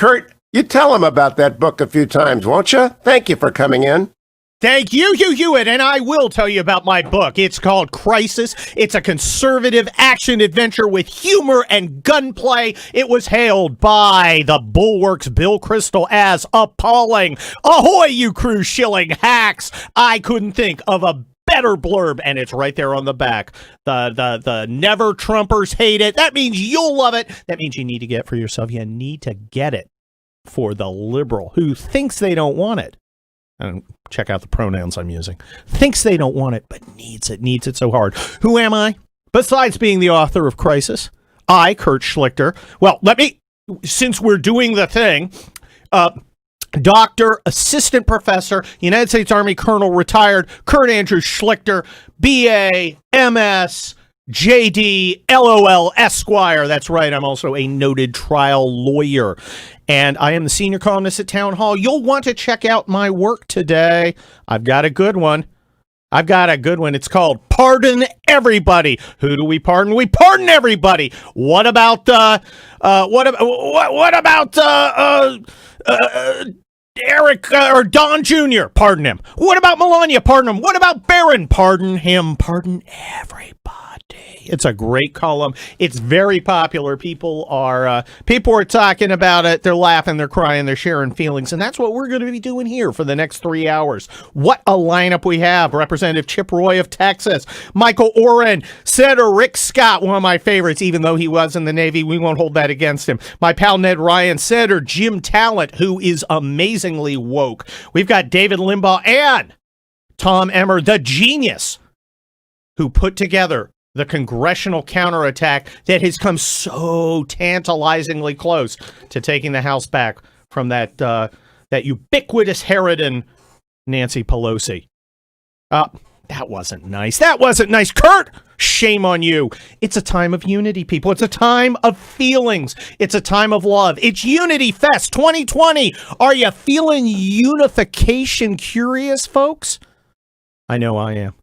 Kurt, you tell him about that book a few times, won't you? Thank you for coming in. Thank you, Hugh Hewitt, and I will tell you about my book. It's called Crisis. It's a conservative action adventure with humor and gunplay. It was hailed by the Bulwark's Bill Kristol as appalling. Ahoy, you cruise shilling hacks! I couldn't think of a better blurb, and it's right there on the back. The never Trumpers hate it. That means you'll love it. That means you need to get it for yourself. You need to get it for the liberal who thinks they don't want it. And check out the pronouns I'm using. Thinks they don't want it, but needs it so hard. Who am I? Besides being the author of Crisis, I, Kurt Schlichter. Well, since we're doing the thing, Doctor, Assistant Professor, United States Army Colonel, retired, Kurt Andrew Schlichter, BA, MS, JD, LOL, Esquire. That's right, I'm also a noted trial lawyer. And I am the senior columnist at Town Hall. You'll want to check out my work today. I've got a good one. It's called Pardon Everybody. Who do we pardon? We pardon everybody. What about Eric or Don Jr.? Pardon him. What about Melania? Pardon him. What about Barron? Pardon him. Pardon everybody. It's a great column. It's very popular. People are talking about it. They're laughing, they're crying, they're sharing feelings, and that's what we're going to be doing here for the next 3 hours. What a lineup we have. Representative Chip Roy of Texas, Michael Oren, Senator Rick Scott, one of my favorites, even though he was in the Navy. We won't hold that against him. My pal Ned Ryan, Senator Jim Talent, who is amazingly woke. We've got David Limbaugh and Tom Emmer, the genius who put together the congressional counterattack that has come so tantalizingly close to taking the House back from that ubiquitous harridan, Nancy Pelosi. That wasn't nice. Kurt, shame on you. It's a time of unity, people. It's a time of feelings. It's a time of love. It's Unity Fest 2020. Are you feeling unification curious, folks? I know I am.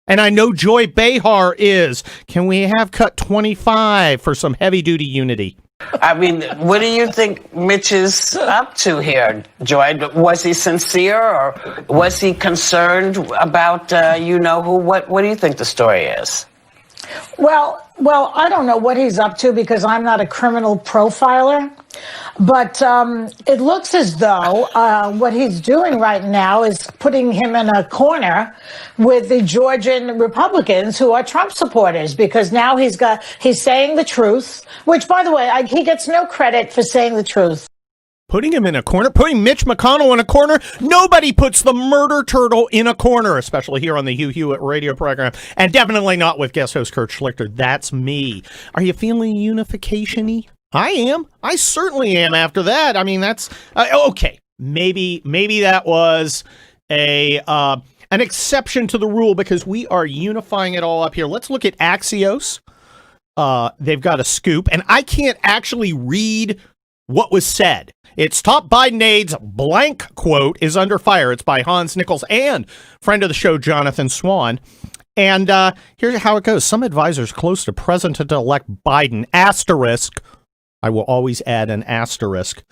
And I know Joy Behar is. Can we have cut 25 for some heavy-duty unity? I mean, what do you think Mitch is up to here, Joy? Was he sincere, or was he concerned about you-know-who? What do you think the story is? Well, I don't know what he's up to because I'm not a criminal profiler. But it looks as though what he's doing right now is putting him in a corner with the Georgian Republicans who are Trump supporters, because now he's saying the truth, which, by the way, he gets no credit for saying the truth. Putting him in a corner, putting Mitch McConnell in a corner. Nobody puts the murder turtle in a corner, especially here on the Hugh Hewitt radio program, and definitely not with guest host Kurt Schlichter. That's me. Are you feeling unification-y? I am. I certainly am after that. I mean, that's okay. Maybe that was an exception to the rule because we are unifying it all up here. Let's look at Axios. They've got a scoop, and I can't actually read what was said. It's top Biden aides blank quote is under fire. It's by Hans Nichols and friend of the show, Jonathan Swan. And here's how it goes. Some advisors close to President-elect Biden, asterisk, I will always add an asterisk,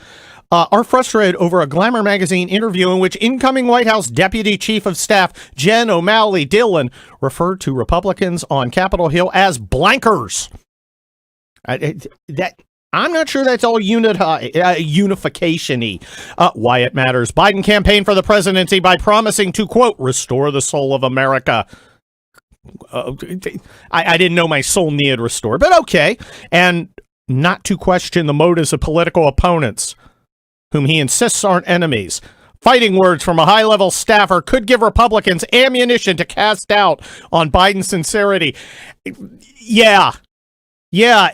are frustrated over a Glamour magazine interview in which incoming White House Deputy Chief of Staff Jen O'Malley Dillon referred to Republicans on Capitol Hill as blankers. I'm not sure that's all unification-y. Why it matters. Biden campaigned for the presidency by promising to, quote, restore the soul of America. I didn't know my soul needed restored, but okay. And not to question the motives of political opponents, whom he insists aren't enemies. Fighting words from a high-level staffer could give Republicans ammunition to cast doubt on Biden's sincerity. Yeah,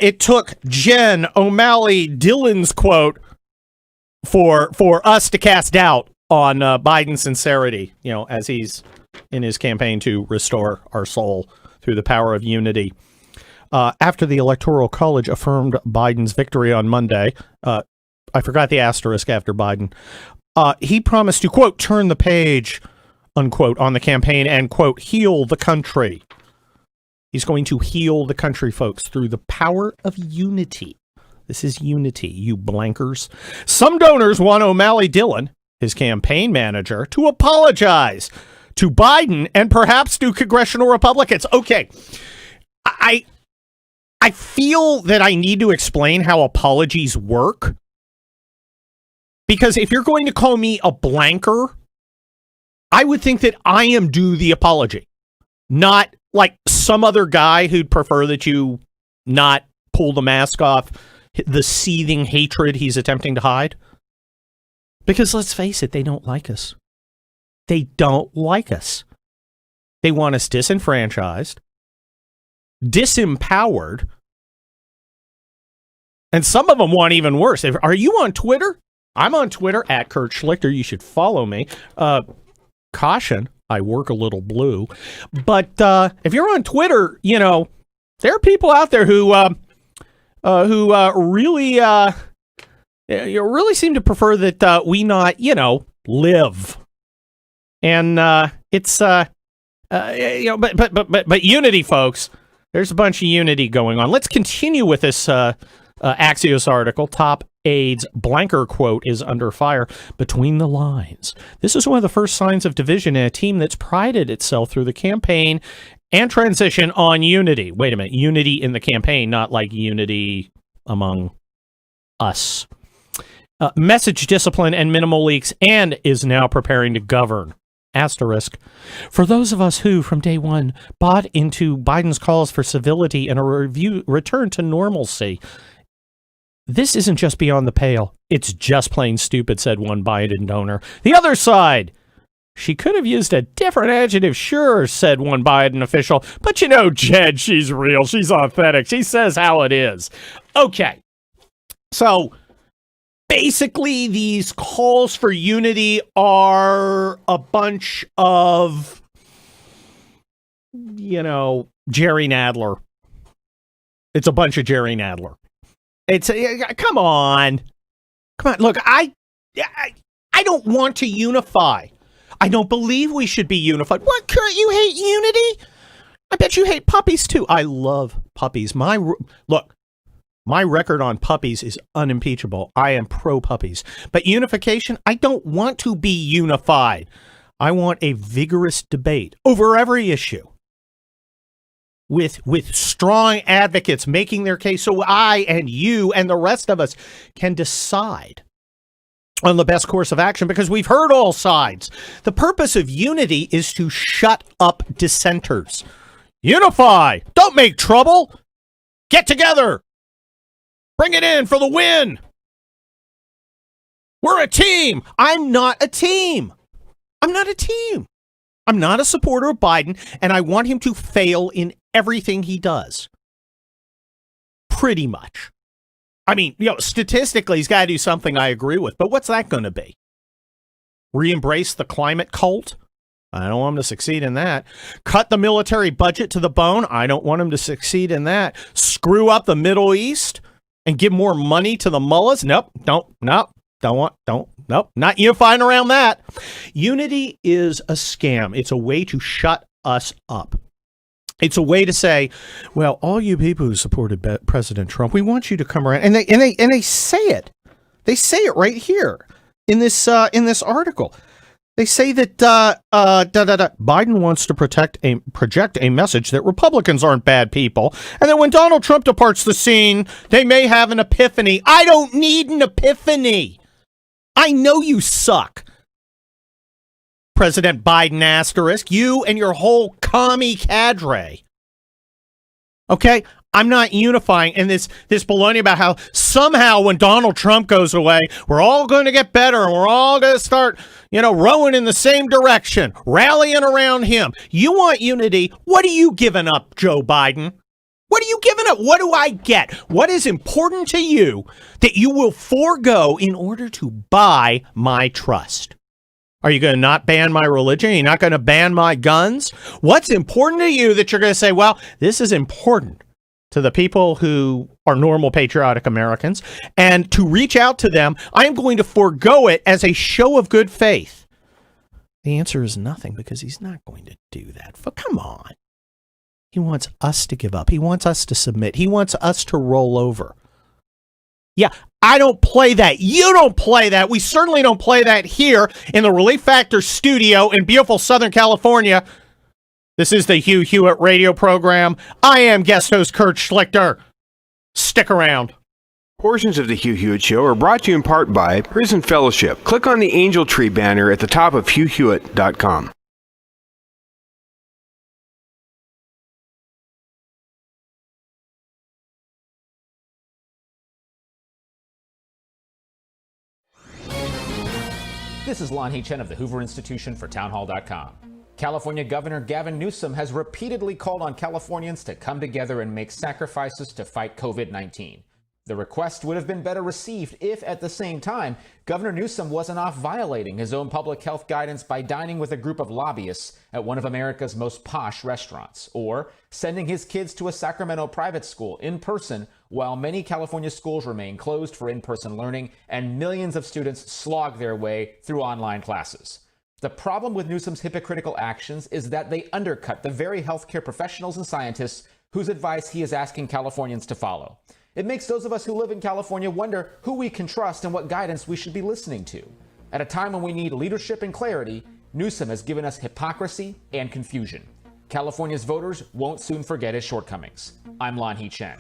it took Jen O'Malley Dillon's quote for us to cast doubt on Biden's sincerity, as he's in his campaign to restore our soul through the power of unity. After the Electoral College affirmed Biden's victory on Monday, I forgot the asterisk after Biden, he promised to, quote, turn the page, unquote, on the campaign and, quote, heal the country. He's going to heal the country, folks, through the power of unity. This is unity, you blankers. Some donors want O'Malley Dillon, his campaign manager, to apologize to Biden and perhaps to congressional Republicans. Okay, I feel that I need to explain how apologies work. Because if you're going to call me a blanker, I would think that I am due the apology, not like some other guy who'd prefer that you not pull the mask off the seething hatred he's attempting to hide. Because let's face it, they don't like us. They don't like us. They want us disenfranchised, disempowered, and some of them want even worse. Are you on Twitter? I'm on Twitter at Kurt Schlichter. You should follow me. Caution, I work a little blue. But if you're on Twitter, you know, there are people out there who really seem to prefer that we not, you know, live. And it's you know, but unity, folks. There's a bunch of unity going on. Let's continue with this Axios article. Top aides blanker quote is under fire. Between the lines. This is one of the first signs of division in a team that's prided itself through the campaign and transition on unity. Wait a minute. Unity in the campaign, not like unity among us. Message discipline and minimal leaks, and is now preparing to govern. Asterisk. For those of us who, from day one, bought into Biden's calls for civility and a return to normalcy, this isn't just beyond the pale. It's just plain stupid, said one Biden donor. The other side. She could have used a different adjective, sure, said one Biden official. But you know, Jed, she's real. She's authentic. She says how it is. Okay. So, basically, these calls for unity are a bunch of, you know, Jerry Nadler. It's a bunch of Jerry Nadler. It's come on. Look, I don't want to unify. I don't believe we should be unified. What, Kurt? You hate unity? I bet you hate puppies too. I love puppies. My record on puppies is unimpeachable. I am pro puppies. But unification, I don't want to be unified. I want a vigorous debate over every issue. With strong advocates making their case so I and you and the rest of us can decide on the best course of action, because we've heard all sides. The purpose of unity is to shut up dissenters. Unify! Don't make trouble! Get together! Bring it in for the win! We're a team! I'm not a team! I'm not a team! I'm not a supporter of Biden, and I want him to fail in everything he does. Pretty much. I mean, you know, statistically, he's got to do something I agree with, but what's that going to be? Re-embrace the climate cult? I don't want him to succeed in that. Cut the military budget to the bone? I don't want him to succeed in that. Screw up the Middle East and give more money to the mullahs? Nope, not unifying around that. Unity is a scam. It's a way to shut us up. It's a way to say, well, all you people who supported President Trump, we want you to come around. And they say it. They say it right here in this article. They say that Biden wants to project a message that Republicans aren't bad people, and that when Donald Trump departs the scene, they may have an epiphany. I don't need an epiphany. I know you suck. President Biden asterisk, you and your whole commie cadre. Okay? I'm not unifying. And this baloney about how somehow when Donald Trump goes away, we're all going to get better and we're all going to start, you know, rowing in the same direction, rallying around him. You want unity. What are you giving up, Joe Biden? What are you giving up? What do I get? What is important to you that you will forego in order to buy my trust? Are you going to not ban my religion? Are you not going to ban my guns? What's important to you that you're going to say, well, this is important to the people who are normal patriotic Americans, and to reach out to them, I am going to forego it as a show of good faith? The answer is nothing, because he's not going to do that. But come on. He wants us to give up. He wants us to submit. He wants us to roll over. Yeah, I don't play that. You don't play that. We certainly don't play that here in the Relief Factor studio in beautiful Southern California. This is the Hugh Hewitt radio program. I am guest host Kurt Schlichter. Stick around. Portions of the Hugh Hewitt Show are brought to you in part by Prison Fellowship. Click on the Angel Tree banner at the top of HughHewitt.com. This is Lonnie Chen of the Hoover Institution for Townhall.com. California Governor Gavin Newsom has repeatedly called on Californians to come together and make sacrifices to fight COVID-19. The request would have been better received if, at the same time, Governor Newsom wasn't off violating his own public health guidance by dining with a group of lobbyists at one of America's most posh restaurants, or sending his kids to a Sacramento private school in person while many California schools remain closed for in-person learning and millions of students slog their way through online classes. The problem with Newsom's hypocritical actions is that they undercut the very healthcare professionals and scientists whose advice he is asking Californians to follow. It makes those of us who live in California wonder who we can trust and what guidance we should be listening to. At a time when we need leadership and clarity, Newsom has given us hypocrisy and confusion. California's voters won't soon forget his shortcomings. I'm Lonnie Chen.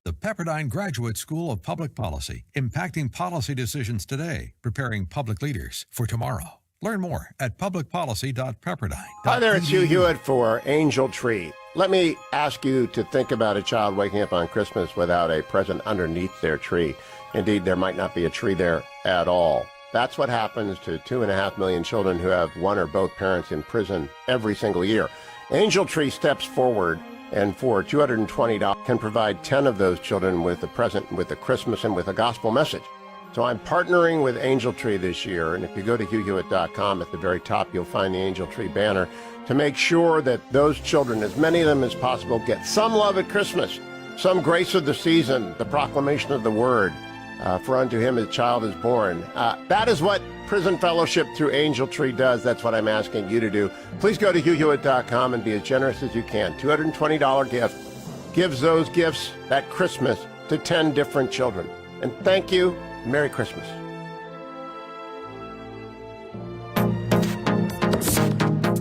The Pepperdine Graduate School of Public Policy, impacting policy decisions today, preparing public leaders for tomorrow. Learn more at publicpolicy.pepperdine.edu. Hi there, it's Hugh Hewitt for Angel Tree. Let me ask you to think about a child waking up on Christmas without a present underneath their tree. Indeed, there might not be a tree there at all. That's what happens to 2.5 million children who have one or both parents in prison every single year. Angel Tree steps forward and for $220 can provide 10 of those children with a present, with a Christmas, and with a gospel message. So I'm partnering with Angel Tree this year, and if you go to HughHewitt.com, at the very top you'll find the Angel Tree banner to make sure that those children, as many of them as possible, get some love at Christmas, some grace of the season, the proclamation of the word, for unto him a child is born. That is what Prison Fellowship through Angel Tree does. That's what I'm asking you to do. Please go to HughHewitt.com and be as generous as you can. $220 gift gives those gifts that Christmas to 10 different children. And thank you. Merry Christmas.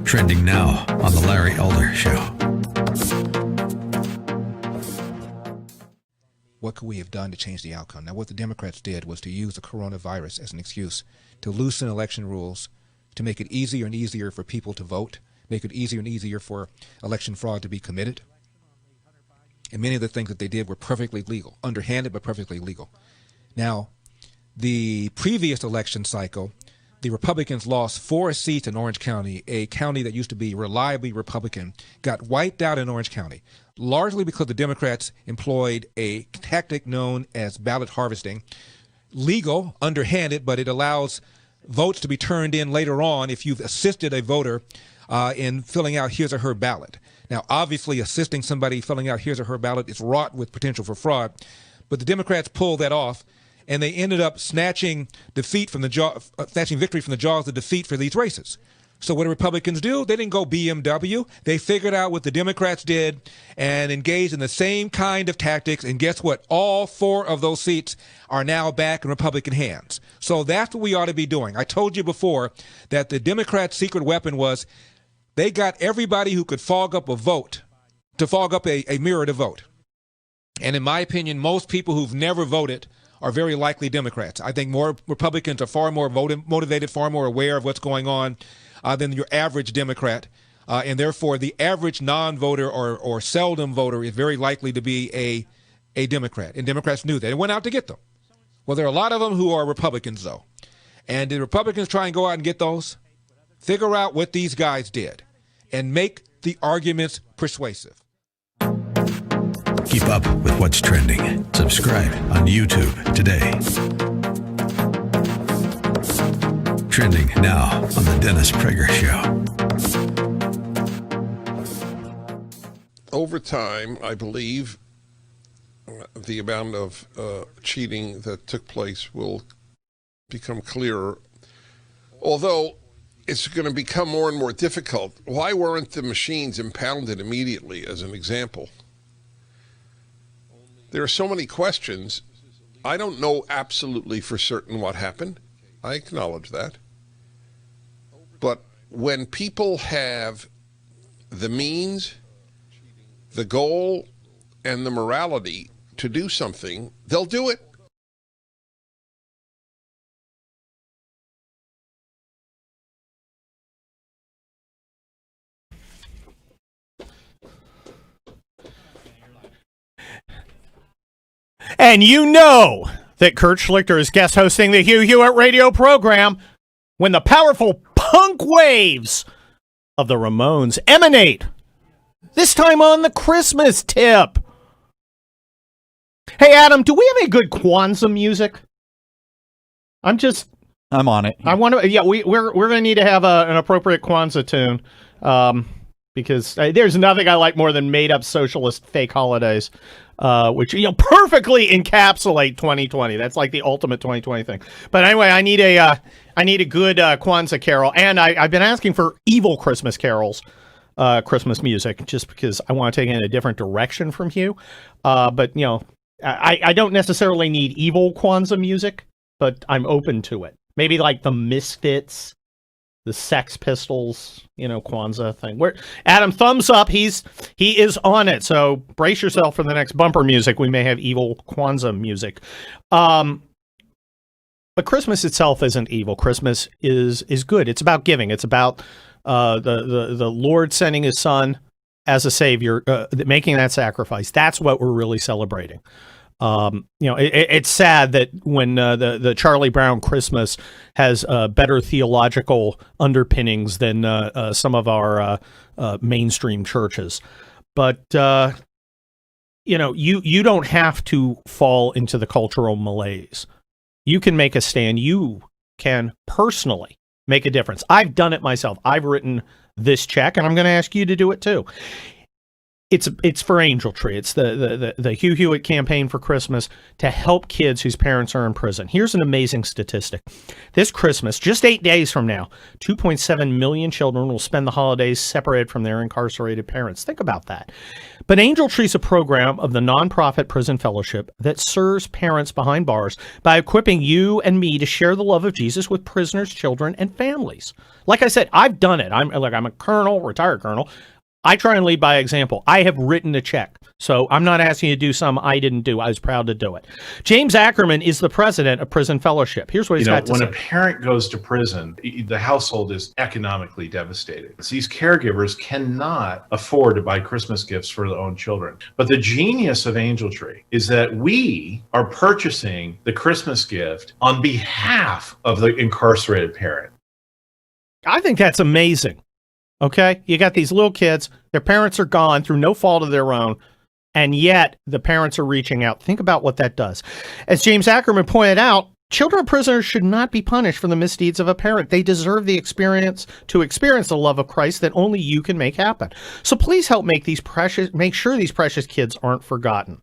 Trending now on The Larry Elder Show. What could we have done to change the outcome? Now, what the Democrats did was to use the coronavirus as an excuse to loosen election rules, to make it easier and easier for people to vote, make it easier and easier for election fraud to be committed. And many of the things that they did were perfectly legal, underhanded but perfectly legal. Now, the previous election cycle, the Republicans lost 4 seats in Orange County, a county that used to be reliably Republican, got wiped out in Orange County, largely because the Democrats employed a tactic known as ballot harvesting. Legal, underhanded, but it allows votes to be turned in later on if you've assisted a voter in filling out his or her ballot. Now, obviously, assisting somebody filling out his or her ballot is wrought with potential for fraud, but the Democrats pulled that off, and they ended up snatching victory from the jaws of defeat for these races. So what do Republicans do? They didn't go BMW. They figured out what the Democrats did and engaged in the same kind of tactics. And guess what? All 4 of those seats are now back in Republican hands. So that's what we ought to be doing. I told you before that the Democrats' secret weapon was they got everybody who could fog up a vote to fog up a mirror to vote. And in my opinion, most people who've never voted are very likely Democrats. I think more Republicans are far more motivated, far more aware of what's going on than your average Democrat. And therefore, the average non-voter or seldom voter is very likely to be a Democrat. And Democrats knew that and went out to get them. Well, there are a lot of them who are Republicans, though. And did Republicans try and go out and get those? Figure out what these guys did and make the arguments persuasive. Keep up with what's trending. Subscribe on YouTube today. Trending now on The Dennis Prager Show. Over time, I believe the amount of cheating that took place will become clearer. Although it's going to become more and more difficult. Why weren't the machines impounded immediately, as an example? There are so many questions. I don't know absolutely for certain what happened. I acknowledge that. But when people have the means, the goal, and the morality to do something, they'll do it. And you know that Kurt Schlichter is guest hosting the Hugh Hewitt radio program when the powerful punk waves of the Ramones emanate, this time on the Christmas tip. Hey, Adam, do we have any good Kwanzaa music? I'm on it. I want to. Yeah, we're going to need to have an appropriate Kwanzaa tune, because there's nothing I like more than made up socialist fake holidays, which perfectly encapsulate 2020. That's like the ultimate 2020 thing. But anyway, I need a good Kwanzaa carol, and I've been asking for evil Christmas carols. Christmas music, just because I want to take it in a different direction from Hugh. But I don't necessarily need evil Kwanzaa music, but I'm open to it. Maybe like the Misfits, the Sex Pistols, Kwanzaa thing. Adam, thumbs up. He is on it. So brace yourself for the next bumper music. We may have evil Kwanzaa music. But Christmas itself isn't evil. Christmas is good. It's about giving. It's about the Lord sending his son as a savior, making that sacrifice. That's what we're really celebrating. It's sad that when the Charlie Brown Christmas has better theological underpinnings than some of our mainstream churches. But you don't have to fall into the cultural malaise. You can make a stand. You can personally make a difference. I've done it myself. I've written this check, and I'm going to ask you to do it too. It's for Angel Tree. It's the Hugh Hewitt campaign for Christmas to help kids whose parents are in prison. Here's an amazing statistic. This Christmas, just 8 days from now, 2.7 million children will spend the holidays separated from their incarcerated parents. Think about that. But Angel Tree is a program of the nonprofit Prison Fellowship that serves parents behind bars by equipping you and me to share the love of Jesus with prisoners, children, and families. Like I said, I've done it. I'm a colonel, retired colonel. I try and lead by example. I have written a check, so I'm not asking you to do something I didn't do. I was proud to do it. James Ackerman is the president of Prison Fellowship. Here's what he's got to say. When a parent goes to prison, the household is economically devastated. These caregivers cannot afford to buy Christmas gifts for their own children. But the genius of Angel Tree is that we are purchasing the Christmas gift on behalf of the incarcerated parent. I think that's amazing. Okay, you got these little kids, their parents are gone through no fault of their own, and yet the parents are reaching out. Think about what that does. As James Ackerman pointed out, children of prisoners should not be punished for the misdeeds of a parent. They deserve the experience the love of Christ that only you can make happen. So please help make sure these precious kids aren't forgotten.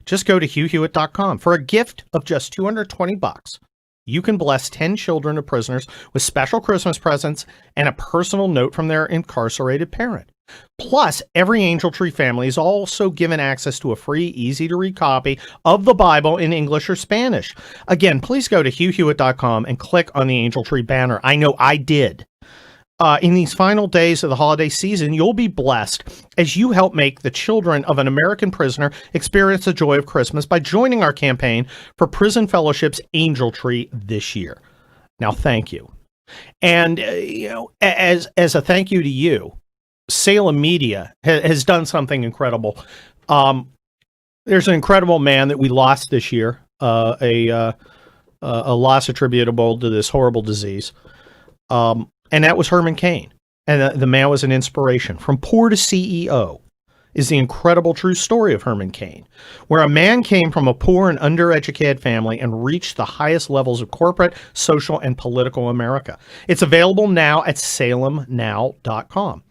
Just go to HughHewitt.com. For a gift of just $220. You can bless 10 children of prisoners with special Christmas presents and a personal note from their incarcerated parent. Plus, every Angel Tree family is also given access to a free, easy-to-read copy of the Bible in English or Spanish. Again, please go to HughHewitt.com and click on the Angel Tree banner. I know I did. In these final days of the holiday season, you'll be blessed as you help make the children of an American prisoner experience the joy of Christmas by joining our campaign for Prison Fellowship's Angel Tree this year. Now, thank you. And, as a thank you to you, Salem Media has done something incredible. There's an incredible man that we lost this year, a loss attributable to this horrible disease. And that was Herman Cain. And the man was an inspiration. From poor to CEO is the incredible true story of Herman Cain, where a man came from a poor and undereducated family and reached the highest levels of corporate, social, and political America. It's available now at salemnow.com.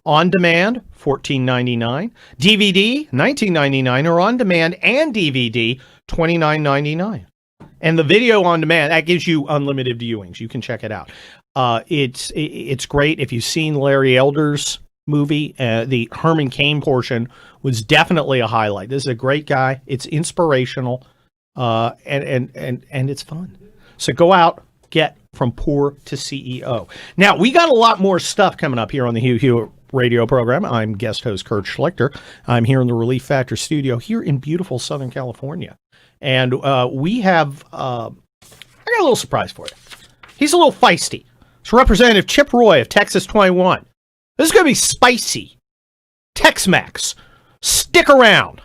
On demand, $14.99. DVD, $19.99, or on demand and DVD, $29.99. And the video on demand, that gives you unlimited viewings. You can check it out. It's great. If you've seen Larry Elder's movie. The Herman Cain portion was definitely a highlight. This is a great guy. It's inspirational, and it's fun. So go out, get From Poor to CEO. Now, we got a lot more stuff coming up here on the Hugh Hewitt radio program. I'm guest host Kurt Schlichter. I'm here in the Relief Factor studio here in beautiful Southern California. And we have, I got a little surprise for you. He's a little feisty. It's Representative Chip Roy of Texas 21. This is going to be spicy. Tex-Mex. Stick around.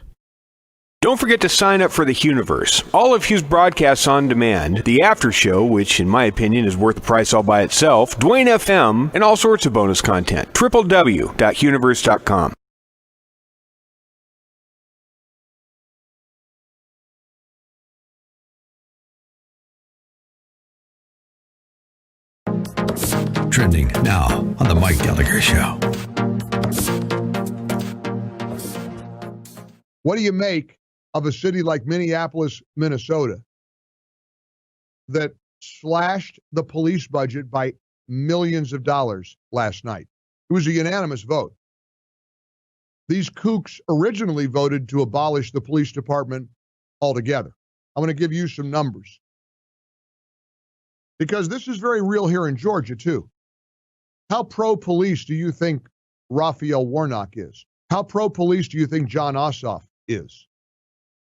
Don't forget to sign up for the Hughiverse. All of Hugh's broadcasts on demand, the after show, which in my opinion is worth the price all by itself, Dwayne FM, and all sorts of bonus content. www.hughiverse.com. Trending now on the Mike Gallagher Show. What do you make of a city like Minneapolis, Minnesota, that slashed the police budget by millions of dollars last night? It was a unanimous vote. These kooks originally voted to abolish the police department altogether. I'm going to give you some numbers, because this is very real here in Georgia, too. How pro-police do you think Raphael Warnock is? How pro-police do you think John Ossoff is?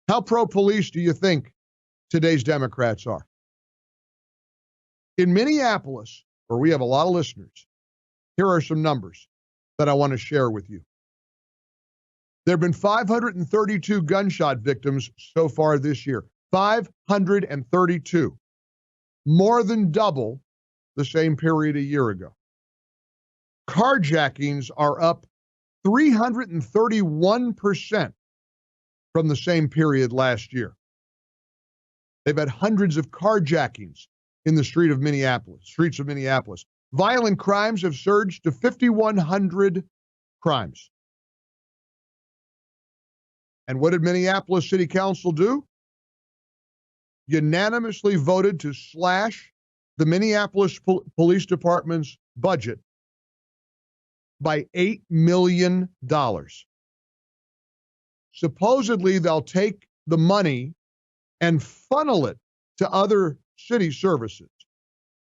How pro-police do you think today's Democrats are? In Minneapolis, where we have a lot of listeners, here are some numbers that I want to share with you. There have been 532 gunshot victims so far this year. 532. More than double the same period a year ago. Carjackings are up 331% from the same period last year. They've had hundreds of carjackings in the streets of Minneapolis. Violent crimes have surged to 5,100 crimes. And what did Minneapolis City Council do? Unanimously voted to slash the Minneapolis Police Department's budget by $8 million. Supposedly, they'll take the money and funnel it to other city services,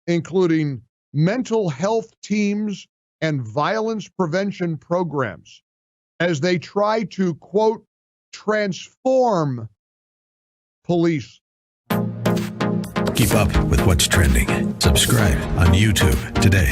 including mental health teams and violence prevention programs, as they try to, quote, transform police. Keep up with what's trending. Subscribe on YouTube today.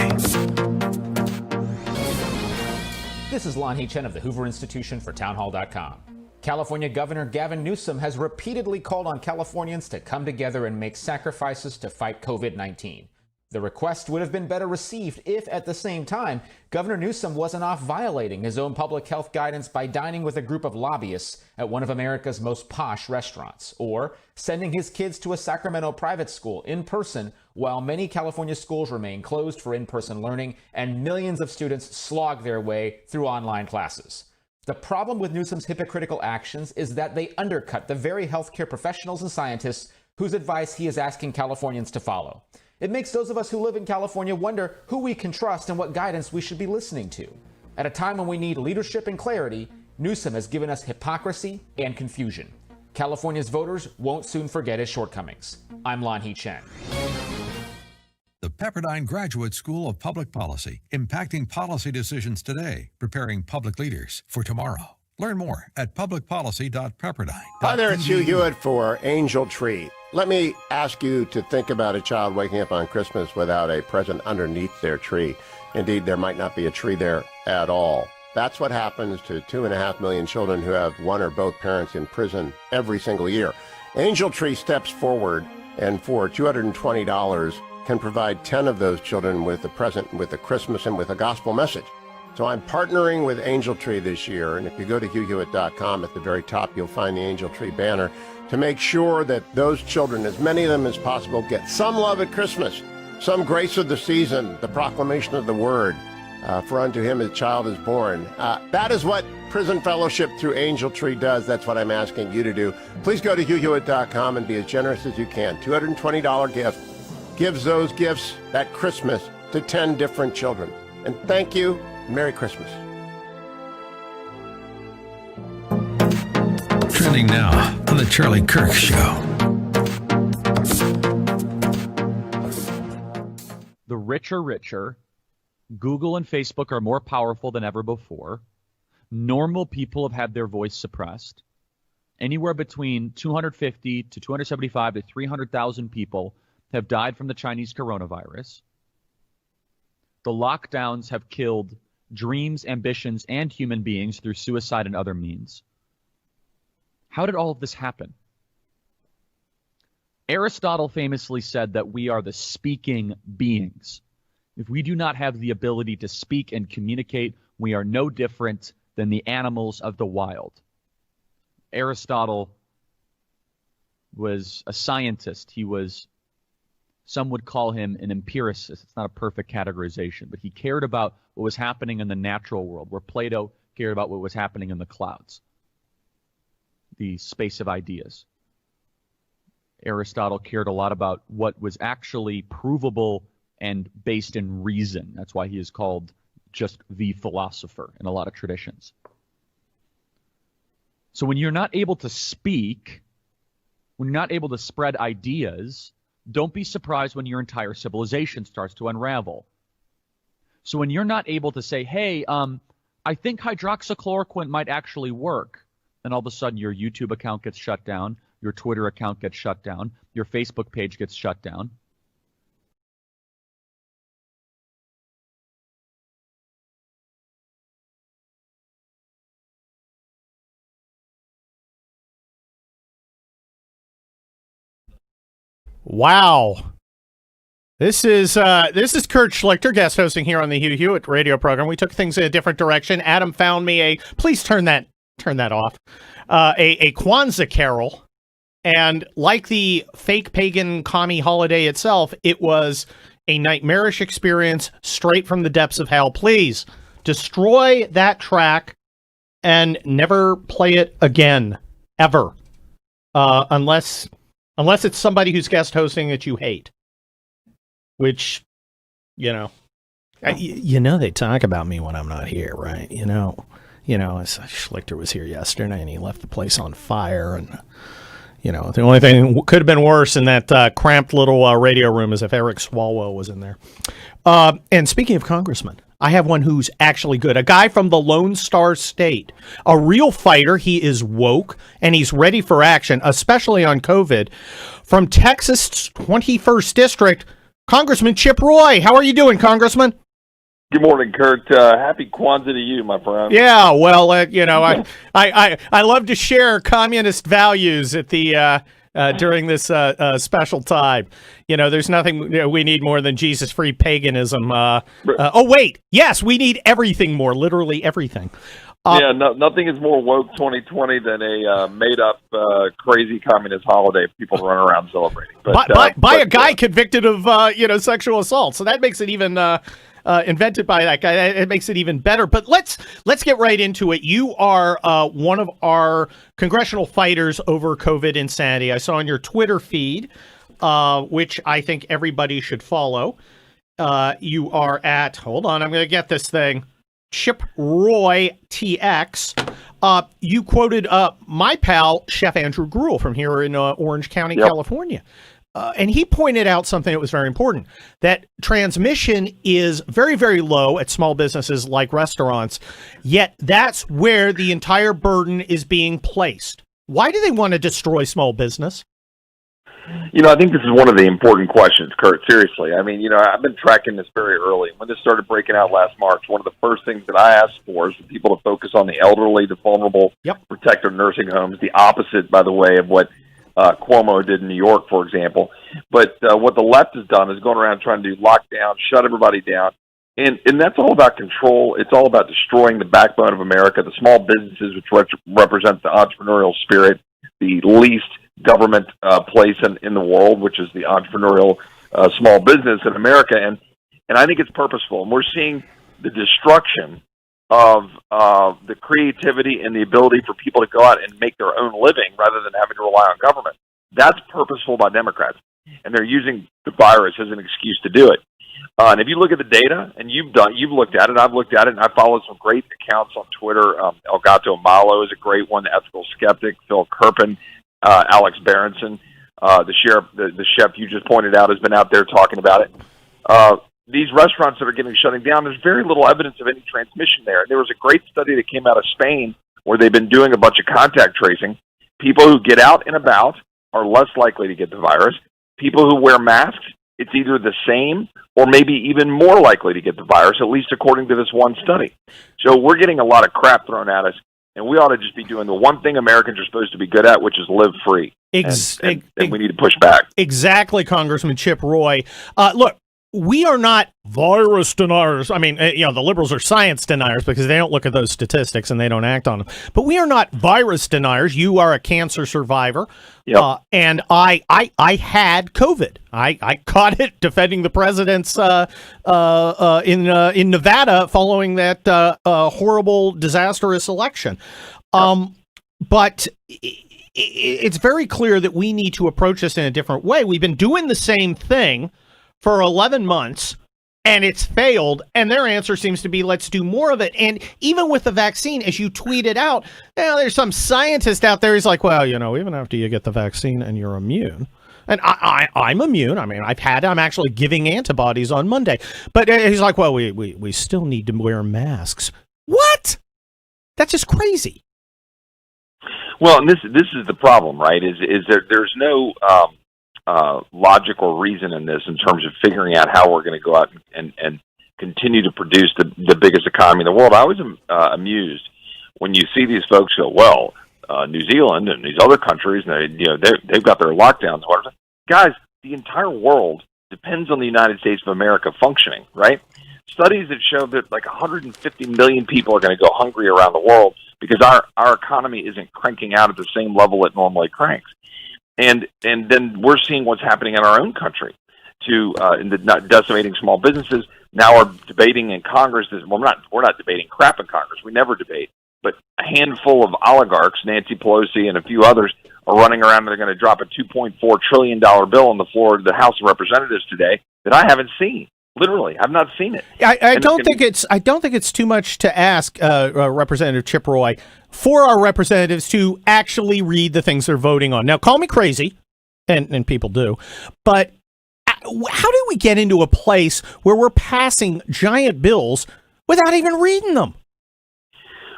This is Lonnie Chen of the Hoover Institution for townhall.com. California Governor Gavin Newsom has repeatedly called on Californians to come together and make sacrifices to fight COVID-19. The request would have been better received if, at the same time, Governor Newsom wasn't off violating his own public health guidance by dining with a group of lobbyists at one of America's most posh restaurants, or sending his kids to a Sacramento private school in person while many California schools remain closed for in-person learning and millions of students slog their way through online classes. The problem with Newsom's hypocritical actions is that they undercut the very healthcare professionals and scientists whose advice he is asking Californians to follow. It makes those of us who live in California wonder who we can trust and what guidance we should be listening to. At a time when we need leadership and clarity, Newsom has given us hypocrisy and confusion. California's voters won't soon forget his shortcomings. I'm Lonnie Chen. The Pepperdine Graduate School of Public Policy, impacting policy decisions today, preparing public leaders for tomorrow. Learn more at publicpolicy.pepperdine.edu. Hi there, it's Hugh Hewitt for Angel Tree. Let me ask you to think about a child waking up on Christmas without a present underneath their tree. Indeed, there might not be a tree there at all. That's what happens to 2.5 million children who have one or both parents in prison every single year. Angel Tree steps forward and for $220 can provide 10 of those children with a present, with a Christmas, and with a gospel message. So I'm partnering with Angel Tree this year, and if you go to HughHewitt.com, at the very top you'll find the Angel Tree banner to make sure that those children, as many of them as possible, get some love at Christmas, some grace of the season, the proclamation of the word, for unto him a child is born. That is what Prison Fellowship through Angel Tree does. That's what I'm asking you to do. Please go to HughHewitt.com and be as generous as you can. $220 gift gives those gifts at Christmas to 10 different children. And thank you Merry Christmas. Trending now on The Charlie Kirk Show. The rich are richer. Google and Facebook are more powerful than ever before. Normal people have had their voice suppressed. Anywhere between 250 to 275 to 300,000 people have died from the Chinese coronavirus. The lockdowns have killed dreams, ambitions, and human beings through suicide and other means. How did all of this happen? Aristotle famously said that we are the speaking beings. If we do not have the ability to speak and communicate, we are no different than the animals of the wild. Aristotle was a scientist. Some would call him an empiricist. It's not a perfect categorization, but he cared about what was happening in the natural world, where Plato cared about what was happening in the clouds, the space of ideas. Aristotle cared a lot about what was actually provable and based in reason. That's why he is called just the philosopher in a lot of traditions. So when you're not able to speak, when you're not able to spread ideas, don't be surprised when your entire civilization starts to unravel. So when you're not able to say, hey, I think hydroxychloroquine might actually work, then all of a sudden your YouTube account gets shut down, your Twitter account gets shut down, your Facebook page gets shut down. Wow. This is Kurt Schlichter, guest hosting here on the Hugh Hewitt radio program. We took things in a different direction. Adam found me please turn that off, a Kwanzaa carol. And like the fake pagan commie holiday itself, it was a nightmarish experience straight from the depths of hell. Please destroy that track and never play it again, ever. Unless it's somebody who's guest hosting that you hate, which, they talk about me when I'm not here, right? Schlichter was here yesterday and he left the place on fire. And, the only thing could have been worse in that cramped little radio room is if Eric Swalwell was in there. And speaking of congressmen, I have one who's actually good. A guy from the Lone Star State, a real fighter. He is woke and he's ready for action, especially on COVID. From Texas' 21st District, Congressman Chip Roy. How are you doing, Congressman? Good morning, Kurt. Happy Kwanzaa to you, my friend. Yeah, well, I love to share communist values at the during this special time. There's nothing we need more than Jesus-free paganism. Oh, wait. Yes, we need everything more, literally everything. Nothing is more woke 2020 than a made-up crazy communist holiday for people to run around celebrating. By a guy convicted of sexual assault. So that makes it even invented by that guy. It makes it even better. But let's get right into it. You are one of our congressional fighters over COVID insanity. I saw on your Twitter feed, which I think everybody should follow. You are at, hold on, I'm going to get this thing, Chip Roy TX. You quoted my pal, Chef Andrew Gruel from here in Orange County, California. And he pointed out something that was very important, that transmission is very, very low at small businesses like restaurants, yet that's where the entire burden is being placed. Why do they want to destroy small business? I think this is one of the important questions, Kurt, seriously. I've been tracking this very early. When this started breaking out last March, one of the first things that I asked for is for people to focus on the elderly, the vulnerable, protect their nursing homes, the opposite, by the way, of what Cuomo did in New York, for example. But what the left has done is going around trying to do lockdown, shut everybody down. And that's all about control. It's all about destroying the backbone of America, the small businesses, which represent the entrepreneurial spirit, the least government place in the world, which is the entrepreneurial small business in America. And I think it's purposeful. And we're seeing the destruction of the creativity and the ability for people to go out and make their own living rather than having to rely on government. That's purposeful by Democrats, and they're using the virus as an excuse to do it. And if you look at the data, and you've looked at it, I've looked at it, and I follow some great accounts on Twitter. El Gato Malo is a great one, the Ethical Skeptic, Phil Kerpen, Alex Berenson, the chef you just pointed out has been out there talking about it. These restaurants that are shutting down, there's very little evidence of any transmission there. There was a great study that came out of Spain where they've been doing a bunch of contact tracing. People who get out and about are less likely to get the virus. People who wear masks, it's either the same or maybe even more likely to get the virus, at least according to this one study. So we're getting a lot of crap thrown at us, and we ought to just be doing the one thing Americans are supposed to be good at, which is live free. And we need to push back. Exactly, Congressman Chip Roy. Look, we are not virus deniers. I mean, the liberals are science deniers because they don't look at those statistics and they don't act on them. But we are not virus deniers. You are a cancer survivor. Yep. And I had COVID. I caught it defending the president's in Nevada following that horrible, disastrous election. But it's very clear that we need to approach this in a different way. We've been doing the same thing for 11 months, and it's failed, and their answer seems to be, let's do more of it. And even with the vaccine, as you tweeted out, there's some scientist out there who's like, well, even after you get the vaccine and you're immune, and I'm immune. I mean, I'm actually giving antibodies on Monday. But he's like, well, we still need to wear masks. What? That's just crazy. Well, and this is the problem, right? Is there's no logic or reason in this in terms of figuring out how we're going to go out and continue to produce the biggest economy in the world. I was amused when you see these folks go, well, New Zealand and these other countries, they've got their lockdowns. Guys, the entire world depends on the United States of America functioning, right? Studies that show that like 150 million people are going to go hungry around the world because our economy isn't cranking out at the same level it normally cranks. And then we're seeing what's happening in our own country in the decimating small businesses. Now we're debating in Congress. We're not debating crap in Congress. We never debate. But a handful of oligarchs, Nancy Pelosi and a few others, are running around and they're going to drop a $2.4 trillion bill on the floor of the House of Representatives today that I haven't seen. Literally, I've not seen it. I don't think it's too much to ask Representative Chip Roy for our representatives to actually read the things they're voting on. Now, call me crazy, and people do, but how do we get into a place where we're passing giant bills without even reading them?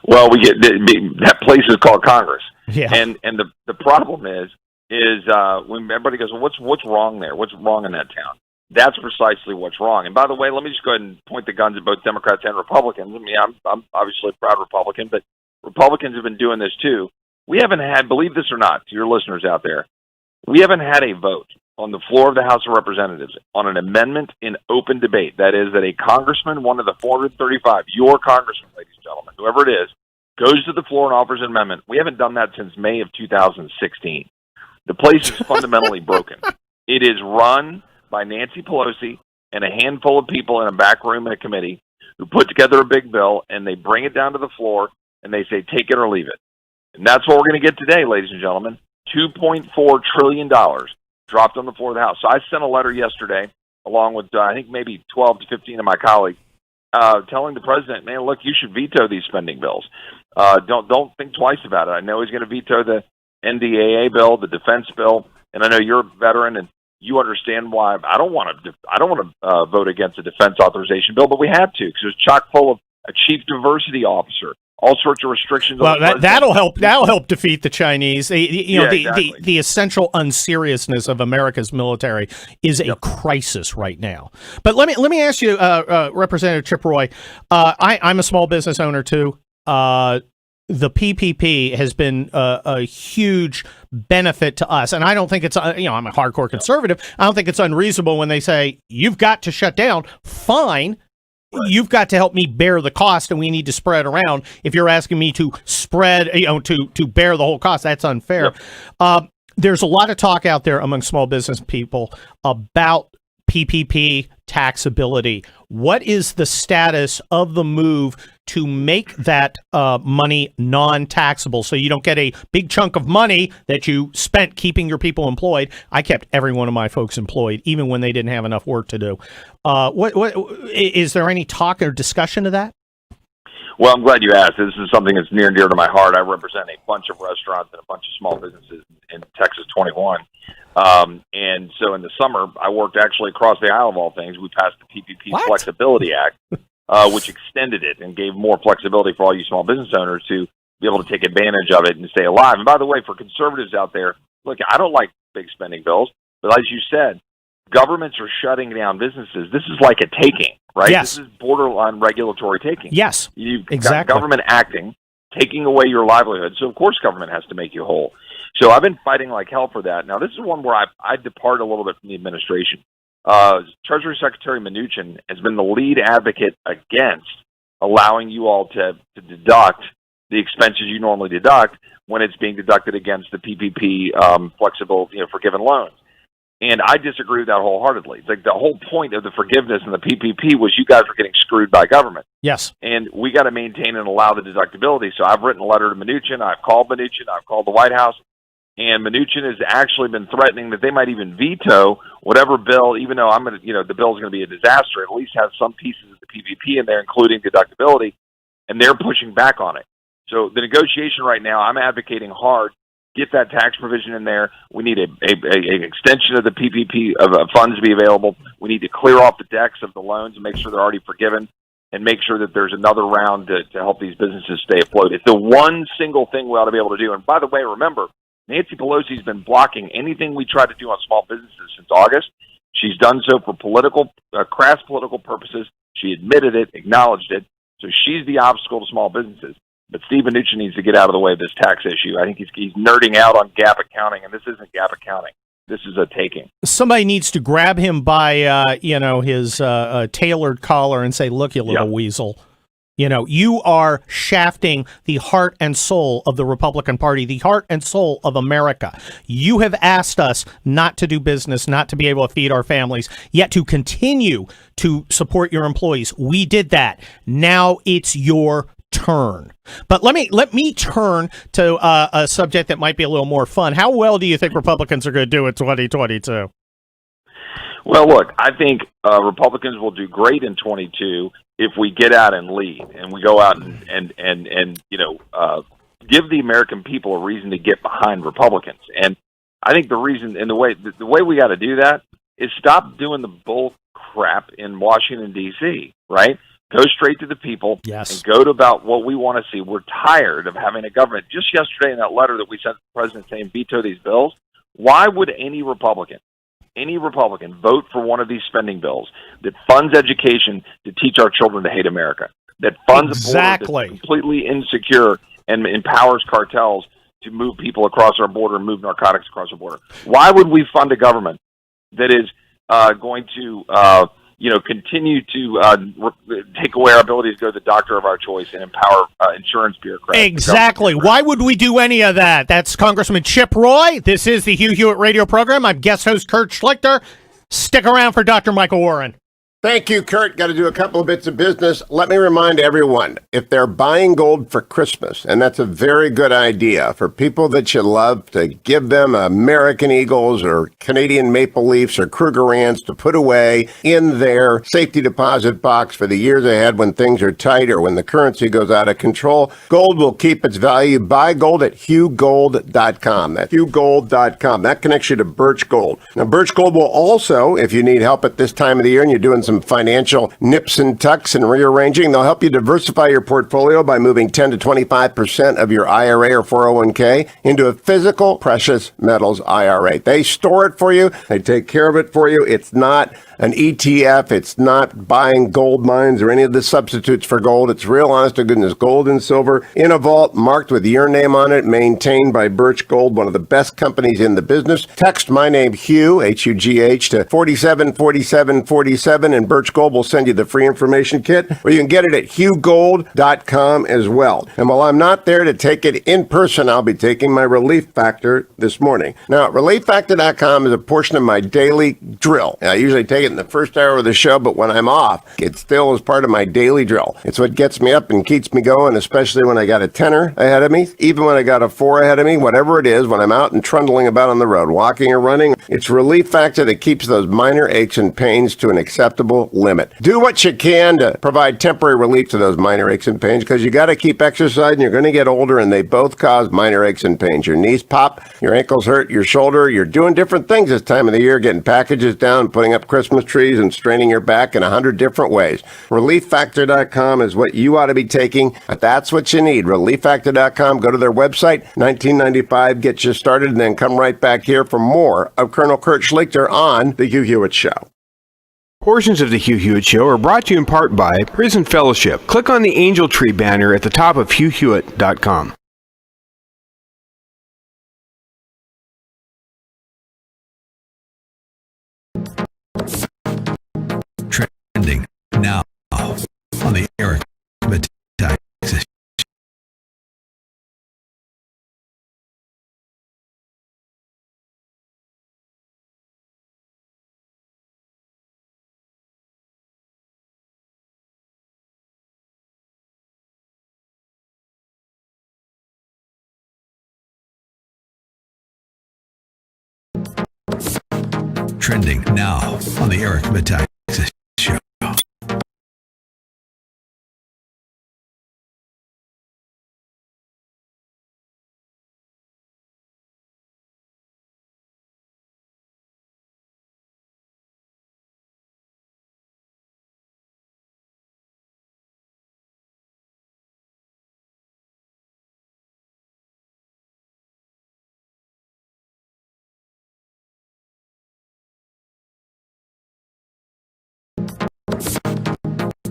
Well, we get that place is called Congress, yeah. And the problem is when everybody goes, well, what's wrong there? What's wrong in that town? That's precisely what's wrong. And by the way, let me just go ahead and point the guns at both Democrats and Republicans. I mean, I'm obviously a proud Republican, but Republicans have been doing this too. We haven't had, believe this or not, to your listeners out there, we haven't had a vote on the floor of the House of Representatives on an amendment in open debate. That is, that a congressman, one of the 435, your congressman, ladies and gentlemen, whoever it is, goes to the floor and offers an amendment. We haven't done that since May of 2016. The place is fundamentally broken. It is run by Nancy Pelosi and a handful of people in a back room in a committee who put together a big bill, and they bring it down to the floor, and they say, take it or leave it. And that's what we're going to get today, ladies and gentlemen. $2.4 trillion dropped on the floor of the House. So I sent a letter yesterday, along with, I think, maybe 12 to 15 of my colleagues, telling the president, man, look, you should veto these spending bills. Don't think twice about it. I know he's going to veto the NDAA bill, the defense bill, and I know you're a veteran, and you understand why I don't want to vote against a defense authorization bill, but we have to because it's chock full of a chief diversity officer, all sorts of restrictions. Well, that'll help defeat the Chinese. Exactly. The essential unseriousness of America's military is a crisis right now. But let me ask you, Representative Chip Roy. I'm a small business owner too. The PPP has been a huge benefit to us. And I don't think it's, I'm a hardcore conservative. I don't think it's unreasonable when they say, you've got to shut down. Fine. Right. You've got to help me bear the cost, and we need to spread around. If you're asking me to spread, to bear the whole cost, that's unfair. Yep. There's a lot of talk out there among small business people about PPP taxability. What is the status of the move to make that money non-taxable so you don't get a big chunk of money that you spent keeping your people employed? I kept every one of my folks employed, even when they didn't have enough work to do. What is there any talk or discussion of that? Well, I'm glad you asked. This is something that's near and dear to my heart. I represent a bunch of restaurants and a bunch of small businesses in Texas 21. And so in the summer, I worked actually across the aisle of all things. We passed the PPP Flexibility Act, which extended it and gave more flexibility for all you small business owners to be able to take advantage of it and stay alive. And by the way, for conservatives out there, look, I don't like big spending bills, but as you said, governments are shutting down businesses. This is like a taking, right? Yes. This is borderline regulatory taking. Yes, You've exactly. got government acting, taking away your livelihood. So, of course, government has to make you whole. So I've been fighting like hell for that. Now, this is one where I depart a little bit from the administration. Treasury Secretary Mnuchin has been the lead advocate against allowing you all to deduct the expenses you normally deduct when it's being deducted against the PPP flexible, forgiven loans. And I disagree with that wholeheartedly. It's like the whole point of the forgiveness and the PPP was you guys were getting screwed by government. Yes. And we got to maintain and allow the deductibility. So I've written a letter to Mnuchin. I've called Mnuchin. I've called the White House. And Mnuchin has actually been threatening that they might even veto whatever bill, even though the bill's going to be a disaster, at least have some pieces of the PPP in there, including deductibility. And they're pushing back on it. So the negotiation right now, I'm advocating hard. Get that tax provision in there. We need an extension of the PPP of funds to be available. We need to clear off the decks of the loans and make sure they're already forgiven and make sure that there's another round to help these businesses stay afloat. It's the one single thing we ought to be able to do. And by the way, remember, Nancy Pelosi's been blocking anything we try to do on small businesses since August. She's done so for crass political purposes. She admitted it, acknowledged it. So she's the obstacle to small businesses. But Steve Mnuchin needs to get out of the way of this tax issue. I think he's nerding out on GAAP accounting, and this isn't GAAP accounting. This is a taking. Somebody needs to grab him by, his tailored collar and say, look, you little weasel. You are shafting the heart and soul of the Republican Party, the heart and soul of America. You have asked us not to do business, not to be able to feed our families, yet to continue to support your employees. We did that. Now it's your turn. But let me turn to a subject that might be a little more fun. How well do you think Republicans are going to do in 2022? Well, look, I think Republicans will do great in 22 if we get out and lead and we go out and give the American people a reason to get behind Republicans. And I think the reason and the way we got to do that is stop doing the bull crap in Washington, D.C., right? Go straight to the people and go to about what we want to see. We're tired of having a government. Just yesterday in that letter that we sent to the president saying veto these bills, why would any Republican vote for one of these spending bills that funds education to teach our children to hate America, that funds a border that's completely insecure and empowers cartels to move people across our border and move narcotics across our border? Why would we fund a government that is going to continue to take away our ability to go to the doctor of our choice and empower insurance bureaucrats? Exactly. Why would we do any of that? That's Congressman Chip Roy. This is the Hugh Hewitt radio program. I'm guest host Kurt Schlichter. Stick around for Dr. Michael Oren. Thank you, Kurt. Got to do a couple of bits of business. Let me remind everyone, if they're buying gold for Christmas, and that's a very good idea for people that you love, to give them American Eagles or Canadian Maple Leafs or Krugerrands to put away in their safety deposit box for the years ahead when things are tight or when the currency goes out of control. Gold will keep its value. Buy gold at hughgold.com. That's hughgold.com. That connects you to Birch Gold. Now, Birch Gold will also, if you need help at this time of the year and you're doing some financial nips and tucks and rearranging, they'll help you diversify your portfolio by moving 10 to 25% of your IRA or 401k into a physical precious metals IRA. They store it for you. They take care of it for you. It's not an ETF. It's not buying gold mines or any of the substitutes for gold. It's real, honest to goodness gold and silver in a vault marked with your name on it, maintained by Birch Gold, one of the best companies in the business. Text my name, Hugh, H-U-G-H, to 474747, and Birch Gold will send you the free information kit, or you can get it at hughgold.com as well. And while I'm not there to take it in person, I'll be taking my Relief Factor this morning. Now, relieffactor.com is a portion of my daily drill. I usually take it in the first hour of the show, but when I'm off, it still is part of my daily drill. It's what gets me up and keeps me going, especially when I got a 10er ahead of me, even when I got a 4 ahead of me, whatever it is, when I'm out and trundling about on the road, walking or running. It's relief factor that keeps those minor aches and pains to an acceptable limit. Do what you can to provide temporary relief to those minor aches and pains, because you got to keep exercising. You're going to get older, and they both cause minor aches and pains. Your knees pop, your ankles hurt, your shoulder. You're doing different things this time of the year, getting packages down, putting up Christmas trees, and straining your back in 100 different ways. ReliefFactor.com is what you ought to be taking. That's what you need. ReliefFactor.com. Go to their website. $19.95 gets you started, and then come right back here for more of Colonel Kurt Schlichter on The Hugh Hewitt Show. Portions of the Hugh Hewitt Show are brought to you in part by Prison Fellowship. Click on the Angel Tree banner at the top of HughHewitt.com. Trending now on the Eric Metaxas. Trending now on the Eric Metaxas Show.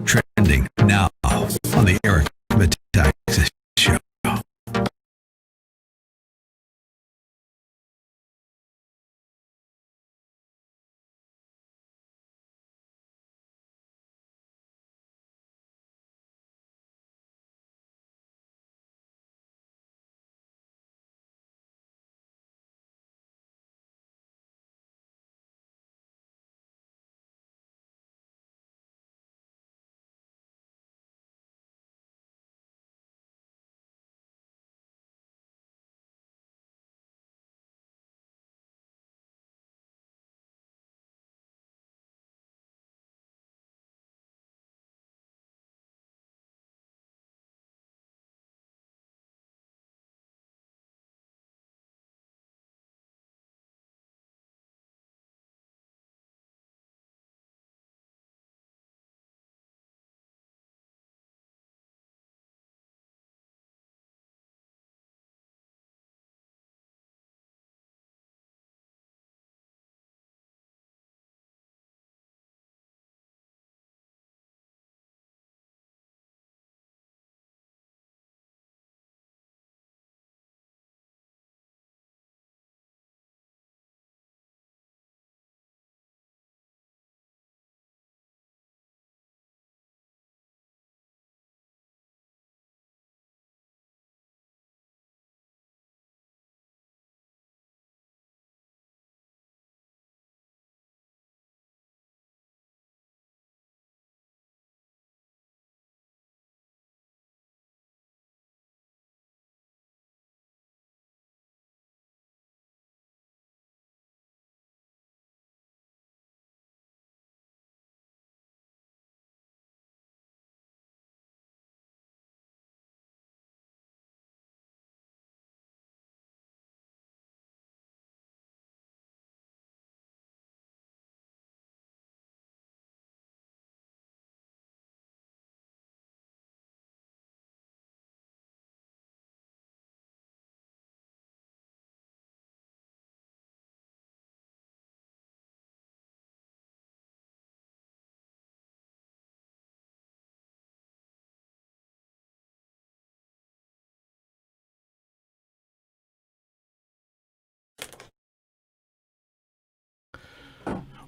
Trending now on the Eric Metaxas Show.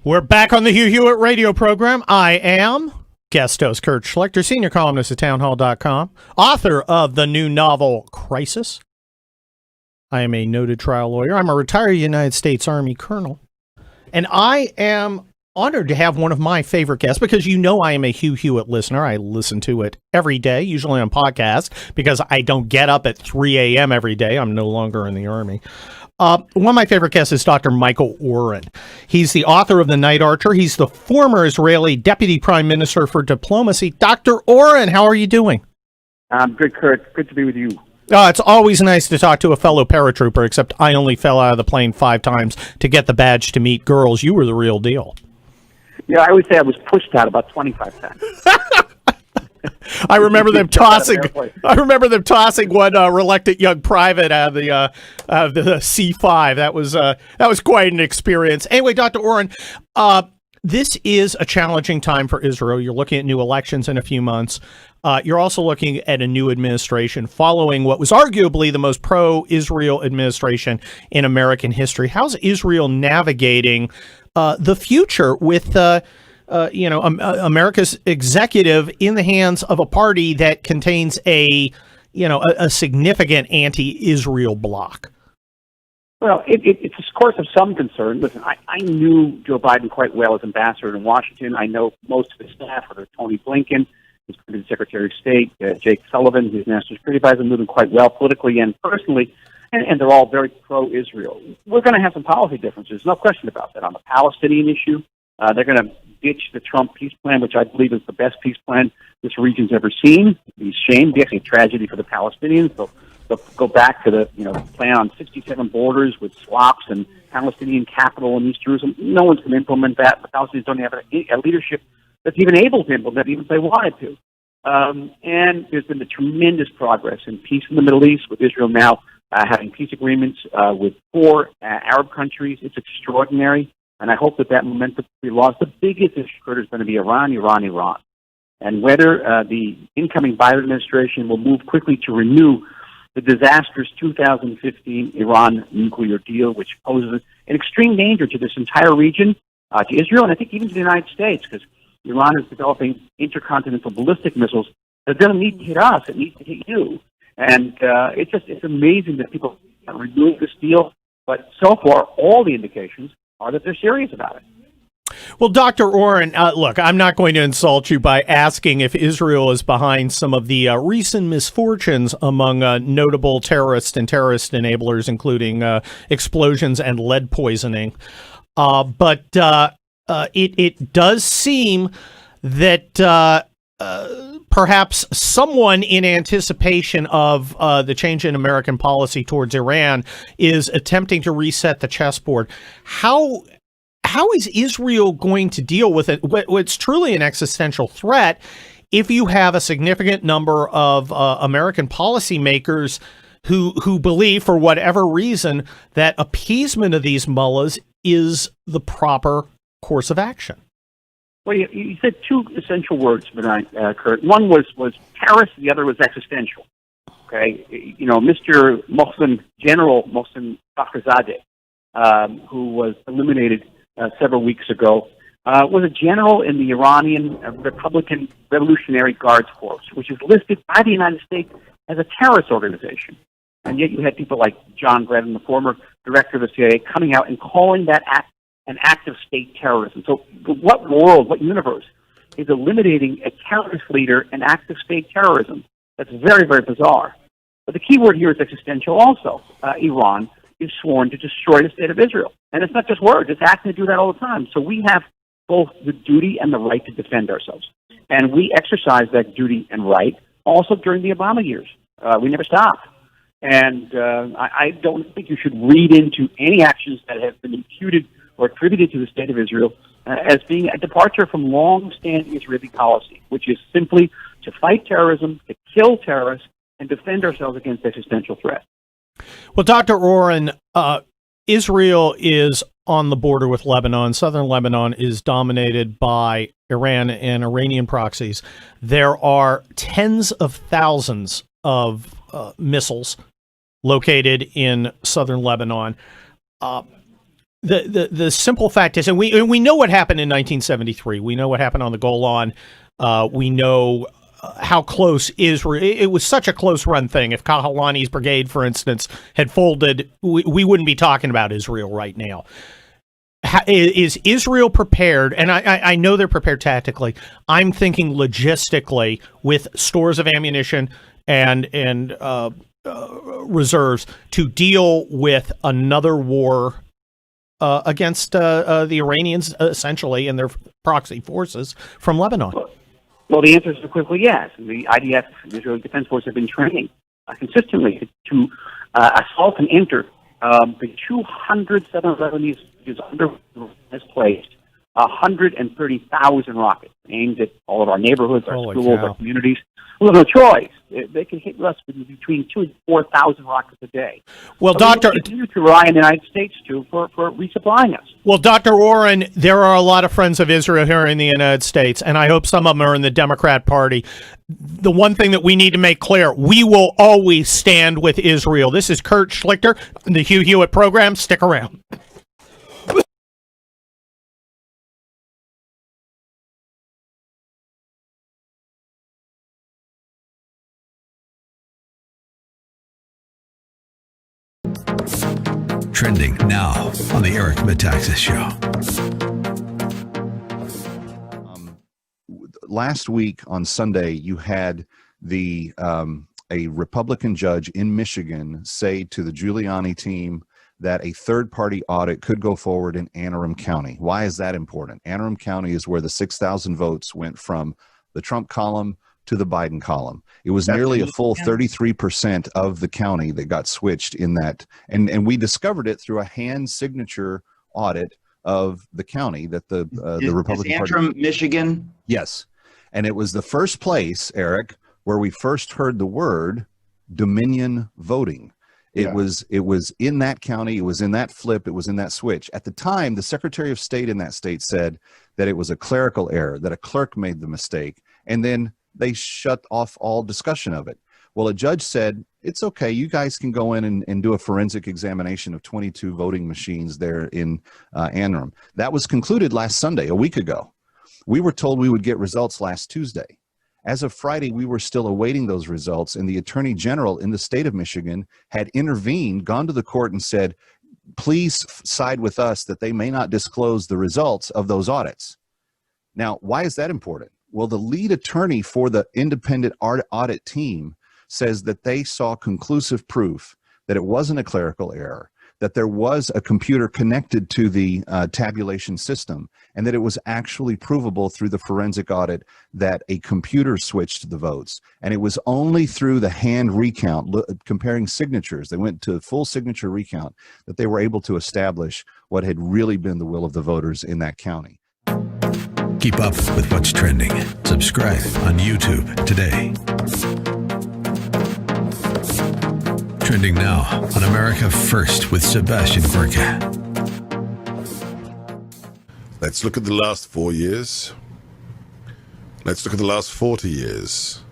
We're back on the Hugh Hewitt radio program. I am guest host Kurt Schlichter, senior columnist at townhall.com, author of the new novel Crisis. I am a noted trial lawyer. I'm a retired United States Army colonel. And I am honored to have one of my favorite guests because you know I am a Hugh Hewitt listener. I listen to it every day, usually on podcast, because I don't get up at 3 a.m. every day. I'm no longer in the Army. One of my favorite guests is Dr. Michael Oren. He's the author of The Night Archer. He's the former Israeli Deputy Prime Minister for Diplomacy. Dr. Oren, how are you doing? I'm good, Kurt. Good to be with you. It's always nice to talk to a fellow paratrooper, except I only fell out of the plane 5 times to get the badge to meet girls. You were the real deal. Yeah, I would say I was pushed out about 25 times. I remember them tossing. I remember them tossing one reluctant young private out of the C-5. That was quite an experience. Anyway, Dr. Oren, this is a challenging time for Israel. You're looking at new elections in a few months. You're also looking at a new administration following what was arguably the most pro-Israel administration in American history. How's Israel navigating the future with America's executive in the hands of a party that contains a significant anti-Israel bloc? Well, it's a course of some concern. Listen, I knew Joe Biden quite well as ambassador in Washington. I know most of his staff, whether Tony Blinken, his Secretary of State, Jake Sullivan, his National Security Advisor, knew them quite well politically and personally, and they're all very pro-Israel. We're going to have some policy differences, no question about that. On the Palestinian issue, they're going to ditch the Trump peace plan, which I believe is the best peace plan this region's ever seen. It's a shame, actually a tragedy for the Palestinians. They'll go back to the plan on 67 borders with swaps and Palestinian capital in East Jerusalem. No one's going to implement that. The Palestinians don't have a leadership that's even able to implement, even if they wanted to. And there's been a tremendous progress in peace in the Middle East, with Israel now having peace agreements with 4 Arab countries. It's extraordinary, and I hope that momentum will be lost. The biggest issue is going to be Iran. And whether the incoming Biden administration will move quickly to renew the disastrous 2015 Iran nuclear deal, which poses an extreme danger to this entire region, to Israel, and I think even to the United States, because Iran is developing intercontinental ballistic missiles that doesn't need to hit us; it needs to hit you. And it's amazing that people are renewing this deal. But so far, all the indications are that they're serious about it. Well, Dr. Oren, look, I'm not going to insult you by asking if Israel is behind some of the recent misfortunes among notable terrorists and terrorist enablers, including explosions and lead poisoning. But it does seem that perhaps someone in anticipation of the change in American policy towards Iran is attempting to reset the chessboard. How is Israel going to deal with it? What's truly an existential threat if you have a significant number of American policymakers who believe, for whatever reason, that appeasement of these mullahs is the proper course of action? Well, you said 2 essential words, Kurt. One was terrorist, the other was existential. Okay, Mr. General Mohsen Fakhrizadeh, who was eliminated several weeks ago, was a general in the Iranian Republican Revolutionary Guards Corps, which is listed by the United States as a terrorist organization. And yet you had people like John Brennan, the former director of the CIA, coming out and calling that act an act of state terrorism. So what world, what universe is eliminating a terrorist leader an act of state terrorism? That's very, very bizarre. But the key word here is existential also. Iran is sworn to destroy the state of Israel. And it's not just words, it's acting to do that all the time. So we have both the duty and the right to defend ourselves. And we exercise that duty and right also during the Obama years. We never stopped. And I don't think you should read into any actions that have been imputed or attributed to the state of Israel as being a departure from long-standing Israeli policy, which is simply to fight terrorism, to kill terrorists, and defend ourselves against existential threat. Well, Dr. Oren, Israel is on the border with Lebanon. Southern Lebanon is dominated by Iran and Iranian proxies. There are tens of thousands of missiles located in southern Lebanon. The simple fact is, and we know what happened in 1973. We know what happened on the Golan. We know how close Israel. It was such a close run thing. If Kahalani's brigade, for instance, had folded, we wouldn't be talking about Israel right now. is Israel prepared? And I know they're prepared tactically. I'm thinking logistically with stores of ammunition and reserves to deal with another war against the Iranians, essentially, and their proxy forces from Lebanon. Well, the answer is unequivocally yes. The IDF, the Israeli Defense Force, have been training consistently to assault and enter the 200 southern Lebanese villages under has placed 130,000 rockets aimed at all of our neighborhoods, our schools, our communities. Well, no choice. They can hit us with between 2,000 and 4,000 rockets a day. Well, so Doctor, we continue to rely on the United States for resupplying us. Well, Dr. Oren, there are a lot of friends of Israel here in the United States, and I hope some of them are in the Democrat Party. The one thing that we need to make clear, we will always stand with Israel. This is Kurt Schlichter, the Hugh Hewitt program. Stick around. Trending now on the Eric Metaxas Show. Last week on Sunday, you had a Republican judge in Michigan say to the Giuliani team that a third-party audit could go forward in Anne Arundel County. Why is that important? Anne Arundel County is where the 6,000 votes went from the Trump column to the Biden column. It was nearly a full 33% of the county that got switched in that. And we discovered it through a hand signature audit of the county that the Republican Party. Antrim, Michigan? Yes. And it was the first place, Eric, where we first heard the word Dominion voting. It was in that county. It was in that flip. It was in that switch. At the time, the Secretary of State in that state said that it was a clerical error, that a clerk made the mistake. And then they shut off all discussion of it. Well, a judge said, it's okay, you guys can go in and do a forensic examination of 22 voting machines there in Anne Arundel. That was concluded last Sunday, a week ago. We were told we would get results last Tuesday. As of Friday, we were still awaiting those results, and the Attorney General in the state of Michigan had intervened, gone to the court and said, please side with us that they may not disclose the results of those audits. Now, why is that important? Well, the lead attorney for the independent audit team says that they saw conclusive proof that it wasn't a clerical error, that there was a computer connected to the tabulation system, and that it was actually provable through the forensic audit that a computer switched the votes. And it was only through the hand recount, comparing signatures, they went to full signature recount, that they were able to establish what had really been the will of the voters in that county. Keep up with what's trending. Subscribe on YouTube today. Trending now on America First with Sebastian Gorka. Let's look at the last 4 years. Let's look at the last 40 years.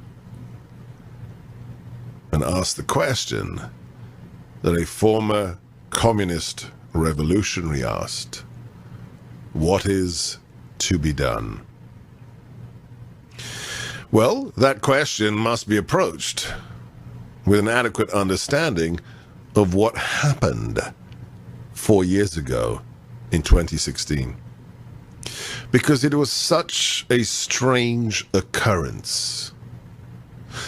And ask the question that a former communist revolutionary asked: what is to be done? Well, that question must be approached with an adequate understanding of what happened 4 years ago in 2016. Because it was such a strange occurrence.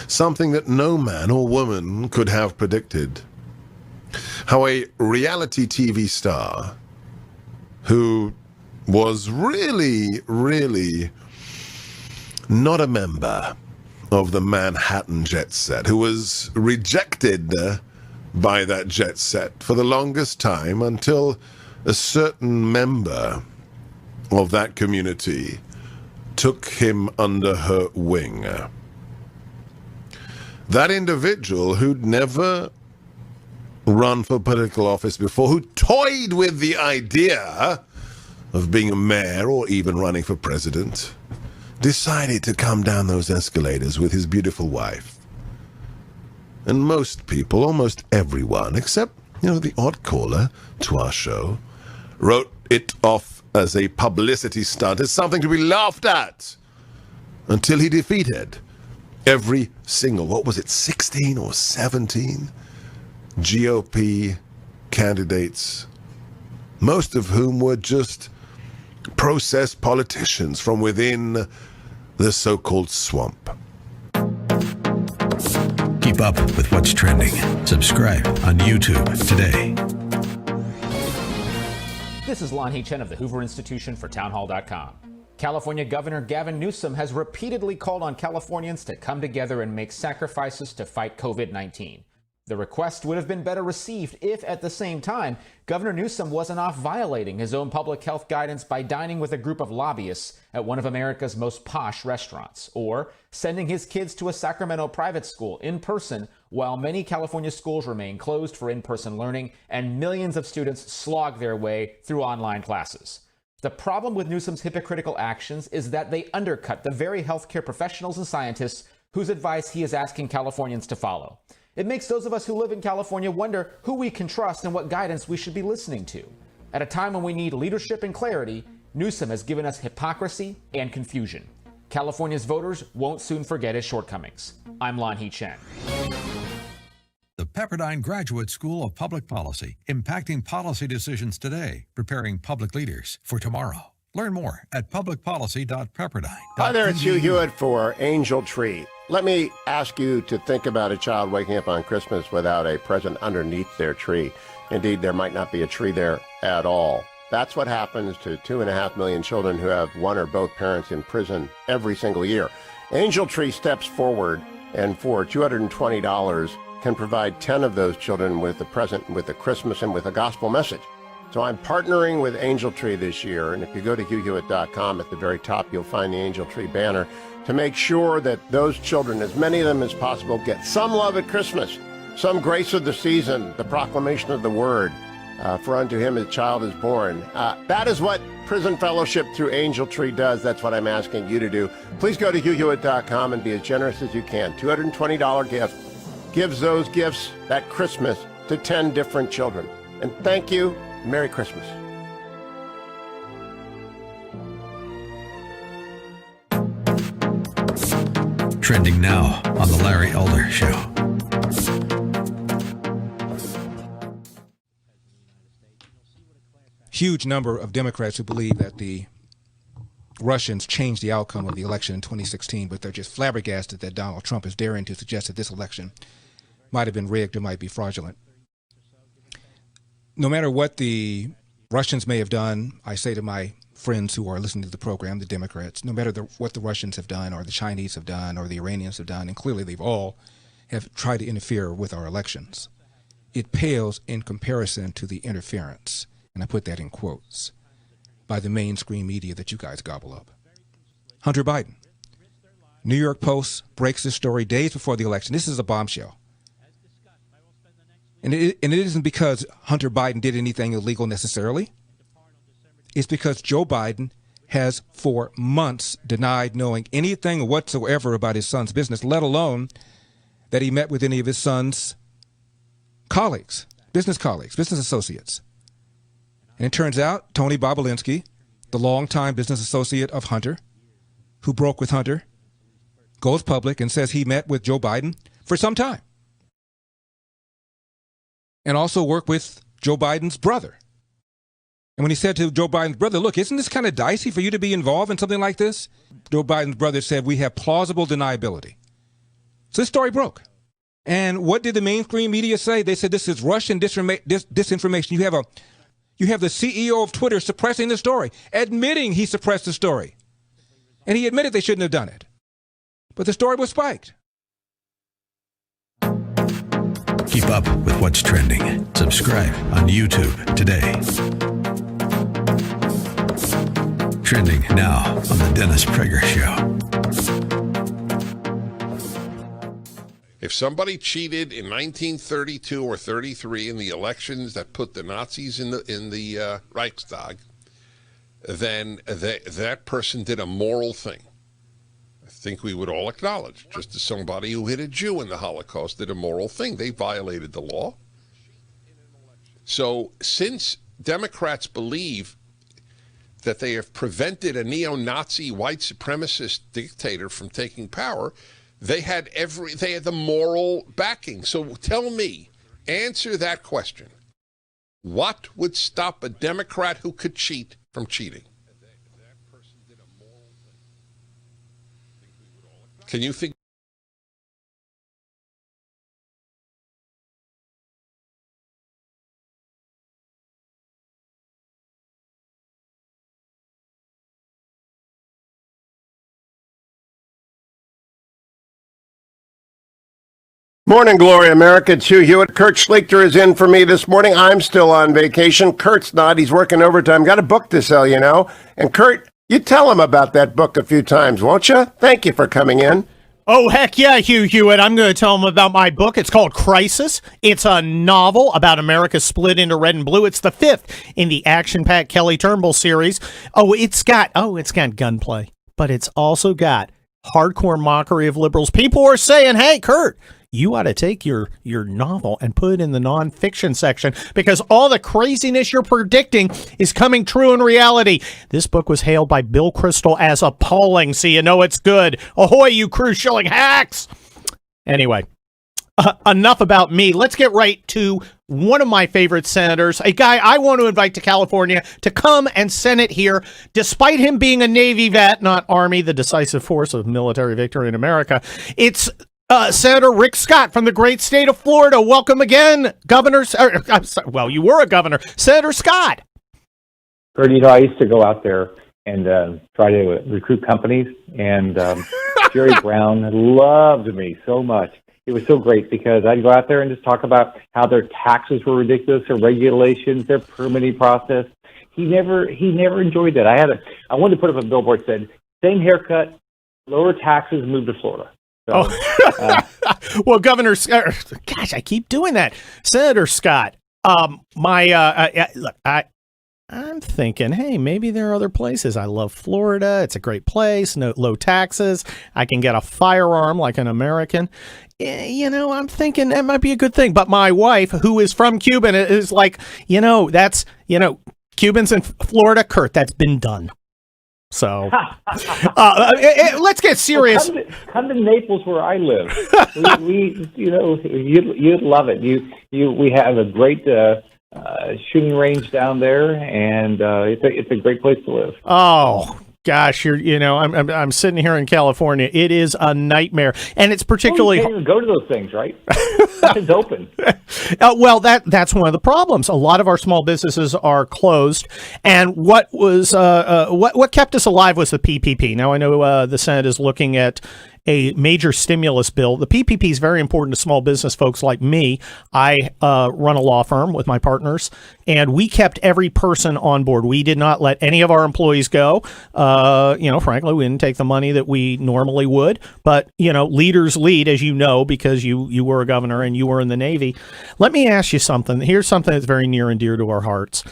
Something that no man or woman could have predicted. How a reality TV star who was really not a member of the Manhattan jet set, who was rejected by that jet set for the longest time until a certain member of that community took him under her wing. That individual who'd never run for political office before, who toyed with the idea of being a mayor or even running for president, decided to come down those escalators with his beautiful wife. And most people, almost everyone, except, the odd caller to our show, wrote it off as a publicity stunt, as something to be laughed at, until he defeated every single, 16 or 17 GOP candidates most of whom were just processed politicians from within the so-called swamp. Keep up with what's trending. Subscribe on YouTube today. This is Lonnie Chen of the Hoover Institution for townhall.com. California Governor Gavin Newsom has repeatedly called on Californians to come together and make sacrifices to fight COVID-19. The request would have been better received if, at the same time, Governor Newsom wasn't off violating his own public health guidance by dining with a group of lobbyists at one of America's most posh restaurants, or sending his kids to a Sacramento private school in person while many California schools remain closed for in-person learning and millions of students slog their way through online classes. The problem with Newsom's hypocritical actions is that they undercut the very healthcare professionals and scientists whose advice he is asking Californians to follow. It makes those of us who live in California wonder who we can trust and what guidance we should be listening to. At a time when we need leadership and clarity, Newsom has given us hypocrisy and confusion. California's voters won't soon forget his shortcomings. I'm Lonnie Chen. The Pepperdine Graduate School of Public Policy, impacting policy decisions today, preparing public leaders for tomorrow. Learn more at publicpolicy.pepperdine.edu. Hi there, it's Hugh Hewitt for Angel Tree. Let me ask you to think about a child waking up on Christmas without a present underneath their tree. Indeed, there might not be a tree there at all. That's what happens to 2.5 million children who have one or both parents in prison every single year. Angel Tree steps forward and for $220 can provide 10 of those children with a present, with a Christmas, and with a gospel message. So I'm partnering with Angel Tree this year, and if you go to HughHewitt.com, at the very top you'll find the Angel Tree banner to make sure that those children, as many of them as possible, get some love at Christmas, some grace of the season, the proclamation of the word, for unto him a child is born. That is what Prison Fellowship through Angel Tree does. That's what I'm asking you to do. Please go to HughHewitt.com and be as generous as you can. $220 gift gives those gifts that Christmas to 10 different children. And thank you. Merry Christmas. Trending now on The Larry Elder Show. Huge number of Democrats who believe that the Russians changed the outcome of the election in 2016, but they're just flabbergasted that Donald Trump is daring to suggest that this election might have been rigged or might be fraudulent. No matter what the Russians may have done, I say to my friends who are listening to the program, the Democrats, no matter what the Russians have done or the Chinese have done or the Iranians have done, and clearly they've all have tried to interfere with our elections, it pales in comparison to the interference, and I put that in quotes, by the mainstream media that you guys gobble up. Hunter Biden. New York Post breaks this story days before the election. This is a bombshell. And it isn't because Hunter Biden did anything illegal necessarily. It's because Joe Biden has for months denied knowing anything whatsoever about his son's business, let alone that he met with any of his son's colleagues, business associates. And it turns out Tony Bobolinsky, the longtime business associate of Hunter, who broke with Hunter, goes public and says he met with Joe Biden for some time. And also worked with Joe Biden's brother. And when he said to Joe Biden's brother, look, isn't this kind of dicey for you to be involved in something like this? Joe Biden's brother said, we have plausible deniability. So this story broke. And what did the mainstream media say? They said this is Russian disinformation. You have the CEO of Twitter suppressing the story, admitting he suppressed the story. And he admitted they shouldn't have done it. But the story was spiked. Keep up with what's trending. Subscribe on YouTube today. Trending now on The Dennis Prager Show. If somebody cheated in 1932 or 33 in the elections that put the Nazis in the Reichstag, then that person did a moral thing. I think we would all acknowledge, just as somebody who hit a Jew in the Holocaust did a moral thing. They violated the law. So since Democrats believe that they have prevented a neo-Nazi white supremacist dictator from taking power, they had the moral backing. So tell me, answer that question. What would stop a Democrat who could cheat from cheating? Can you think? Morning, Glory America. It's Hugh Hewitt. Kurt Schlichter is in for me this morning. I'm still on vacation. Kurt's not. He's working overtime. Got a book to sell, you know. And Kurt, you tell him about that book a few times, won't you? Thank you for coming in. Oh, heck yeah, Hugh Hewitt. I'm going to tell him about my book. It's called Crisis. It's a novel about America split into red and blue. It's the 5th in the action-packed Kelly Turnbull series. It's got gunplay, but it's also got hardcore mockery of liberals. People are saying, hey, Kurt, you ought to take your novel and put it in the nonfiction section because all the craziness you're predicting is coming true in reality. This book was hailed by Bill Kristol as appalling, so you know it's good. Ahoy, you cruise shilling hacks! Anyway, enough about me. Let's get right to one of my favorite senators, a guy I want to invite to California to come and Senate here, despite him being a Navy vet, not Army, the decisive force of military victory in America. It's Senator Rick Scott from the great state of Florida. Welcome again, Governor. Well, you were a governor, Senator Scott. Kurt, you know, I used to go out there and try to recruit companies, and Jerry Brown loved me so much. It was so great because I'd go out there and just talk about how their taxes were ridiculous, their regulations, their permitting process. He never enjoyed that. I wanted to put up a billboard that said, "Same haircut, lower taxes, move to Florida." So, well, Governor, gosh, I keep doing that. Senator Scott, I'm thinking, hey, maybe there are other places. I love Florida. It's a great place. No low taxes. I can get a firearm like an American. You know, I'm thinking that might be a good thing. But my wife, who is from Cuba, is like, Cubans in Florida, Kurt, that's been done. So let's get serious. Well, come to Naples, where I live. You'd love it. We have a great shooting range down there, and it's a great place to live. Oh gosh, I'm sitting here in California. It is a nightmare, and it's particularly you can't even go to those things, right? Nothing's open. Well, that's one of the problems. A lot of our small businesses are closed, and what kept us alive was the PPP. Now I know the Senate is looking at a major stimulus bill. The PPP is very important to small business folks like me. I run a law firm with my partners, and we kept every person on board. We did not let any of our employees go. Frankly, we didn't take the money that we normally would. But, leaders lead, as you know, because you were a governor and you were in the Navy. Let me ask you something. Here's something that's very near and dear to our hearts.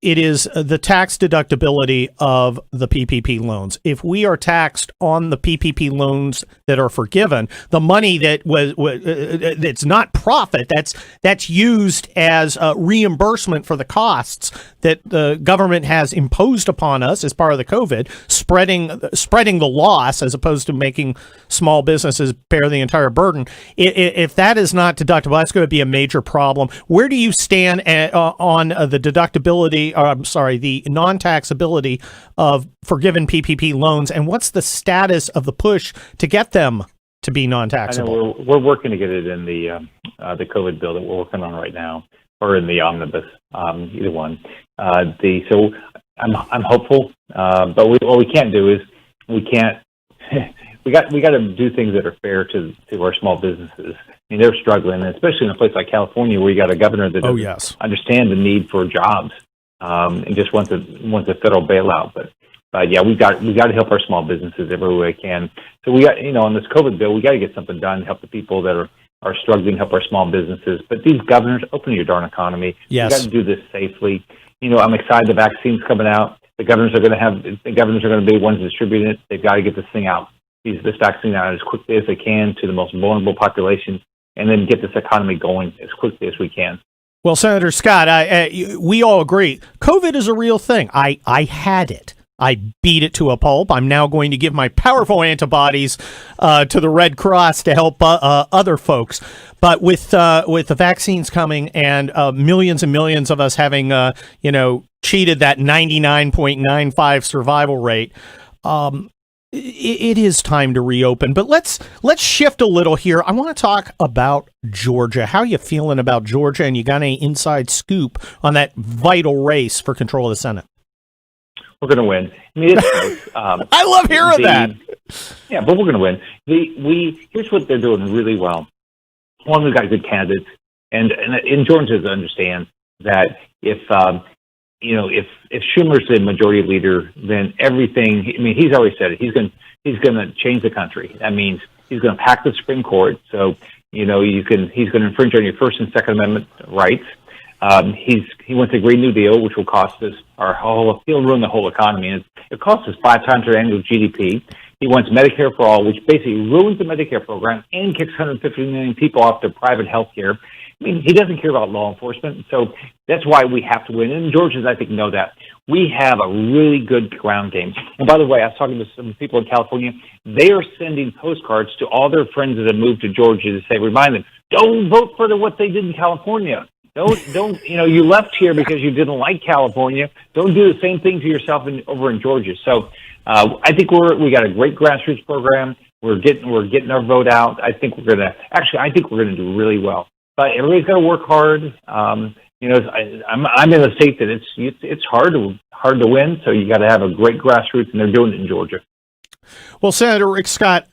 It is the tax deductibility of the PPP loans. If we are taxed on the PPP loans that are forgiven, the money that that's not profit, that's used as reimbursement for the costs that the government has imposed upon us as part of the COVID, spreading the loss as opposed to making small businesses bear the entire burden. If that is not deductible, that's going to be a major problem. Where do you stand on the deductibility? The non-taxability of forgiven PPP loans, and what's the status of the push to get them to be non-taxable? I know we're working to get it in the COVID bill that we're working on right now, or in the omnibus, either one. So I'm hopeful, but what we can't do is we got to do things that are fair to our small businesses. I mean, they're struggling, especially in a place like California where you got a governor that doesn't understand the need for jobs and just wants a federal bailout. But yeah, we got to help our small businesses every way we can. So we got on this COVID bill, we got to get something done to help the people that are struggling, help our small businesses. But these governors, open your darn economy. Yes. We got to do this safely. I'm excited the vaccine's coming out. The governors are going to be the ones distributing it. They've got to get this thing out. This vaccine out as quickly as they can to the most vulnerable populations, and then get this economy going as quickly as we can. Well, Senator Scott, we all agree COVID is a real thing. I had it. I beat it to a pulp. I'm now going to give my powerful antibodies to the Red Cross to help other folks. But with the vaccines coming and millions and millions of us having cheated that 99.95 survival rate, it is time to reopen. But let's shift a little here. I want to talk about Georgia. How are you feeling about Georgia? And you got any inside scoop on that vital race for control of the Senate? We're going to win. I mean, it's I love hearing that. Yeah, but we're going to win. Here's what they're doing really well. One, we've got good candidates, and Georgia understands that if Schumer's the majority leader, then everything. I mean, he's already said it. He's going to change the country. That means he's going to pack the Supreme Court. So he's going to infringe on your First and Second Amendment rights. He wants a Green New Deal, which will cost us he'll ruin the whole economy. And it costs us 5 times our annual GDP. He wants Medicare for all, which basically ruins the Medicare program and kicks 150 million people off to private health care. I mean, he doesn't care about law enforcement. So that's why we have to win. And Georgians, I think, know that. We have a really good ground game. And by the way, I was talking to some people in California. They are sending postcards to all their friends that have moved to Georgia to say, remind them, don't vote for what they did in California. Don't you left here because you didn't like California. Don't do the same thing to yourself over in Georgia. So I think we got a great grassroots program. We're getting our vote out. I think we're gonna do really well. But everybody's got to work hard. I'm in a state that it's hard to win. So you got to have a great grassroots, and they're doing it in Georgia. Well, Senator Rick Scott,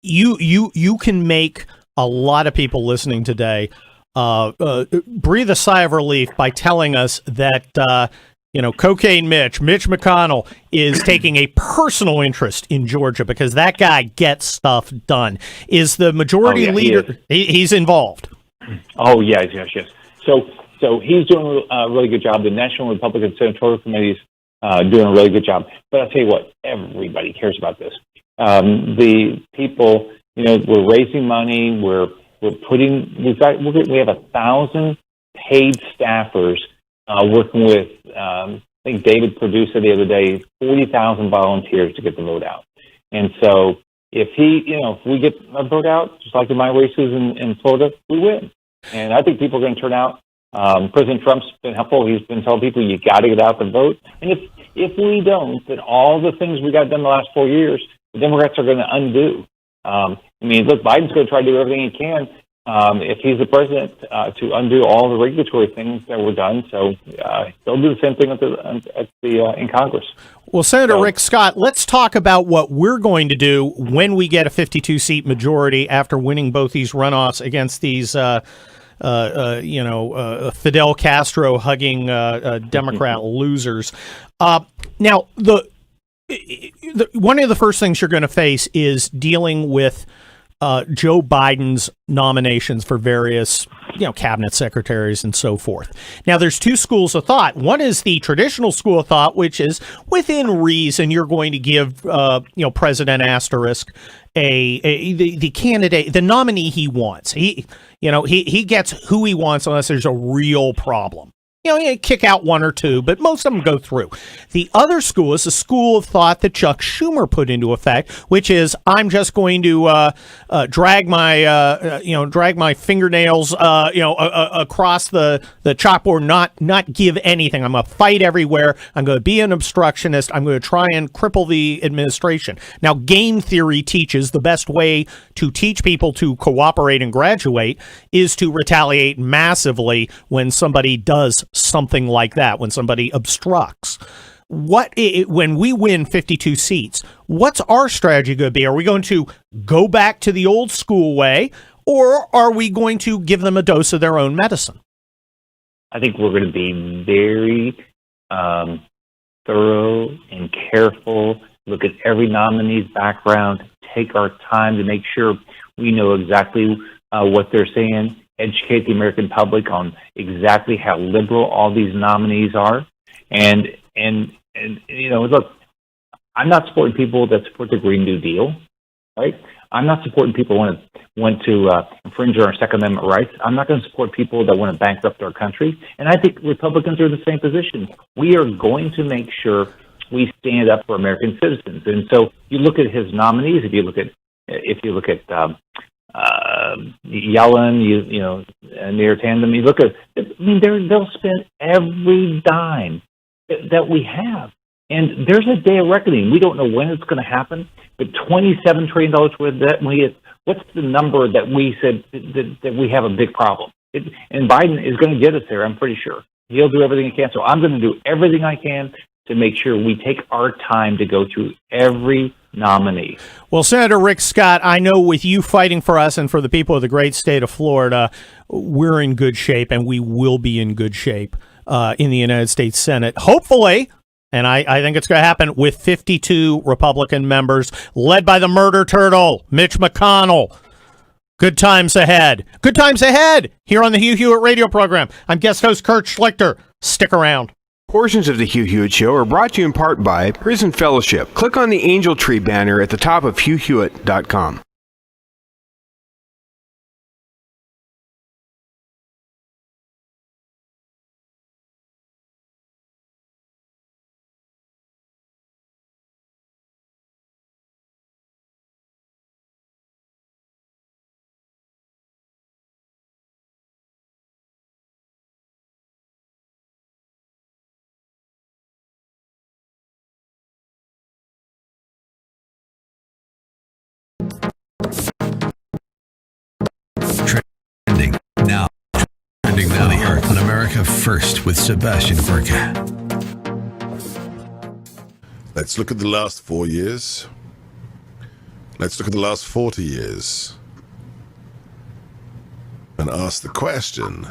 you can make a lot of people listening today breathe a sigh of relief by telling us that Cocaine Mitch McConnell is taking a personal interest in Georgia because that guy gets stuff done. Is the majority leader? He's involved. Oh yes. So he's doing a really good job. The National Republican Senatorial Committee's doing a really good job. But I'll tell you what, everybody cares about this. The people, we're raising money. We have 1,000 paid staffers working with. I think David produced it the other day. 40,000 volunteers to get the vote out. And so if we get a vote out, just like in my races in Florida, we win. And I think people are going to turn out. President Trump's been helpful. He's been telling people you got to get out and vote. And if we don't, then all the things we got done the last 4 years, the Democrats are going to undo. Look, Biden's going to try to do everything he can if he's the president to undo all the regulatory things that were done. So they'll do the same thing in Congress. Well, Senator Rick Scott, let's talk about what we're going to do when we get a 52-seat majority after winning both these runoffs against these, Fidel Castro hugging Democrat losers. Now, one of the first things you're going to face is dealing with Joe Biden's nominations for various, cabinet secretaries and so forth. Now, there's two schools of thought. One is the traditional school of thought, which is within reason you're going to give, President Asterisk the candidate, the nominee he wants. He gets who he wants unless there's a real problem. You kick out one or two, but most of them go through. The other school is a school of thought that Chuck Schumer put into effect, which is I'm just going to drag my fingernails across the chalkboard, not give anything. I'm going to fight everywhere. I'm going to be an obstructionist. I'm going to try and cripple the administration. Now, game theory teaches the best way to teach people to cooperate and graduate is to retaliate massively when somebody does something like that, when somebody obstructs. When we win 52 seats, what's our strategy going to be? Are we going to go back to the old school way, or are we going to give them a dose of their own medicine? I think we're going to be very thorough and careful, look at every nominee's background, take our time to make sure we know exactly what they're saying, educate the American public on exactly how liberal all these nominees are. And look, I'm not supporting people that support the Green New Deal, right? I'm not supporting people who want to infringe on our Second Amendment rights. I'm not going to support people that want to bankrupt our country. And I think Republicans are in the same position. We are going to make sure we stand up for American citizens. And so you look at his nominees. If you look at Yellen, you know, near tandem. You look at, I mean, they'll spend every dime that we have, and there's a day of reckoning. We don't know when it's going to happen, but $27 trillion worth of debt. What's the number that we said that we have a big problem? And Biden is going to get us there. I'm pretty sure he'll do everything he can. So I'm going to do everything I can to make sure we take our time to go through every nominee. Well, Senator Rick Scott, I know with you fighting for us and for the people of the great state of Florida, we're in good shape, and we will be in good shape in the United States Senate, hopefully. And I think it's going to happen with 52 Republican members led by the murder turtle, Mitch McConnell. Good times ahead. Good times ahead here on the Hugh Hewitt radio program. I'm guest host Kurt Schlichter. Stick around. Portions of the Hugh Hewitt Show are brought to you in part by Prison Fellowship. Click on the Angel Tree banner at the top of HughHewitt.com. Trending now on America First with Sebastian Gorka. Let's look at the last 4 years. Let's look at the last 40 years. And ask the question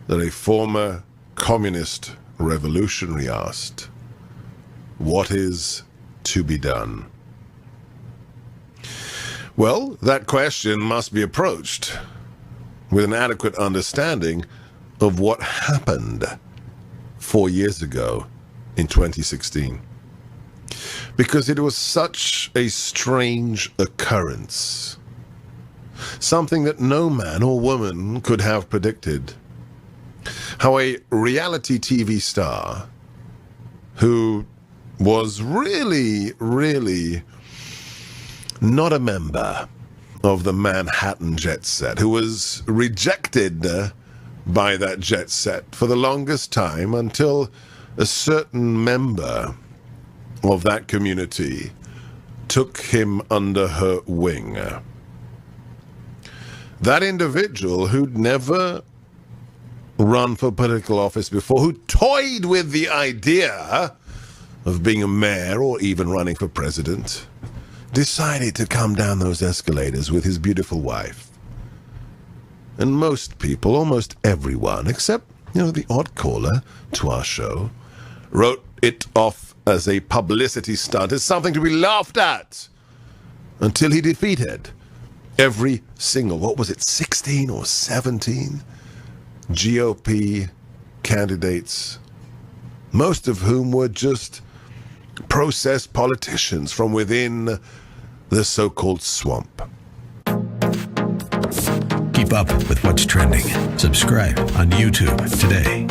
that a former communist revolutionary asked: what is to be done? Well, that question must be approached with an adequate understanding of what happened 4 years ago in 2016. Because it was such a strange occurrence. Something that no man or woman could have predicted. How a reality TV star who was really not a member of the Manhattan jet set, who was rejected by that jet set for the longest time until a certain member of that community took him under her wing. That individual who'd never run for political office before, who toyed with the idea of being a mayor or even running for president, decided to come down those escalators with his beautiful wife. And most people, almost everyone, except, the odd caller to our show, wrote it off as a publicity stunt, as something to be laughed at, until he defeated every single, 16 or 17 GOP candidates, most of whom were just processed politicians from within the so-called swamp. Keep up with what's trending. Subscribe on YouTube today.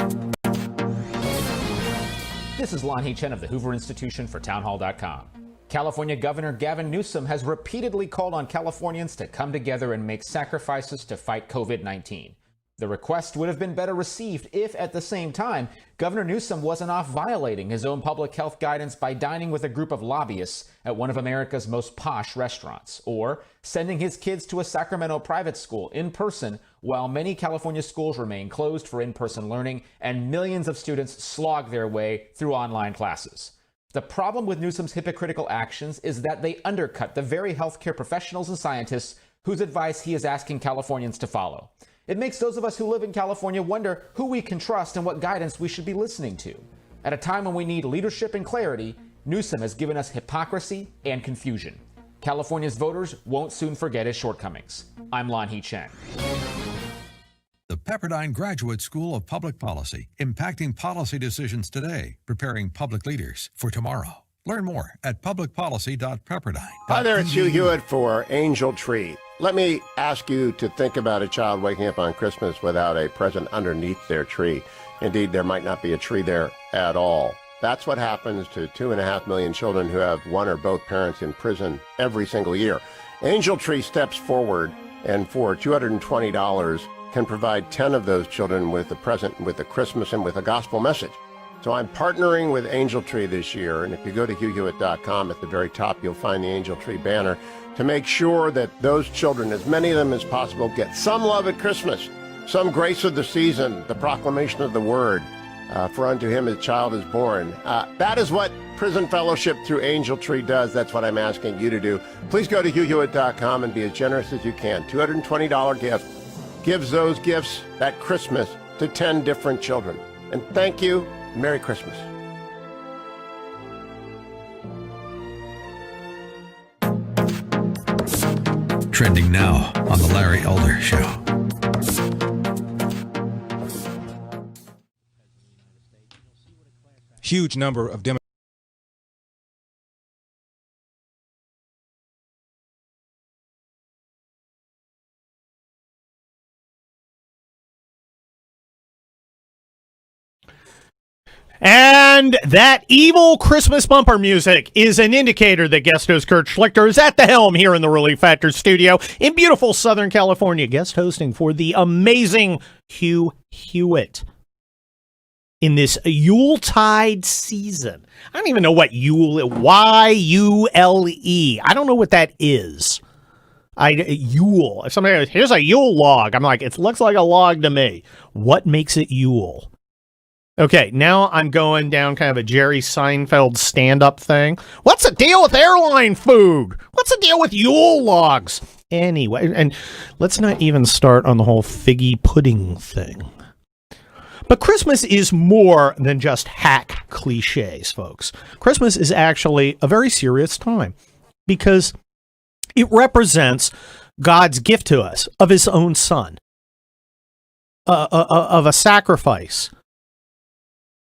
This is Lonnie Chen of the Hoover Institution for townhall.com. California Governor Gavin Newsom has repeatedly called on Californians to come together and make sacrifices to fight COVID-19. The request would have been better received if, at the same time, Governor Newsom wasn't off violating his own public health guidance by dining with a group of lobbyists at one of America's most posh restaurants, or sending his kids to a Sacramento private school in person while many California schools remain closed for in-person learning and millions of students slog their way through online classes. The problem with Newsom's hypocritical actions is that they undercut the very healthcare professionals and scientists whose advice he is asking Californians to follow. It makes those of us who live in California wonder who we can trust and what guidance we should be listening to. At a time when we need leadership and clarity, Newsom has given us hypocrisy and confusion. California's voters won't soon forget his shortcomings. I'm Lonnie Chen. The Pepperdine Graduate School of Public Policy, impacting policy decisions today, preparing public leaders for tomorrow. Learn more at publicpolicy.pepperdine.edu. Hi there, it's Hugh Hewitt for Angel Tree. Let me ask you to think about a child waking up on Christmas without a present underneath their tree. Indeed, there might not be a tree there at all. That's what happens to 2.5 million children who have one or both parents in prison every single year. Angel Tree steps forward and for $220 can provide 10 of those children with a present, with a Christmas, and with a gospel message. So I'm partnering with Angel Tree this year, and if you go to HughHewitt.com, at the very top you'll find the Angel Tree banner to make sure that those children, as many of them as possible, get some love at Christmas, some grace of the season, the proclamation of the word. For unto him a child is born. That is what Prison Fellowship through Angel Tree does. That's what I'm asking you to do. Please go to HughHewitt.com and be as generous as you can. $220 gift gives those gifts at Christmas to 10 different children. And thank you. Merry Christmas. Trending now on The Larry Elder Show. Huge number of Democrats. And that evil Christmas bumper music is an indicator that guest host Kurt Schlichter is at the helm here in the Relief Factor studio in beautiful Southern California, guest hosting for the amazing Hugh Hewitt in this Yuletide season. I don't even know what Yule, Y-U-L-E. I don't know what that is. Yule. If somebody goes, here's a Yule log, I'm like, it looks like a log to me. What makes it Yule? Okay, now I'm going down kind of a Jerry Seinfeld stand-up thing. What's the deal with airline food? What's the deal with Yule logs? Anyway, and let's not even start on the whole figgy pudding thing. But Christmas is more than just hack cliches, folks. Christmas is actually a very serious time because it represents God's gift to us of his own son, of a sacrifice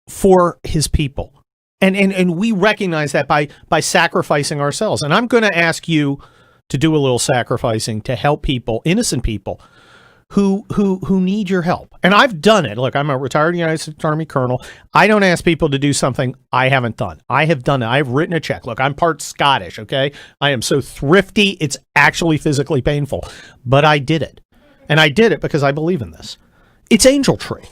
for his people. And we recognize that by sacrificing ourselves. And I'm going to ask you to do a little sacrificing to help people, innocent people, who need your help. And I've done it. Look, I'm a retired United States Army colonel. I don't ask people to do something I haven't done. I have done it. I've written a check. Look, I'm part Scottish, okay? I am so thrifty, it's actually physically painful. But I did it. And I did it because I believe in this. It's Angel Tree.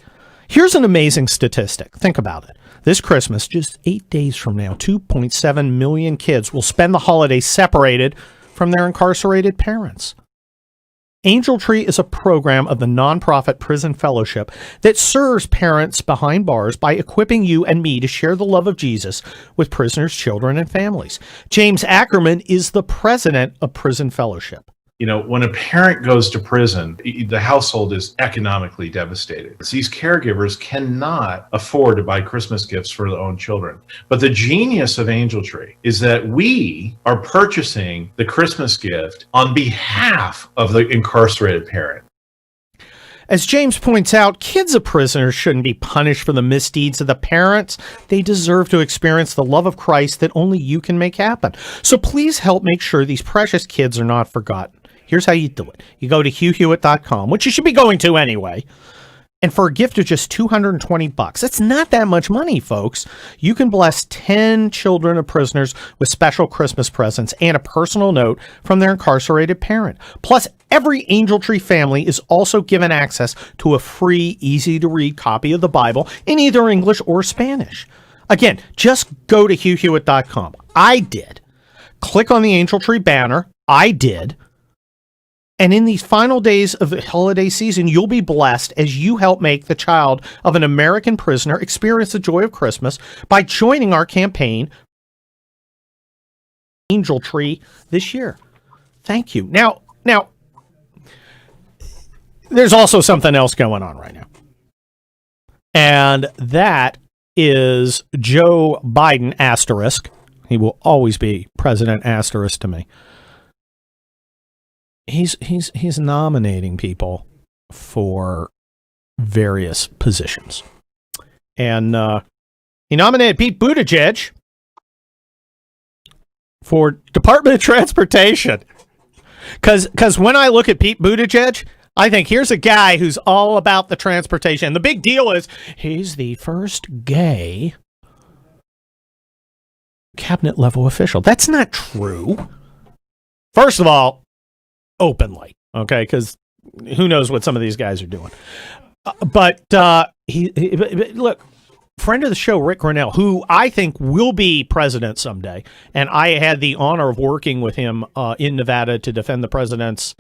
Here's an amazing statistic. Think about it. This Christmas, just 8 days from now, 2.7 million kids will spend the holiday separated from their incarcerated parents. Angel Tree is a program of the nonprofit Prison Fellowship that serves parents behind bars by equipping you and me to share the love of Jesus with prisoners, children, and families. James Ackerman is the president of Prison Fellowship. You know, when a parent goes to prison, the household is economically devastated. These caregivers cannot afford to buy Christmas gifts for their own children. But the genius of Angel Tree is that we are purchasing the Christmas gift on behalf of the incarcerated parent. As James points out, kids of prisoners shouldn't be punished for the misdeeds of the parents. They deserve to experience the love of Christ that only you can make happen. So please help make sure these precious kids are not forgotten. Here's how you do it. You go to HughHewitt.com, which you should be going to anyway. And for a gift of just $220, that's not that much money, folks. You can bless 10 children of prisoners with special Christmas presents and a personal note from their incarcerated parent. Plus, every Angel Tree family is also given access to a free, easy-to-read copy of the Bible in either English or Spanish. Again, just go to HughHewitt.com. I did. Click on the Angel Tree banner. I did. And in these final days of the holiday season, you'll be blessed as you help make the child of an American prisoner experience the joy of Christmas by joining our campaign, Angel Tree, this year. Thank you. Now, there's also something else going on right now. And that is Joe Biden asterisk. He will always be President asterisk to me. He's nominating people for various positions. And he nominated Pete Buttigieg for Department of Transportation. Because when I look at Pete Buttigieg, I think here's a guy who's all about the transportation. The big deal is he's the first gay cabinet level official. That's not true. First of all, openly, okay, because who knows what some of these guys are doing. But look, friend of the show, Rick Grinnell, who I think will be president someday, and I had the honor of working with him in Nevada to defend the president's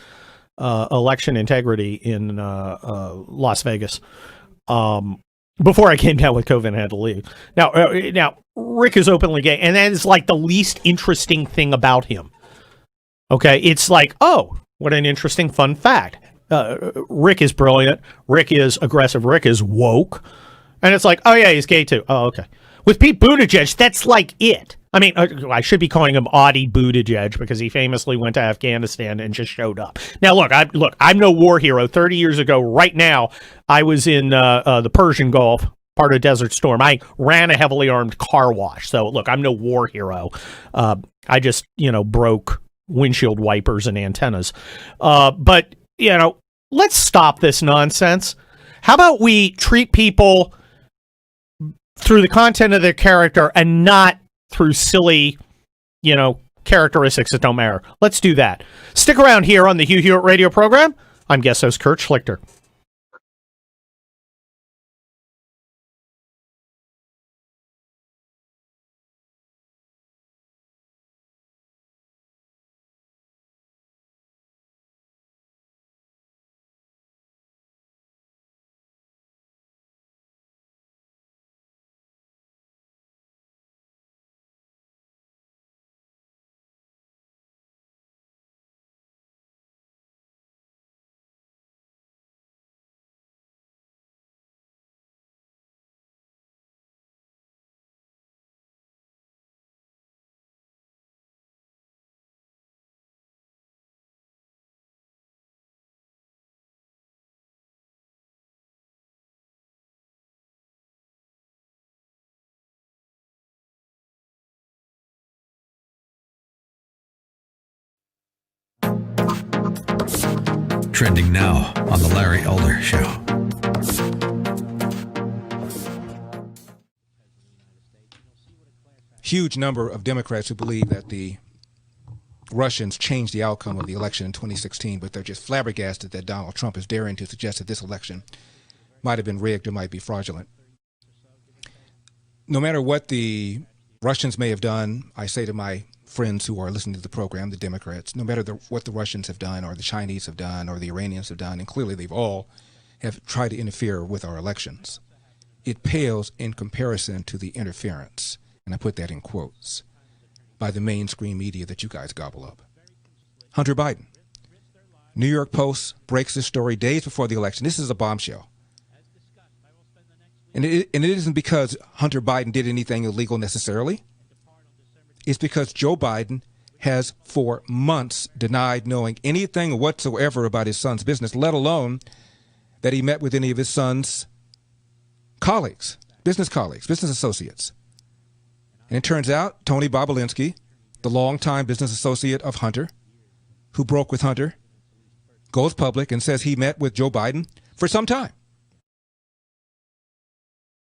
election integrity in Las Vegas before I came down with COVID and had to leave. Now Rick is openly gay, and that is like the least interesting thing about him. Okay, it's like, oh, what an interesting fun fact. Rick is brilliant. Rick is aggressive. Rick is woke. And it's like, oh, yeah, he's gay, too. Oh, okay. With Pete Buttigieg, that's like it. I mean, I should be calling him Audie Buttigieg because he famously went to Afghanistan and just showed up. Now, look, I'm no war hero. 30 years ago, right now, I was in the Persian Gulf, part of Desert Storm. I ran a heavily armed car wash. So, look, I'm no war hero. I just, broke windshield wipers and antennas. But, let's stop this nonsense. How about we treat people through the content of their character and not through silly, characteristics that don't matter? Let's do that. Stick around here on the Hugh Hewitt radio program. I'm guest host Kurt Schlichter. Trending now on The Larry Elder Show. Huge number of Democrats who believe that the Russians changed the outcome of the election in 2016, but they're just flabbergasted that Donald Trump is daring to suggest that this election might have been rigged or might be fraudulent. No matter what the Russians may have done, I say to my friends who are listening to the program, the Democrats, no matter what the Russians have done or the Chinese have done or the Iranians have done, and clearly they've all have tried to interfere with our elections, it pales in comparison to the interference, and I put that in quotes, by the mainstream media that you guys gobble up. Hunter Biden. New York Post breaks this story days before the election. This is a bombshell. And it isn't because Hunter Biden did anything illegal necessarily. It's because Joe Biden has for months denied knowing anything whatsoever about his son's business, let alone that he met with any of his son's colleagues, business associates. And it turns out Tony Bobulinski, the longtime business associate of Hunter, who broke with Hunter, goes public and says he met with Joe Biden for some time.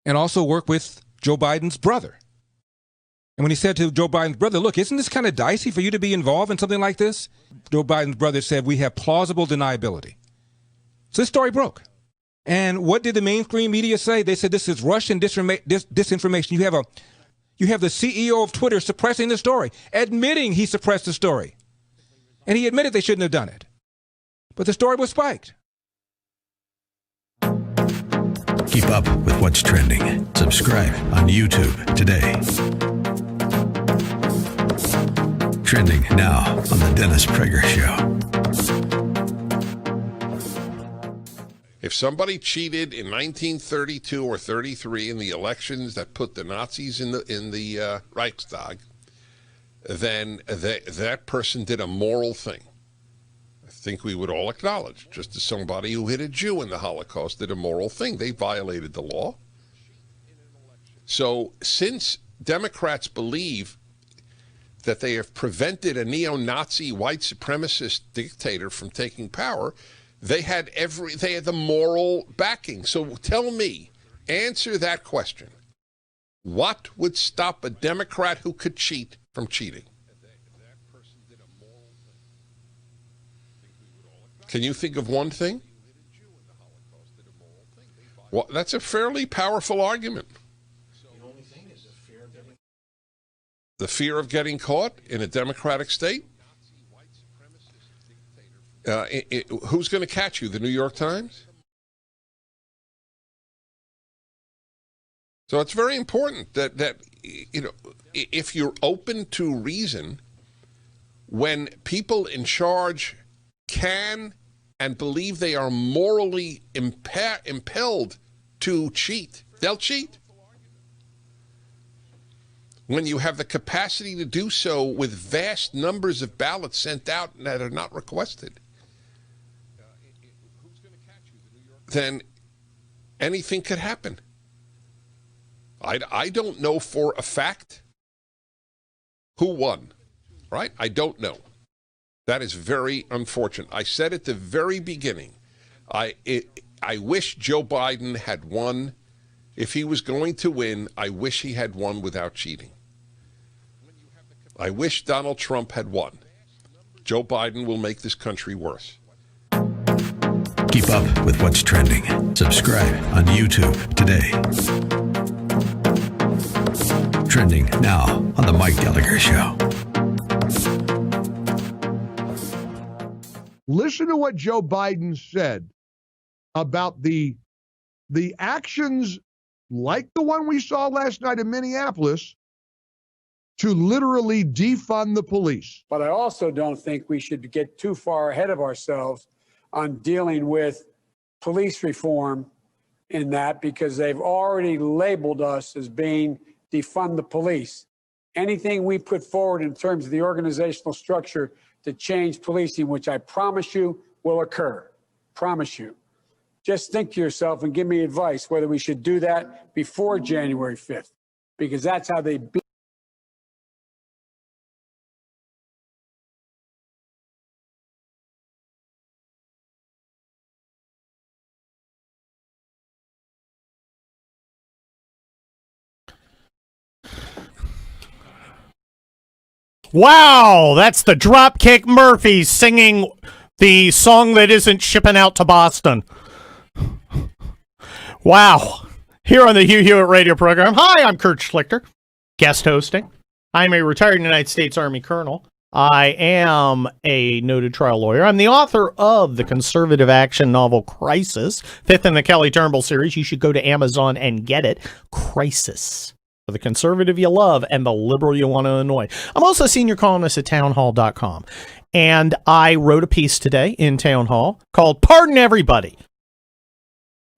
And also worked with Joe Biden's brother. And when he said to Joe Biden's brother, look, isn't this kind of dicey for you to be involved in something like this? Joe Biden's brother said, we have plausible deniability. So this story broke. And what did the mainstream media say? They said this is Russian disinformation. You have the CEO of Twitter suppressing the story, admitting he suppressed the story. And he admitted they shouldn't have done it. But the story was spiked. Keep up with what's trending. Subscribe on YouTube today. Trending now on The Dennis Prager Show. If somebody cheated in 1932 or 33 in the elections that put the Nazis in the Reichstag, then that person did a moral thing. I think we would all acknowledge, just as somebody who hit a Jew in the Holocaust did a moral thing. They violated the law. So since Democrats believe that they have prevented a neo-Nazi white supremacist dictator from taking power, they had the moral backing. So tell me, answer that question. What would stop a Democrat who could cheat from cheating? Can you think of one thing? Well, that's a fairly powerful argument. The fear of getting caught in a democratic state? Who's going to catch you? The New York Times? So it's very important that if you're open to reason, when people in charge can and believe they are morally impelled to cheat, they'll cheat. When you have the capacity to do so with vast numbers of ballots sent out that are not requested, then anything could happen. I don't know for a fact who won, right? I don't know. That is very unfortunate. I said at the very beginning, I wish Joe Biden had won. If he was going to win, I wish he had won without cheating. I wish Donald Trump had won. Joe Biden will make this country worse. Keep up with what's trending. Subscribe on YouTube today. Trending now on The Mike Gallagher Show. Listen to what Joe Biden said about the actions like the one we saw last night in Minneapolis to literally defund the police. But I also don't think we should get too far ahead of ourselves on dealing with police reform in that, because they've already labeled us as being defund the police. Anything we put forward in terms of the organizational structure to change policing, which I promise you will occur, promise you. Just think to yourself and give me advice whether we should do that before January 5th, because that's how they beat. Wow, that's the Dropkick Murphys singing the song that isn't shipping out to Boston. Wow. Here on the Hugh Hewitt radio program. Hi, I'm Kurt Schlichter, guest hosting. I'm a retired United States Army colonel. I am a noted trial lawyer. I'm the author of the conservative action novel Crisis, fifth in the Kelly Turnbull series. You should go to Amazon and get it. Crisis. For the conservative you love and the liberal you want to annoy. I'm also a senior columnist at townhall.com. And I wrote a piece today in Town Hall called Pardon Everybody.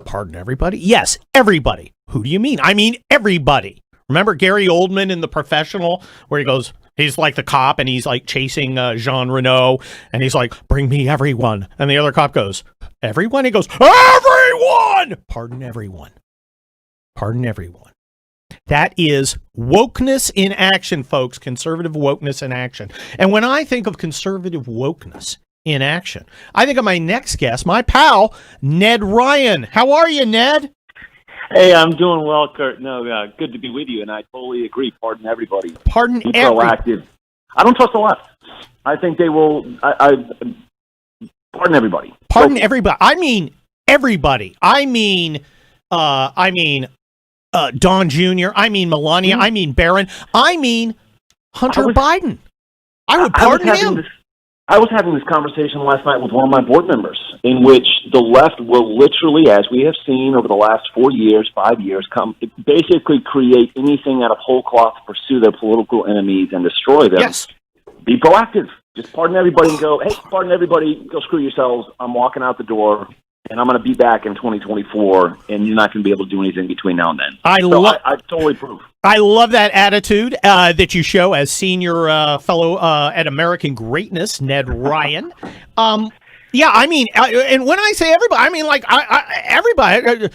Pardon everybody? Yes, everybody. Who do you mean? I mean everybody. Remember Gary Oldman in The Professional, where he goes, he's like the cop and he's like chasing Jean Reno, and he's like, bring me everyone. And the other cop goes, everyone? He goes, everyone! Pardon everyone. Pardon everyone. That is wokeness in action, folks. Conservative wokeness in action. And when I think of conservative wokeness in action, I think of my next guest, my pal, Ned Ryan. How are you, Ned? Hey, I'm doing well, Kurt. No, good to be with you, and I totally agree. Pardon everybody. Pardon be proactive. I don't trust the left. I think they will. Pardon everybody. Pardon everybody. I mean everybody. I mean Don Jr. I mean Melania. I mean Barron. I mean Hunter Biden. I would pardon him. I was having this conversation last night with one of my board members, in which the left will literally, as we have seen over the last 4 years, 5 years, basically create anything out of whole cloth to pursue their political enemies and destroy them. Yes. Be proactive. Just pardon everybody and go, hey, pardon everybody, go screw yourselves. I'm walking out the door, and I'm going to be back in 2024, and you're not going to be able to do anything between now and then. I totally approve. I love that attitude that you show as senior fellow at American Greatness, Ned Ryan. Yeah, I mean, and when I say everybody, I mean like everybody.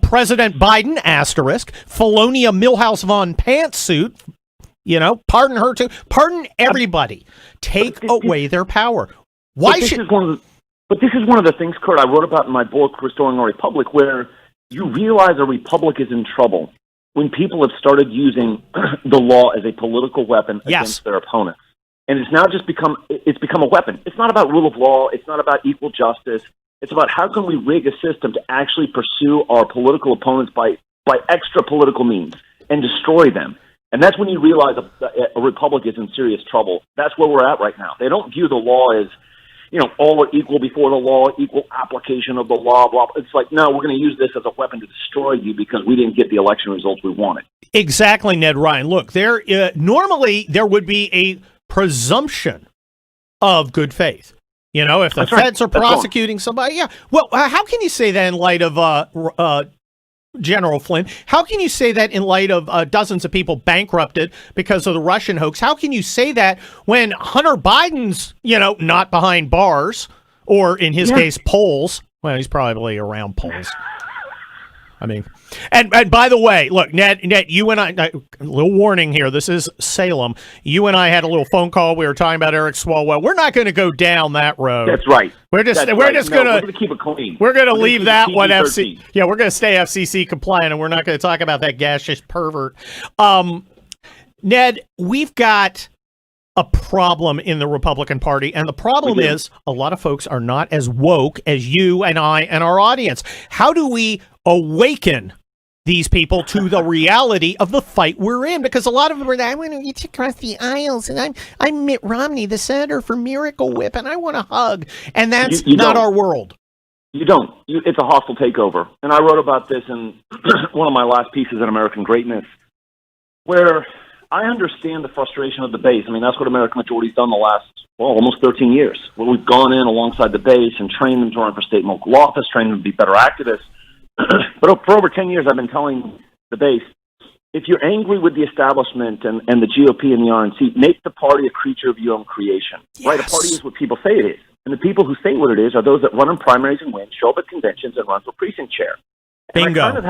President Biden, asterisk, Felonia Milhouse Von Pantsuit, pardon her too. Pardon everybody. Take away their power. Why should... But this is one of the things, Kurt, I wrote about in my book, Restoring a Republic, where you realize a republic is in trouble when people have started using the law as a political weapon against their opponents. And it's now just become a weapon. It's not about rule of law. It's not about equal justice. It's about how can we rig a system to actually pursue our political opponents by extra political means and destroy them. And that's when you realize a republic is in serious trouble. That's where we're at right now. They don't view the law as, all are equal before the law, equal application of the law, blah, blah. It's like, no, we're going to use this as a weapon to destroy you because we didn't get the election results we wanted. Exactly, Ned Ryan. Look, normally there would be a presumption of good faith. If the feds are prosecuting somebody, yeah. Well, how can you say that in light of General Flynn? How can you say that in light of dozens of people bankrupted because of the Russian hoax? How can you say that when Hunter Biden's, not behind bars, or in his case, polls? Well, he's probably around polls. I mean, and by the way, look, Ned, you and I, a little warning here. This is Salem. You and I had a little phone call. We were talking about Eric Swalwell. We're not going to go down that road. That's right. We're just going to keep it clean. We're going to leave that one FCC. Yeah, we're going to stay FCC compliant, and we're not going to talk about that gaseous pervert. Ned, we've got a problem in the Republican Party, and the problem is a lot of folks are not as woke as you and I and our audience. How do we awaken these people to the reality of the fight we're in? Because a lot of them are I want to get across the aisles, and I'm Mitt Romney, the senator for Miracle Whip, and I want to hug. And that's not our world. You don't. It's a hostile takeover. And I wrote about this in one of my last pieces in American Greatness, where I understand the frustration of the base. I mean, that's what American Majority's done the last, almost 13 years, where we've gone in alongside the base and trained them to run for state and local office, trained them to be better activists. But for over 10 years, I've been telling the base, if you're angry with the establishment and the GOP and the RNC, make the party a creature of your own creation. Yes. Right? A party is what people say it is. And the people who say what it is are those that run in primaries and win, show up at conventions, and run for precinct chair. Bingo. And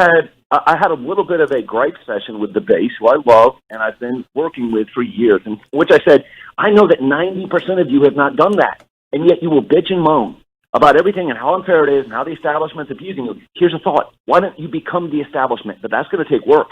I had a little bit of a gripe session with the base, who I love and I've been working with for years, in which I said, I know that 90% of you have not done that, and yet you will bitch and moan about everything and how unfair it is and how the establishment's abusing you. Here's a thought. Why don't you become the establishment? But that's going to take work.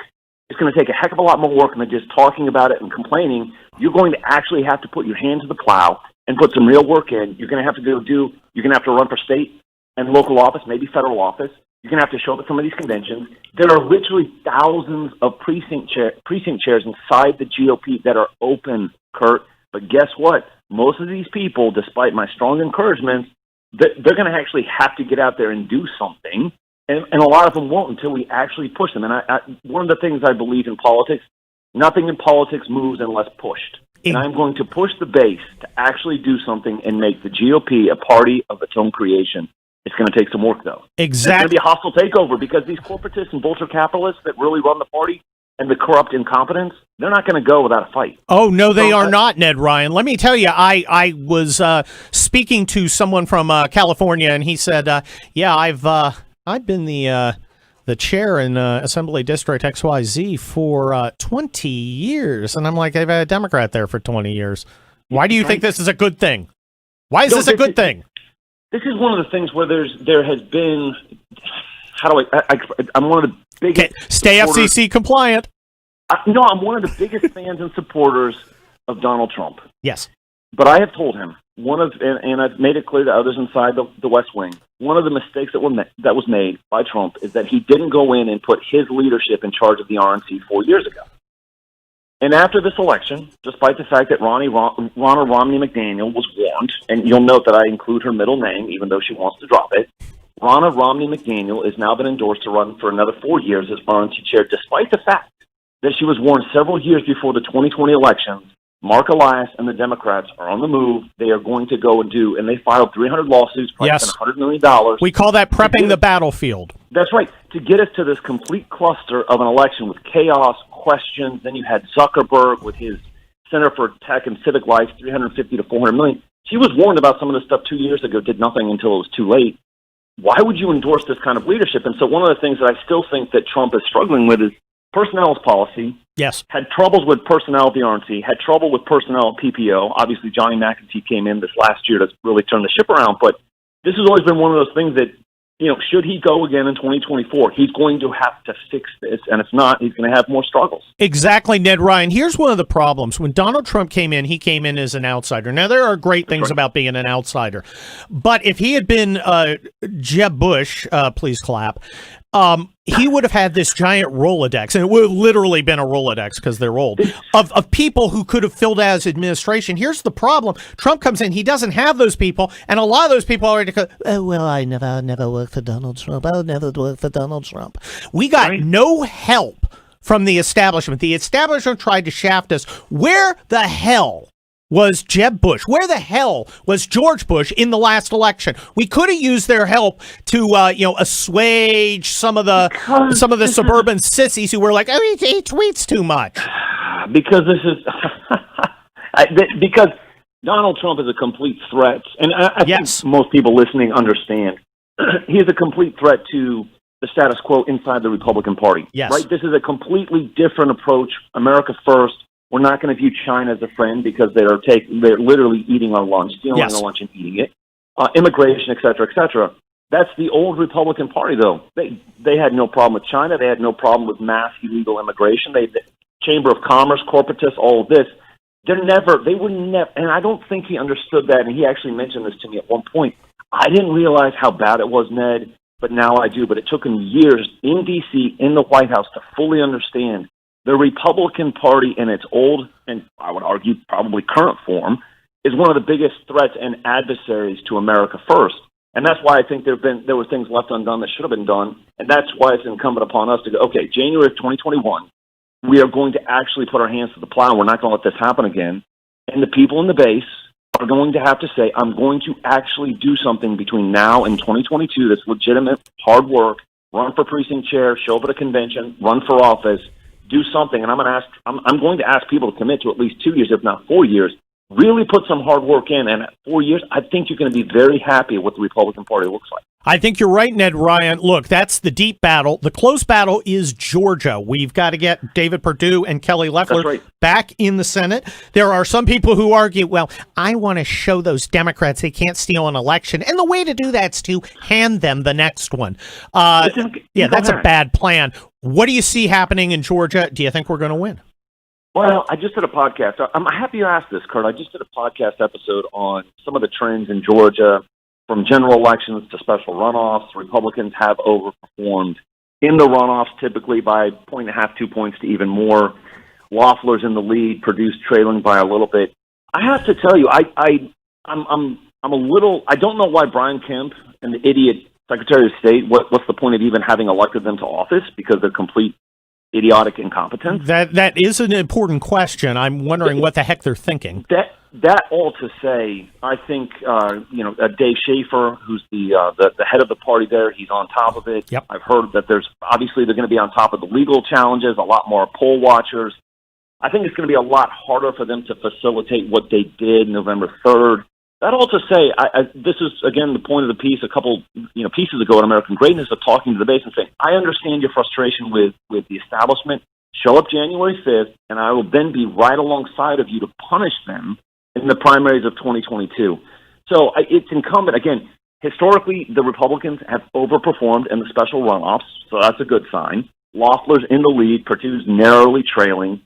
It's going to take a heck of a lot more work than just talking about it and complaining. You're going to actually have to put your hand to the plow and put some real work in. You're going to have to you're going to have to run for state and local office, maybe federal office. You're going to have to show up at some of these conventions. There are literally thousands of precinct chairs inside the GOP that are open, Kurt. But guess what? Most of these people, despite my strong encouragements, they're going to actually have to get out there and do something. And a lot of them won't until we actually push them. And one of the things I believe in politics, nothing in politics moves unless pushed. And I'm going to push the base to actually do something and make the GOP a party of its own creation. It's going to take some work, though. Exactly. It's going to be a hostile takeover because these corporatists and vulture capitalists that really run the party and the corrupt incompetence, they're not going to go without a fight. Oh, no, they are not, Ned Ryan. Let me tell you, I was speaking to someone from California, and he said, I've been the chair in Assembly District XYZ for 20 years. And I'm like, I've had a Democrat there for 20 years. Why do you think this is a good thing? Why is this a good thing? This is one of the things where there has been, I'm one of the biggest... Stay FCC compliant. No, I'm one of the biggest fans and supporters of Donald Trump. Yes. But I have told him, and I've made it clear to others inside the West Wing, one of the mistakes that was made by Trump is that he didn't go in and put his leadership in charge of the RNC 4 years ago. And after this election, despite the fact that Ronna Romney McDaniel was warned, and you'll note that I include her middle name, even though she wants to drop it, Ronna Romney McDaniel has now been endorsed to run for another 4 years as RNC chair, despite the fact that she was warned several years before the 2020 elections. Mark Elias and the Democrats are on the move. They are going to go and they filed 300 lawsuits, probably $100 million. We call that prepping the battlefield. That's right. To get us to this complete cluster of an election with chaos, questions. Then you had Zuckerberg with his Center for Tech and Civic Life, $350 to $400 million. She was warned about some of this stuff 2 years ago, did nothing until it was too late. Why would you endorse this kind of leadership? And so one of the things that I still think that Trump is struggling with is personnel policy. Yes. Had troubles with personnel at the RNC, had trouble with personnel at PPO. Obviously, Johnny McEntee came in this last year to really turn the ship around. But this has always been one of those things that should he go again in 2024, he's going to have to fix this. And if not, he's going to have more struggles. Exactly, Ned Ryan. Here's one of the problems. When Donald Trump came in, he came in as an outsider. Now, there are great things about being an outsider. But if he had been Jeb Bush, please clap, he would have had this giant Rolodex, and it would have literally been a Rolodex because they're old, of people who could have filled out his administration. Here's the problem. Trump comes in, he doesn't have those people, and a lot of those people already go, oh, well, I never worked for Donald Trump. I'll never work for Donald Trump. We got no help from the establishment. The establishment tried to shaft us. Where the hell was Jeb Bush? Where the hell was George Bush in the last election? We could have used their help to, assuage some of the suburban sissies who were like, oh, he tweets too much. Because this is because Donald Trump is a complete threat, and I think most people listening understand he is a complete threat to the status quo inside the Republican Party. Yes. Right. This is a completely different approach. America first. We're not going to view China as a friend because they're literally eating our lunch, stealing our lunch and eating it. Immigration, et cetera, et cetera. That's the old Republican Party, though. They had no problem with China. They had no problem with mass illegal immigration. The Chamber of Commerce, corporatists, all of this. They would never, and I don't think he understood that, and he actually mentioned this to me at one point. I didn't realize how bad it was, Ned, but now I do. But it took him years in D.C., in the White House, to fully understand the Republican Party in its old, and I would argue probably current form, is one of the biggest threats and adversaries to America first. And that's why I think there were things left undone that should have been done. And that's why it's incumbent upon us to go, okay, January of 2021, we are going to actually put our hands to the plow. We're not going to let this happen again. And the people in the base are going to have to say, I'm going to actually do something between now and 2022 that's legitimate, hard work, run for precinct chair, show up at a convention, run for office, do something, and I'm going to ask people to commit to at least 2 years, if not 4 years. Really put some hard work in, and at 4 years, I think you're going to be very happy with what the Republican Party looks like. I think you're right, Ned Ryan. Look, that's the deep battle. The close battle is Georgia. We've got to get David Perdue and Kelly Loeffler back in the Senate. There are some people who argue, well, I want to show those Democrats they can't steal an election, and the way to do that is to hand them the next one. That's a bad plan. What do you see happening in Georgia? Do you think we're going to win? Well, I just did a podcast. I'm happy you asked this, Kurt. I just did a podcast episode on some of the trends in Georgia, from general elections to special runoffs. Republicans have overperformed in the runoffs, typically by 1.5, 2 points to even more. Loeffler's in the lead, Perdue's trailing by a little bit. I have to tell you, I'm a little. I don't know why Brian Kemp and the idiot Secretary of State. What's the point of even having elected them to office? Because they're complete idiotic incompetence. That is an important question. I'm wondering what the heck they're thinking. That all to say, I think Dave Schaefer, who's the head of the party there, he's on top of it. Yep. I've heard that they're going to be on top of the legal challenges, a lot more poll watchers. I think it's going to be a lot harder for them to facilitate what they did November 3rd. That all to say, this is, again, the point of the piece a couple pieces ago at American Greatness, of talking to the base and saying, I understand your frustration with the establishment. Show up January 5th, and I will then be right alongside of you to punish them in the primaries of 2022. So it's incumbent, again, historically, the Republicans have overperformed in the special runoffs, so that's a good sign. Loeffler's in the lead, Perdue's narrowly trailing.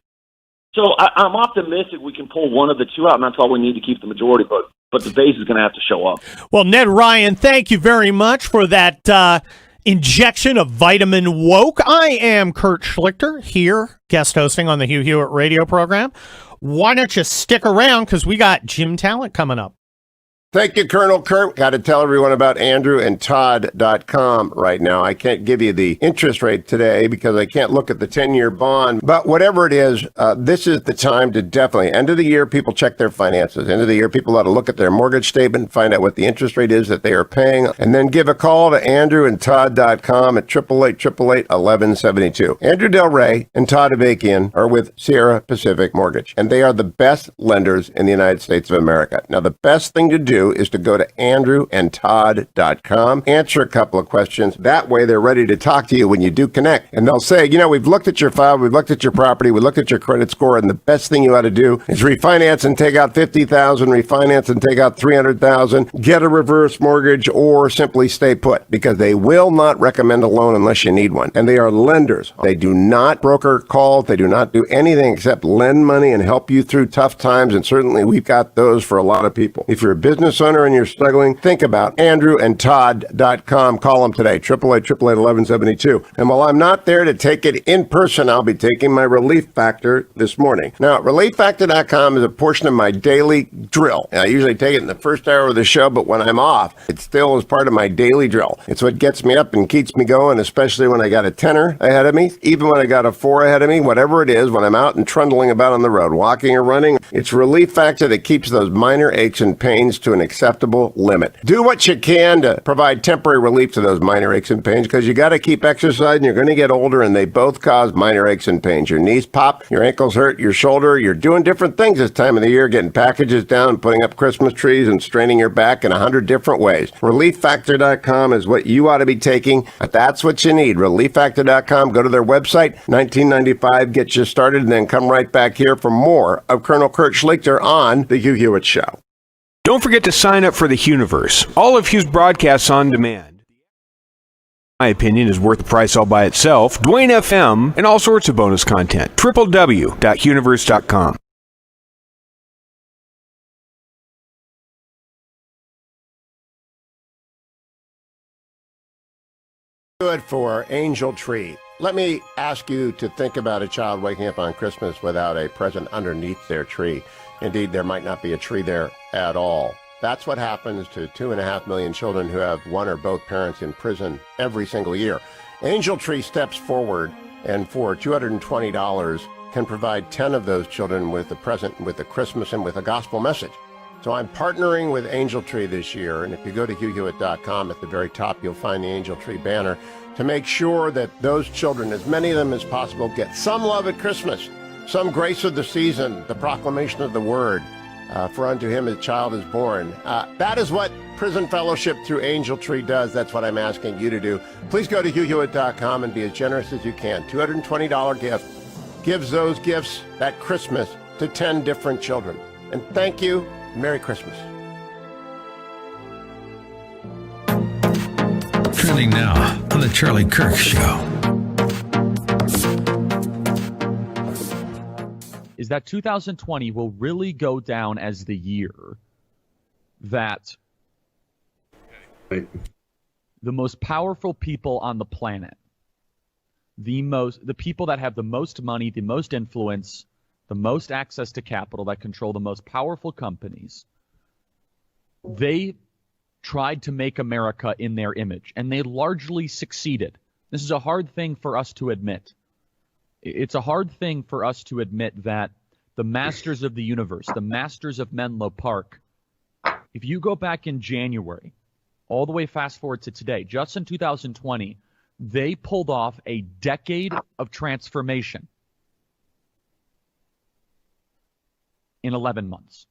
So I'm optimistic we can pull one of the two out, and that's all we need to keep the majority, but the base is going to have to show up. Well, Ned Ryan, thank you very much for that injection of vitamin woke. I am Kurt Schlichter here, guest hosting on the Hugh Hewitt radio program. Why don't you stick around, because we got Jim Talent coming up. Thank you, Colonel Kurt. Got to tell everyone about andrewandtodd.com right now. I can't give you the interest rate today because I can't look at the 10-year bond. But whatever it is, this is the time to definitely, end of the year, people check their finances. End of the year, people ought to look at their mortgage statement, find out what the interest rate is that they are paying, and then give a call to andrewandtodd.com at 888-888-1172. Andrew Del Rey and Todd Avakian are with Sierra Pacific Mortgage, and they are the best lenders in the United States of America. Now, the best thing to do do is to go to andrewandtodd.com, answer a couple of questions. That way they're ready to talk to you when you do connect. And they'll say, we've looked at your file, we've looked at your property, we looked at your credit score, and the best thing you ought to do is refinance and take out $50,000, refinance and take out $300,000, get a reverse mortgage, or simply stay put, because they will not recommend a loan unless you need one. And they are lenders. They do not broker calls. They do not do anything except lend money and help you through tough times. And certainly we've got those for a lot of people. If you're a business owner and you're struggling, think about andrewandtodd.com. Call them today, 888-888-1172. And while I'm not there to take it in person, I'll be taking my Relief Factor this morning. Now, relieffactor.com is a portion of my daily drill. And I usually take it in the first hour of the show, but when I'm off, it still is part of my daily drill. It's what gets me up and keeps me going, especially when I got a 10er ahead of me, even when I got a 4 ahead of me, whatever it is, when I'm out and trundling about on the road, walking or running. It's Relief Factor that keeps those minor aches and pains to an acceptable limit. Do what you can to provide temporary relief to those minor aches and pains, because you got to keep exercising. You're going to get older, and they both cause minor aches and pains. Your knees pop, your ankles hurt, your shoulder. You're doing different things this time of the year, getting packages down, putting up Christmas trees, and straining your back in 100 different ways. ReliefFactor.com is what you ought to be taking. If that's what you need, ReliefFactor.com. Go to their website, $19.95, get you started, and then come right back here for more of Colonel Kurt Schlichter on The Hugh Hewitt Show. Don't forget to sign up for the Hughiverse. All of Hugh's broadcasts on demand. My opinion is worth the price all by itself. Dwayne FM and all sorts of bonus content. www.hughiverse.com. Good for Angel Tree. Let me ask you to think about a child waking up on Christmas without a present underneath their tree. Indeed, there might not be a tree there at all. That's what happens to 2.5 million children who have one or both parents in prison every single year. Angel Tree steps forward and for $220 can provide 10 of those children with a present, with a Christmas, and with a gospel message. So I'm partnering with Angel Tree this year, and if you go to HughHewitt.com, at the very top you'll find the Angel Tree banner, to make sure that those children, as many of them as possible, get some love at Christmas, some grace of the season, the proclamation of the word, for unto him a child is born. That is what Prison Fellowship through Angel Tree does. That's what I'm asking you to do. Please go to HughHewitt.com and be as generous as you can. $220 gift gives those gifts that Christmas to 10 different children. And thank you. Merry Christmas. Trending now on The Charlie Kirk Show. Is that 2020 will really go down as the year that the most powerful people on the planet, the people that have the most money, the most influence, the most access to capital, that control the most powerful companies, they tried to make America in their image, and they largely succeeded. This is a hard thing for us to admit. It's a hard thing for us to admit that the masters of the universe, the masters of Menlo Park, if you go back in January, all the way fast forward to today, just in 2020, they pulled off a decade of transformation in 11 months.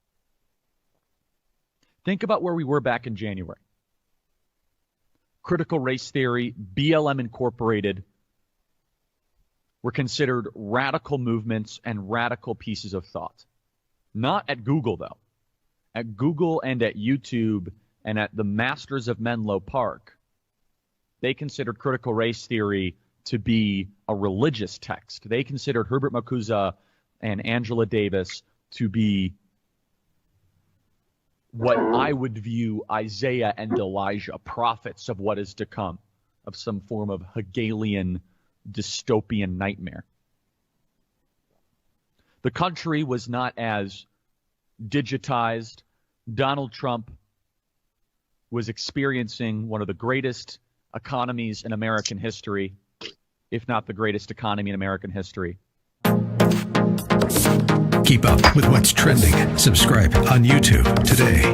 Think about where we were back in January. Critical race theory, BLM Incorporated were considered radical movements and radical pieces of thought. Not at Google, though. At Google and at YouTube and at the masters of Menlo Park, they considered critical race theory to be a religious text. They considered Herbert Marcuse and Angela Davis to be what I would view Isaiah and Elijah, prophets of what is to come, of some form of Hegelian dystopian nightmare. The country was not as digitized. Donald Trump was experiencing one of the greatest economies in American history, if not the greatest economy in American history. Keep up with what's trending. Subscribe on YouTube today.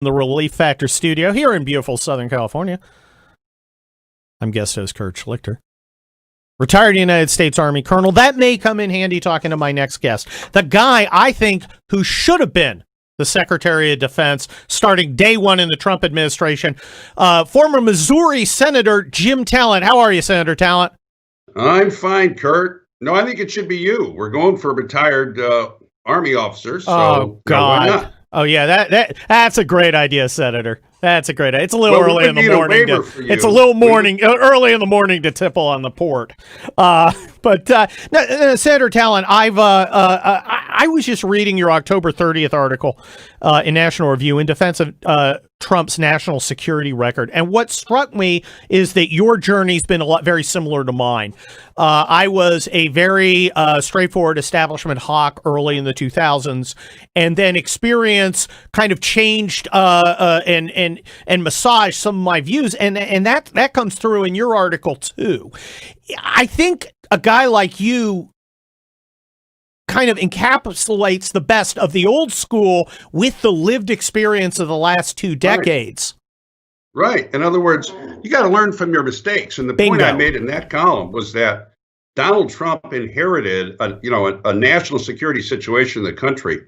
the Relief Factor studio here in beautiful Southern California. I'm guest host Kurt Schlichter. Retired United States Army Colonel. That may come in handy talking to my next guest. The guy, I think, who should have been the Secretary of Defense starting day one in the Trump administration. Former Missouri Senator Jim Talent. How are you, Senator Talent? I'm fine, Kurt. No, I think it should be you. We're going for retired Army officers. So, God. why not? Oh, yeah, that's a great idea, Senator. That's a great idea. It's a little early in the morning. It's a little early in the morning to tipple on the port. But Senator Talent, I was just reading your October 30th article in National Review in defense of Trump's national security record. And what struck me is that your journey's been very similar to mine. I was a very straightforward establishment hawk early in the 2000s, and then experience kind of changed and massaged some of my views, and that comes through in your article too. I think a guy like you kind of encapsulates the best of the old school with the lived experience of the last 2 decades. Right. In other words, you got to learn from your mistakes. And the point I made in that column was that Donald Trump inherited a national security situation in the country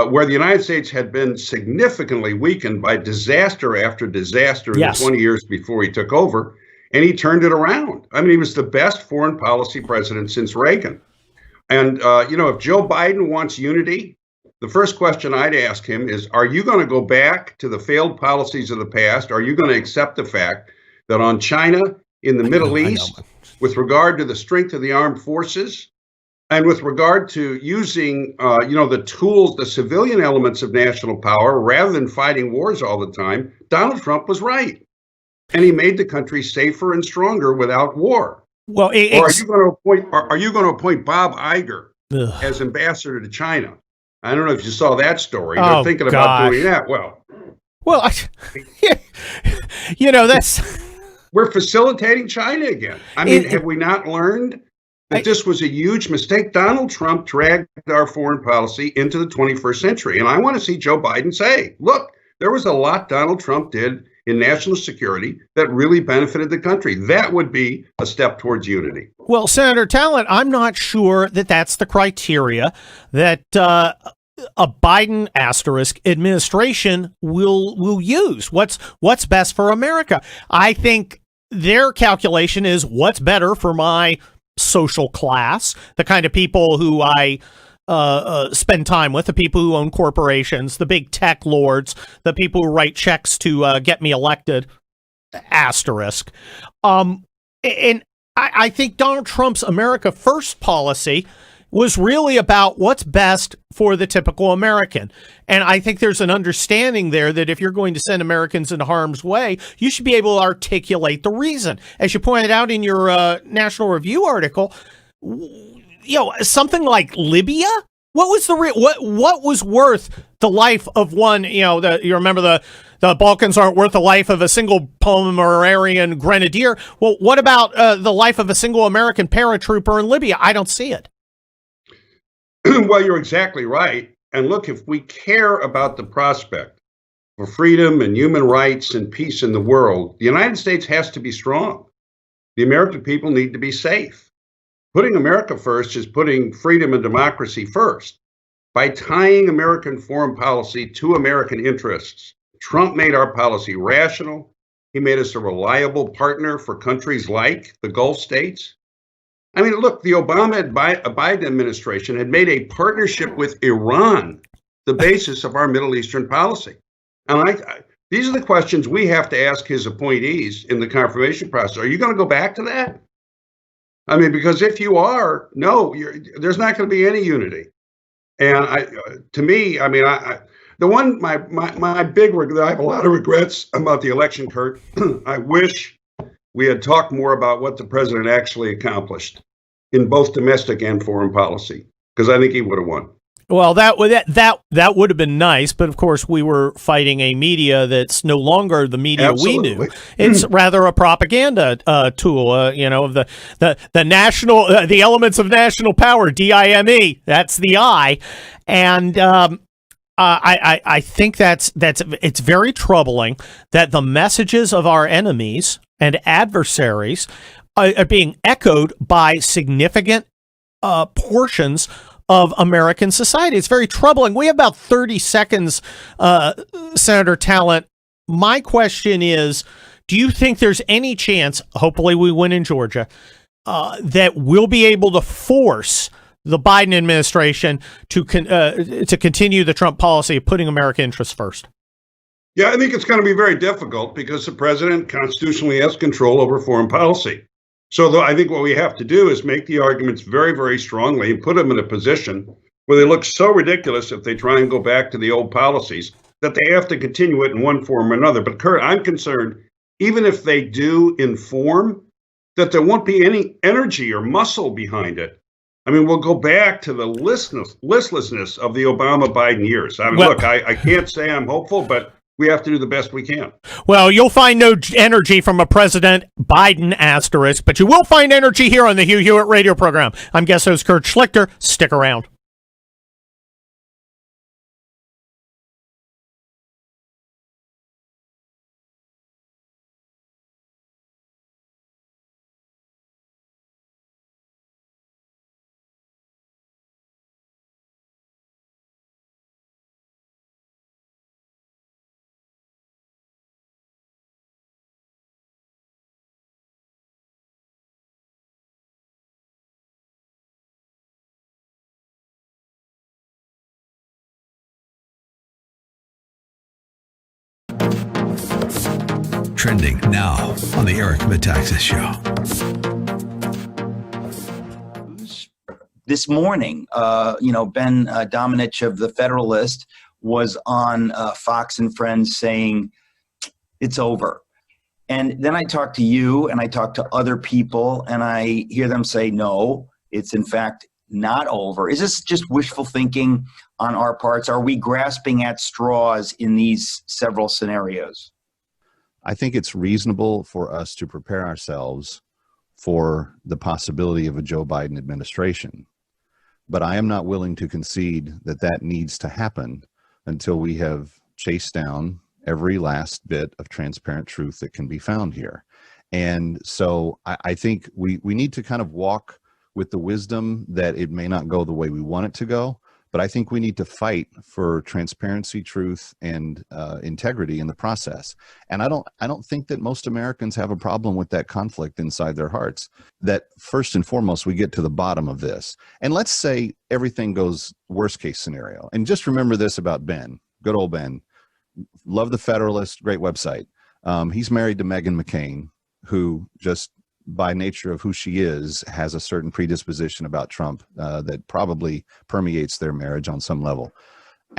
where the United States had been significantly weakened by disaster after disaster in the 20 years before he took over. And he turned it around. I mean, he was the best foreign policy president since Reagan. And, if Joe Biden wants unity, the first question I'd ask him is, are you going to go back to the failed policies of the past? Are you going to accept the fact that on China, in the Middle East, with regard to the strength of the armed forces, and with regard to using, the tools, the civilian elements of national power, rather than fighting wars all the time, Donald Trump was right. And he made the country safer and stronger without war. Well, are you going to appoint Bob Iger as ambassador to China? I don't know if you saw that story. They're thinking about doing that. That's we're facilitating China again. I mean, have we not learned that this was a huge mistake? Donald Trump dragged our foreign policy into the 21st century, and I want to see Joe Biden say, "Look, there was a lot Donald Trump did in national security that really benefited the country." That would be a step towards unity. Well, Senator Talent, I'm not sure that that's the criteria that a Biden asterisk administration will use. What's best for America? I think their calculation is what's better for my social class, the kind of people who I spend time with, the people who own corporations, the big tech lords, the people who write checks to get me elected, asterisk. And I think Donald Trump's America First policy was really about what's best for the typical American. And I think there's an understanding there that if you're going to send Americans into harm's way, you should be able to articulate the reason. As you pointed out in your National Review article, something like Libya. What was what was worth the life of one? You remember the Balkans aren't worth the life of a single Pomeranian grenadier. Well, what about the life of a single American paratrooper in Libya? I don't see it. Well, you're exactly right. And look, if we care about the prospect for freedom and human rights and peace in the world, the United States has to be strong. The American people need to be safe. Putting America first is putting freedom and democracy first. By tying American foreign policy to American interests, Trump made our policy rational. He made us a reliable partner for countries like the Gulf states. I mean, look, the Obama Biden administration had made a partnership with Iran the basis of our Middle Eastern policy. And these are the questions we have to ask his appointees in the confirmation process. Are you going to go back to that? I mean, because if you are, there's not going to be any unity. And my big regret, I have a lot of regrets about the election, Kurt. I wish we had talked more about what the president actually accomplished in both domestic and foreign policy, because I think he would have won. Well, that would have been nice, but of course we were fighting a media that's no longer the media we knew. It's rather a propaganda tool, of the national, the elements of national power, DIME. That's the I, and I think it's very troubling that the messages of our enemies and adversaries are being echoed by significant portions of American society. It's very troubling. We have about 30 seconds, Senator Talent. My question is, do you think there's any chance, hopefully we win in Georgia, that we'll be able to force the Biden administration to continue the Trump policy of putting American interests first? Yeah, I think it's going to be very difficult because the president constitutionally has control over foreign policy. So I think what we have to do is make the arguments very, very strongly and put them in a position where they look so ridiculous if they try and go back to the old policies that they have to continue it in one form or another. But Kurt, I'm concerned, even if they do inform, that there won't be any energy or muscle behind it. I mean, we'll go back to the listlessness of the Obama-Biden years. I mean, look, I can't say I'm hopeful, but we have to do the best we can. Well, you'll find no energy from a President Biden asterisk, but you will find energy here on the Hugh Hewitt radio program. I'm guest host Kurt Schlichter. Stick around. Trending now on the Eric Metaxas Show. This morning, Ben Domenech of the Federalist was on Fox and Friends saying it's over. And then I talked to you and I talked to other people and I hear them say, no, it's in fact not over. Is this just wishful thinking on our parts? Are we grasping at straws in these several scenarios? I think it's reasonable for us to prepare ourselves for the possibility of a Joe Biden administration. But I am not willing to concede that that needs to happen until we have chased down every last bit of transparent truth that can be found here. And so I think we need to kind of walk with the wisdom that it may not go the way we want it to go. But I think we need to fight for transparency, truth, and integrity in the process. And I don't think that most Americans have a problem with that conflict inside their hearts. That first and foremost, we get to the bottom of this. And let's say everything goes worst case scenario. And just remember this about Ben, good old Ben. Love the Federalist, great website. He's married to Meghan McCain, who just by nature of who she is, has a certain predisposition about Trump that probably permeates their marriage on some level.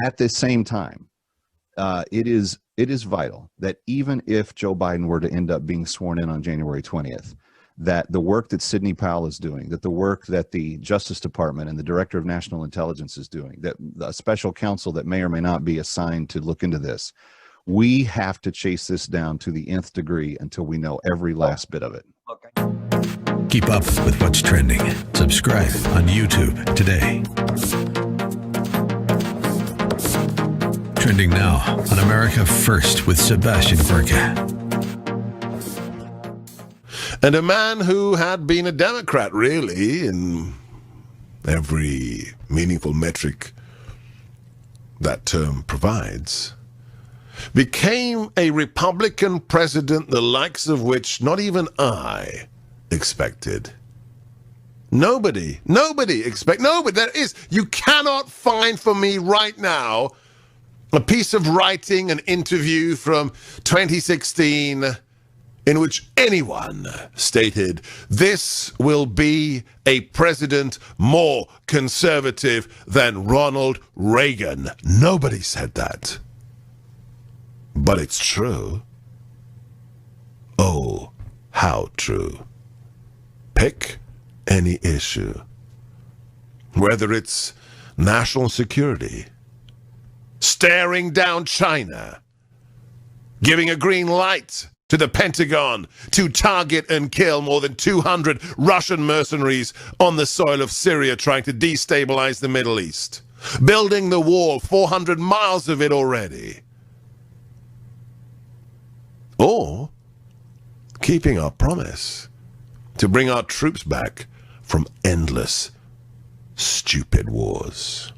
At the same time, it is vital that even if Joe Biden were to end up being sworn in on January 20th, that the work that Sidney Powell is doing, that the work that the Justice Department and the Director of National Intelligence is doing, that a special counsel that may or may not be assigned to look into this, we have to chase this down to the nth degree until we know every last bit of it. Keep up with what's trending. Subscribe on YouTube today. Trending now on America First with Sebastian Gorka. And a man who had been a Democrat, really, in every meaningful metric that term provides, became a Republican president, the likes of which not even I expected. Nobody there is. You cannot find for me right now a piece of writing, an interview from 2016 in which anyone stated this will be a president more conservative than Ronald Reagan. Nobody said that. But it's true. Oh, how true. Pick any issue. Whether it's national security, staring down China, giving a green light to the Pentagon to target and kill more than 200 Russian mercenaries on the soil of Syria trying to destabilize the Middle East. building the wall, 400 miles of it already. Or keeping our promise to bring our troops back from endless, stupid wars.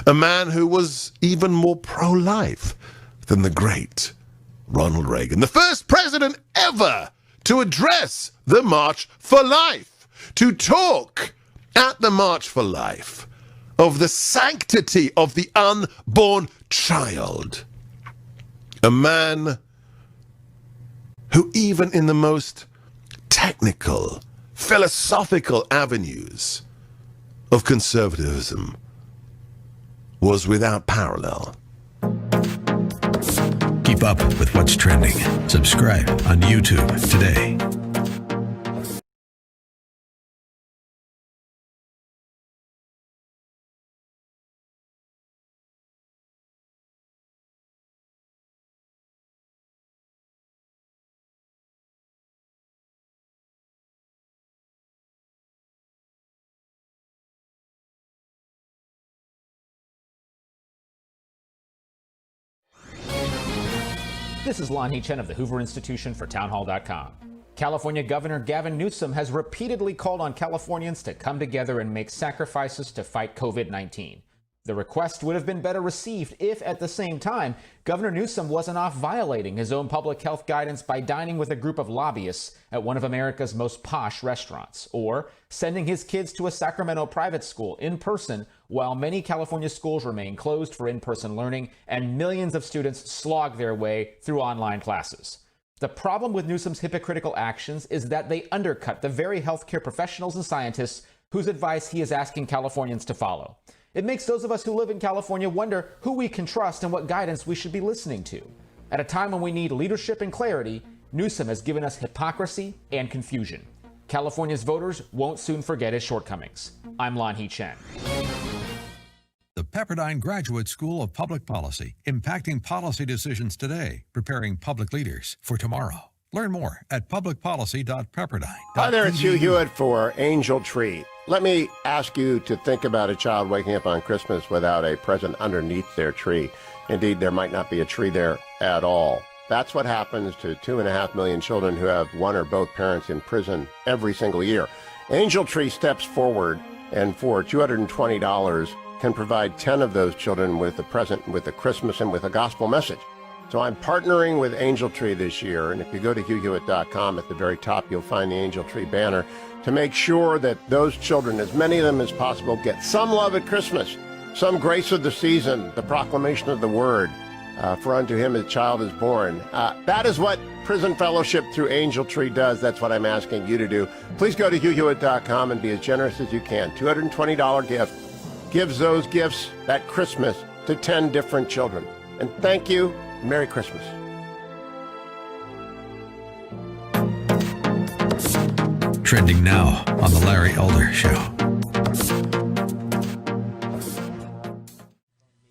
A man who was even more pro-life than the great Ronald Reagan, the first president ever to address the March for Life, to talk at the March for Life of the sanctity of the unborn child. A man who even in the most technical, philosophical avenues of conservatism was without parallel. Keep up with what's trending. Subscribe on YouTube today. This is Lonnie Chen of the Hoover Institution for townhall.com. California Governor Gavin Newsom has repeatedly called on Californians to come together and make sacrifices to fight COVID-19. The request would have been better received if, at the same time, Governor Newsom wasn't off violating his own public health guidance by dining with a group of lobbyists at one of America's most posh restaurants, or sending his kids to a Sacramento private school in person while many California schools remain closed for in-person learning and millions of students slog their way through online classes. The problem with Newsom's hypocritical actions is that they undercut the very healthcare professionals and scientists whose advice he is asking Californians to follow. It makes those of us who live in California wonder who we can trust and what guidance we should be listening to. At a time when we need leadership and clarity, Newsom has given us hypocrisy and confusion. California's voters won't soon forget his shortcomings. I'm Lonnie Chen. The Pepperdine Graduate School of Public Policy, impacting policy decisions today, preparing public leaders for tomorrow. Learn more at publicpolicy.pepperdine.edu. Hi there, it's Hugh Hewitt for Angel Tree. Let me ask you to think about a child waking up on Christmas without a present underneath their tree. Indeed, there might not be a tree there at all. That's what happens to 2.5 million children who have one or both parents in prison every single year. Angel Tree steps forward and for $220 can provide 10 of those children with a present, with a Christmas, and with a gospel message. So I'm partnering with Angel Tree this year, and if you go to HughHewitt.com, at the very top you'll find the Angel Tree banner to make sure that those children, as many of them as possible, get some love at Christmas, some grace of the season, the proclamation of the word, for unto him a child is born. That is what Prison Fellowship through Angel Tree does. That's what I'm asking you to do. Please go to HughHewitt.com and be as generous as you can. $220 gift gives those gifts that Christmas to 10 different children. And thank you. Merry Christmas. Trending now on The Larry Elder Show.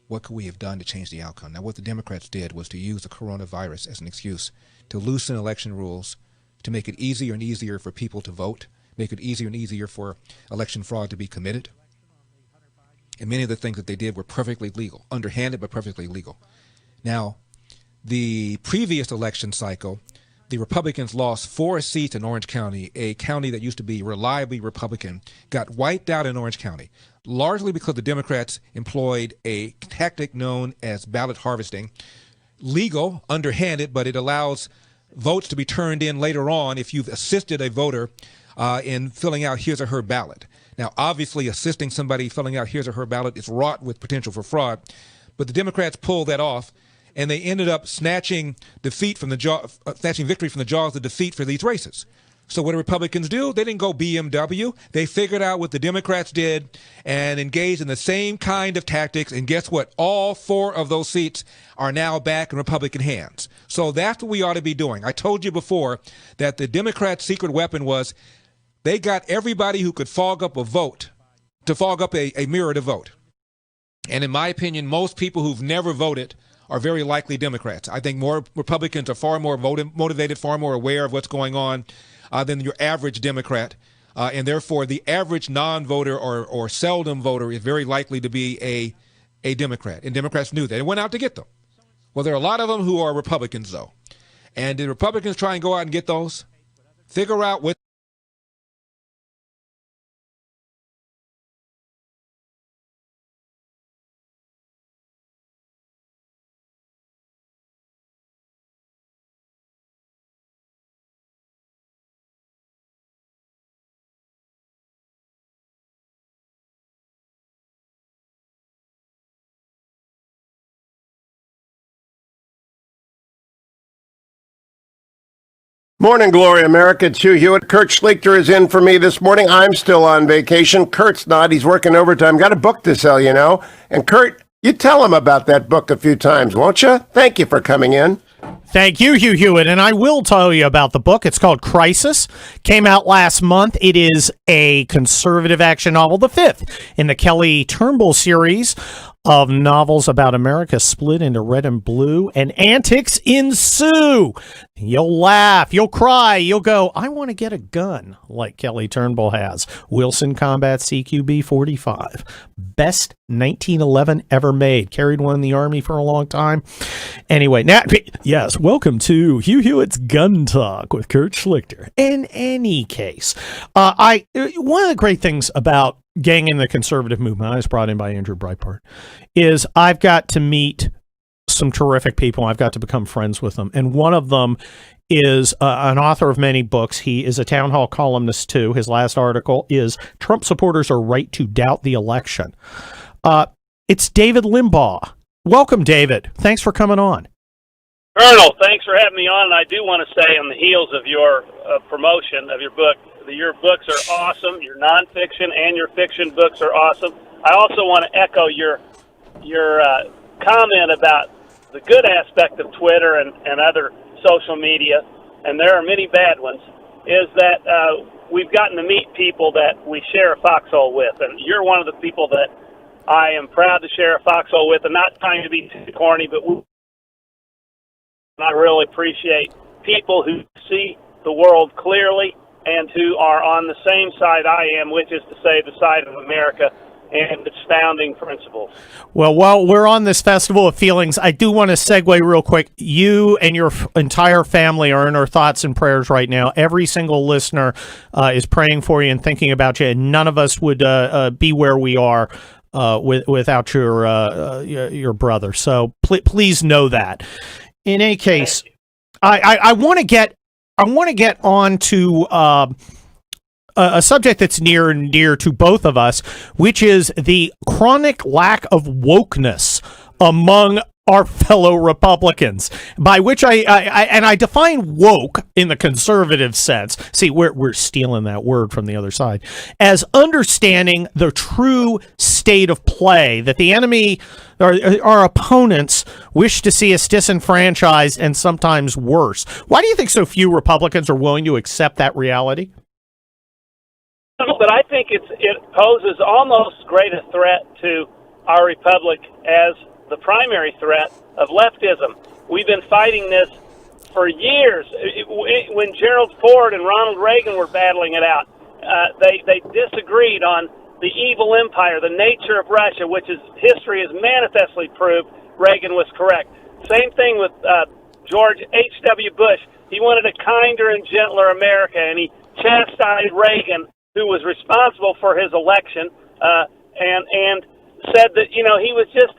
What could we have done to change the outcome? Now, what the Democrats did was to use the coronavirus as an excuse to loosen election rules, to make it easier and easier for people to vote, make it easier and easier for election fraud to be committed. And many of the things that they did were perfectly legal, underhanded but perfectly legal. Now, the previous election cycle, the Republicans lost 4 seats in Orange County, a county that used to be reliably Republican, got wiped out in Orange County, largely because the Democrats employed a tactic known as ballot harvesting. Legal, underhanded, but it allows votes to be turned in later on if you've assisted a voter in filling out his or her ballot. Now, obviously, assisting somebody filling out his or her ballot is wrought with potential for fraud, but the Democrats pulled that off, and they ended up snatching victory from the jaws of defeat for these races. So what do Republicans do? They didn't go BMW. They figured out what the Democrats did and engaged in the same kind of tactics. And guess what? All 4 of those seats are now back in Republican hands. So that's what we ought to be doing. I told you before that the Democrats' secret weapon was they got everybody who could fog up a vote to fog up a mirror to vote. And in my opinion, most people who've never voted are very likely Democrats. I think more Republicans are far more motivated, far more aware of what's going on than your average Democrat. and therefore the average non-voter or seldom voter is very likely to be a Democrat. And Democrats knew that and went out to get them. Well, there are a lot of them who are Republicans, though. And the Republicans try and go out and get those, figure out what. Morning, Glory America. It's Hugh Hewitt. Kurt Schlichter is in for me this morning. I'm still on vacation. Kurt's not. He's working overtime. Got a book to sell, you know. And Kurt, you tell him about that book a few times, won't you? Thank you for coming in. Thank you, Hugh Hewitt. And I will tell you about the book. It's called Crisis. Came out last month. It is a conservative action novel, the fifth in the Kelly Turnbull series of novels about America split into red and blue, and antics ensue. You'll laugh, you'll cry, you'll go, I want to get a gun, like Kelly Turnbull has. Wilson Combat CQB 45. Best 1911 ever made. Carried one in the Army for a long time. Anyway, now, yes, welcome to Hugh Hewitt's Gun Talk with Kurt Schlichter. In any case, one of the great things about getting in the conservative movement, I was brought in by Andrew Breitbart, is I've got to meet some terrific people. I've got to become friends with them. And one of them is an author of many books. He is a town hall columnist, too. His last article is Trump Supporters Are Right to Doubt the Election. It's David Limbaugh. Welcome, David. Thanks for coming on. Colonel, thanks for having me on. And I do want to say on the heels of your promotion of your book, your books are awesome. Your nonfiction and your fiction books are awesome. I also want to echo your comment about the good aspect of Twitter and other social media, and there are many bad ones, is that we've gotten to meet people that we share a foxhole with. And you're one of the people that I am proud to share a foxhole with, and not trying to be too corny, but I really appreciate people who see the world clearly and who are on the same side I am, which is to say the side of America and its founding principles. Well, while we're on this festival of feelings, I do want to segue real quick. You and your entire family are in our thoughts and prayers right now. Every single listener is praying for you and thinking about you, and none of us would be where we are without your brother. So please know that. In any case, I want to get on to a subject that's near and dear to both of us, which is the chronic lack of wokeness among our fellow Republicans, by which I define woke in the conservative sense. See, we're stealing that word from the other side, as understanding the true state of play that the enemy or our opponents wish to see us disenfranchised and sometimes worse. Why do you think so few Republicans are willing to accept that reality? But I think it poses almost great a threat to our republic as the primary threat of leftism. We've been fighting this for years. When Gerald Ford and Ronald Reagan were battling it out, they disagreed on the evil empire, the nature of Russia, which is history has manifestly proved Reagan was correct. Same thing with George H.W. Bush. He wanted a kinder and gentler America, and he chastised Reagan, who was responsible for his election, and said that, he was just,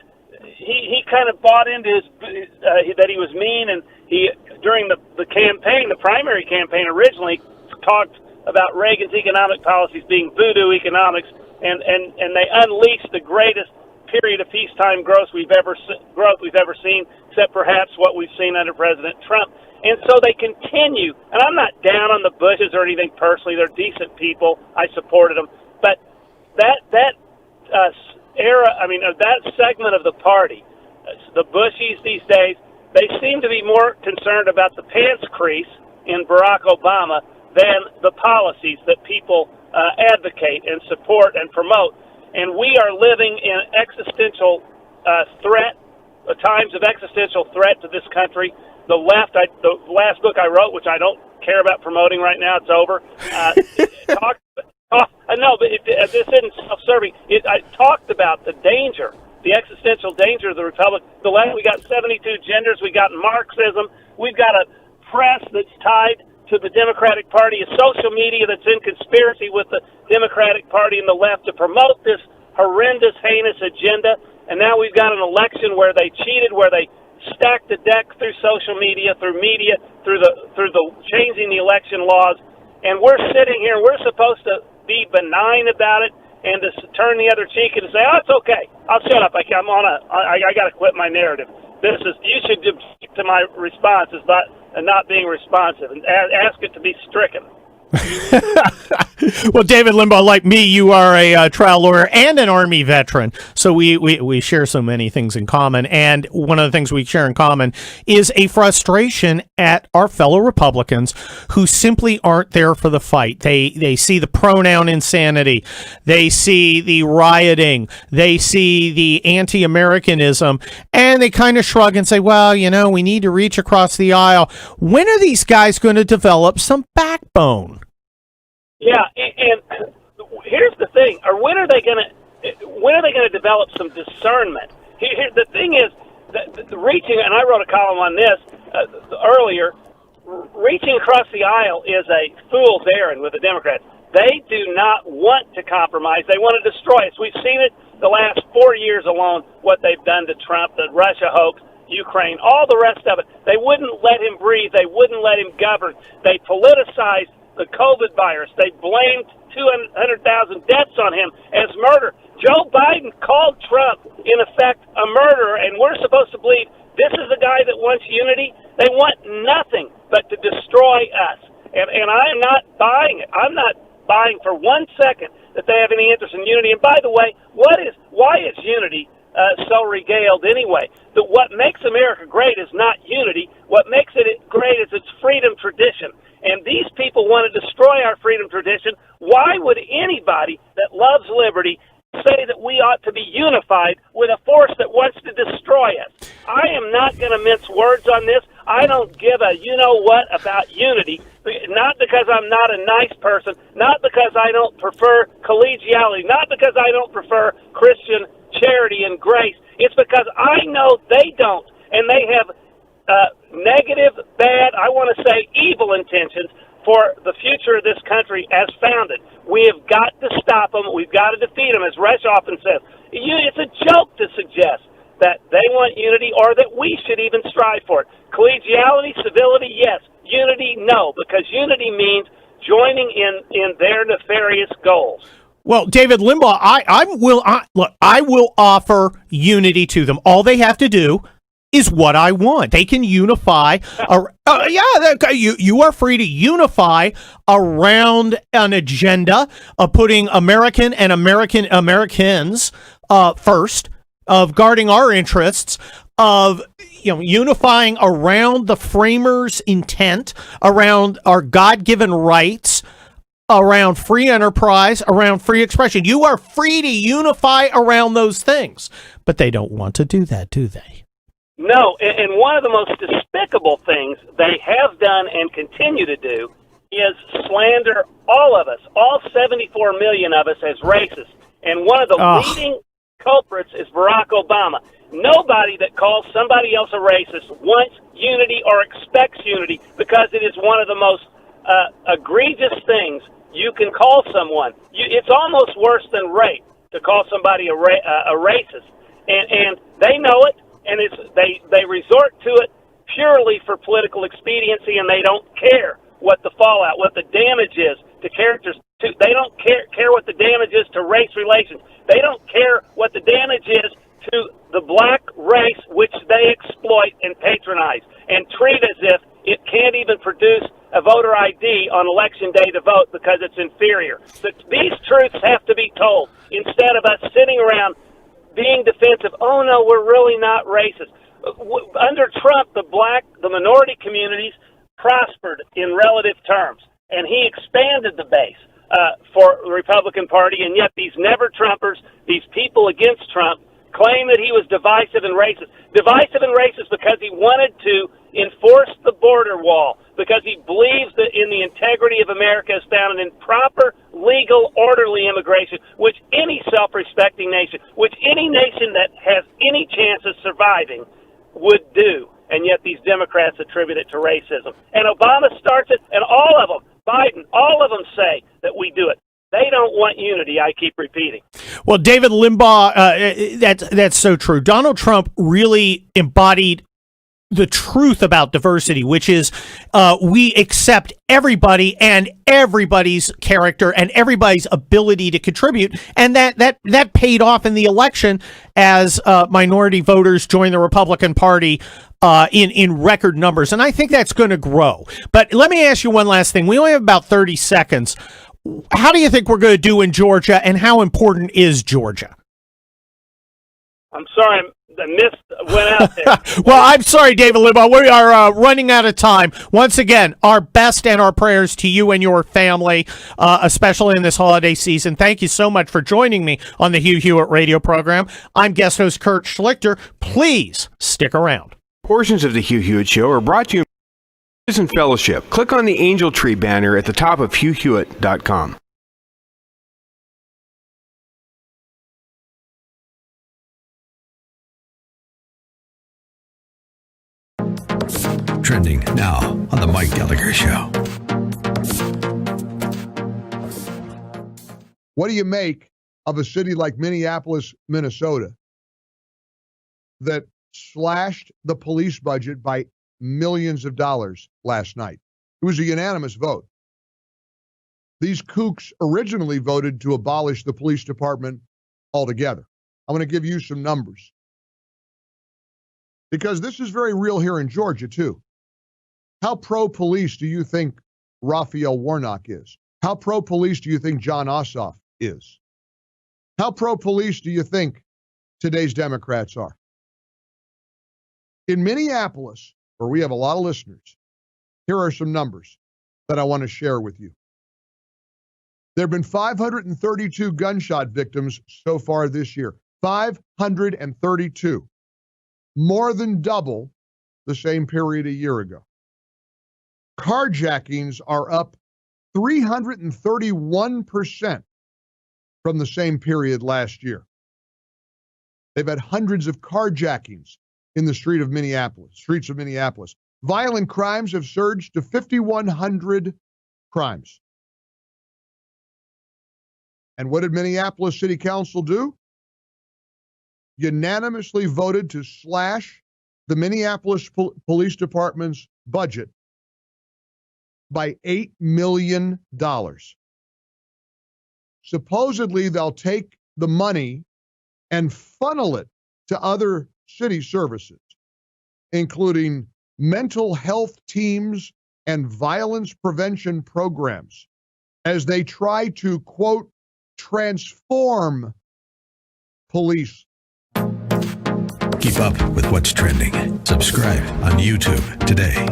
he kind of bought into that he was mean, and he, during the campaign, the primary campaign originally, talked about Reagan's economic policies being voodoo economics, and they unleashed the greatest period of peacetime growth we've ever seen, except perhaps what we've seen under President Trump. And so they continue, and I'm not down on the Bushes or anything personally. They're decent people. I supported them. But that segment of the party, the Bushies these days, they seem to be more concerned about the pants crease in Barack Obama than the policies that people advocate and support and promote. And we are living in existential threat, times of existential threat to this country. The left, the last book I wrote, which I don't care about promoting right now, it's over, No, but this isn't self-serving. I talked about the danger, the existential danger of the Republic. The left, we got 72 genders, we got Marxism, we've got a press that's tied to the Democratic Party, a social media that's in conspiracy with the Democratic Party and the left to promote this horrendous, heinous agenda. And now we've got an election where they cheated, where they stacked the deck through social media, through the changing the election laws. And we're sitting here, and we're supposed to be benign about it and to turn the other cheek and to say, oh, it's okay. I'll shut up. I got to quit my narrative. You should object to my response as not being responsive and ask it to be stricken. Well, David Limbaugh, like me, you are a trial lawyer and an Army veteran, so we share so many things in common. And one of the things we share in common is a frustration at our fellow Republicans who simply aren't there for the fight. They see the pronoun insanity, they see the rioting, they see the anti-Americanism, and they kind of shrug and say, well, we need to reach across the aisle. When are these guys going to develop some backbone? Yeah, and here's the thing: or when are they going to develop some discernment? Here, the thing is, the reaching, and I wrote a column on this earlier. Reaching across the aisle is a fool's errand with the Democrats. They do not want to compromise; they want to destroy us. We've seen it the last 4 years alone. What they've done to Trump, the Russia hoax, Ukraine, all the rest of it. They wouldn't let him breathe. They wouldn't let him govern. They politicized the COVID virus. They blamed 200,000 deaths on him as murder. Joe Biden called Trump, in effect, a murderer, and we're supposed to believe this is a guy that wants unity. They want nothing but to destroy us. And I am not buying it. I'm not buying for 1 second that they have any interest in unity. And by the way, why is unity so regaled anyway? That what makes America great is not unity. What makes it great is its freedom tradition. And these people want to destroy our freedom tradition. Why would anybody that loves liberty say that we ought to be unified with a force that wants to destroy us? I am not going to mince words on this. I don't give a you-know-what about unity, not because I'm not a nice person, not because I don't prefer collegiality, not because I don't prefer Christian charity and grace. It's because I know they don't, and they have negative, bad, I want to say evil intentions for the future of this country as founded. We have got to stop them. We've got to defeat them, as Resch often says. It's a joke to suggest that they want unity or that we should even strive for it. Collegiality, civility, yes. Unity, no, because unity means joining in their nefarious goals. Well, David Limbaugh, I will offer unity to them. All they have to do is what I want. They can unify. You are free to unify around an agenda of putting Americans first, of guarding our interests, of unifying around the framers' intent, around our God-given rights, around free enterprise, around free expression. You are free to unify around those things, but they don't want to do that, do they? No, and one of the most despicable things they have done and continue to do is slander all of us, all 74 million of us, as racist. And one of the leading culprits is Barack Obama. Nobody that calls somebody else a racist wants unity or expects unity, because it is one of the most egregious things you can call someone. It's almost worse than rape to call somebody a racist. And they know it. And they resort to it purely for political expediency, and they don't care what the fallout, what the damage is to characters. They don't care what the damage is to race relations. They don't care what the damage is to the black race, which they exploit and patronize and treat as if it can't even produce a voter ID on election day to vote because it's inferior. So these truths have to be told instead of us sitting around being defensive. Oh no, we're really not racist. Under Trump, the minority communities prospered in relative terms, and he expanded the base for the Republican Party, and yet these never-Trumpers, these people against Trump, claim that he was divisive and racist. Divisive and racist because he wanted to enforce the border wall, because he believes that in the integrity of America is found in proper, legal, orderly immigration, which any self-respecting nation, which any nation that has any chance of surviving would do. And yet these Democrats attribute it to racism. And Obama starts it, and all of them, Biden, all of them say that we do it. They don't want unity, I keep repeating. Well, David Limbaugh, that's so true. Donald Trump really embodied the truth about diversity, which is we accept everybody and everybody's character and everybody's ability to contribute, and that paid off in the election as minority voters joined the Republican Party in record numbers, and I think that's going to grow. But let me ask you one last thing. We only have about 30 seconds. How do you think we're going to do in Georgia, and how important is Georgia? I'm sorry, went out there. Well, I'm sorry, David Limbaugh. We are running out of time. Once again, our best and our prayers to you and your family, especially in this holiday season. Thank you so much for joining me on the Hugh Hewitt radio program. I'm guest host Kurt Schlichter. Please stick around. Portions of the Hugh Hewitt Show are brought to you by Prison Fellowship. Click on the Angel Tree banner at the top of HughHewitt.com. Trending now on the Mike Gallagher Show. What do you make of a city like Minneapolis, Minnesota, that slashed the police budget by millions of dollars last night? It was a unanimous vote. These kooks originally voted to abolish the police department altogether. I'm going to give you some numbers, because this is very real here in Georgia, too. How pro-police do you think Raphael Warnock is? How pro-police do you think John Ossoff is? How pro-police do you think today's Democrats are? In Minneapolis, where we have a lot of listeners, here are some numbers that I want to share with you. There have been 532 gunshot victims so far this year. 532. More than double the same period a year ago. Carjackings are up 331% from the same period last year. They've had hundreds of carjackings in the streets of Minneapolis. Violent crimes have surged to 5,100 crimes. And what did Minneapolis City Council do? Unanimously voted to slash the Minneapolis Police Department's budget by $8 million. Supposedly, they'll take the money and funnel it to other city services, including mental health teams and violence prevention programs, as they try to, quote, transform police. Keep up with what's trending. Subscribe on YouTube today.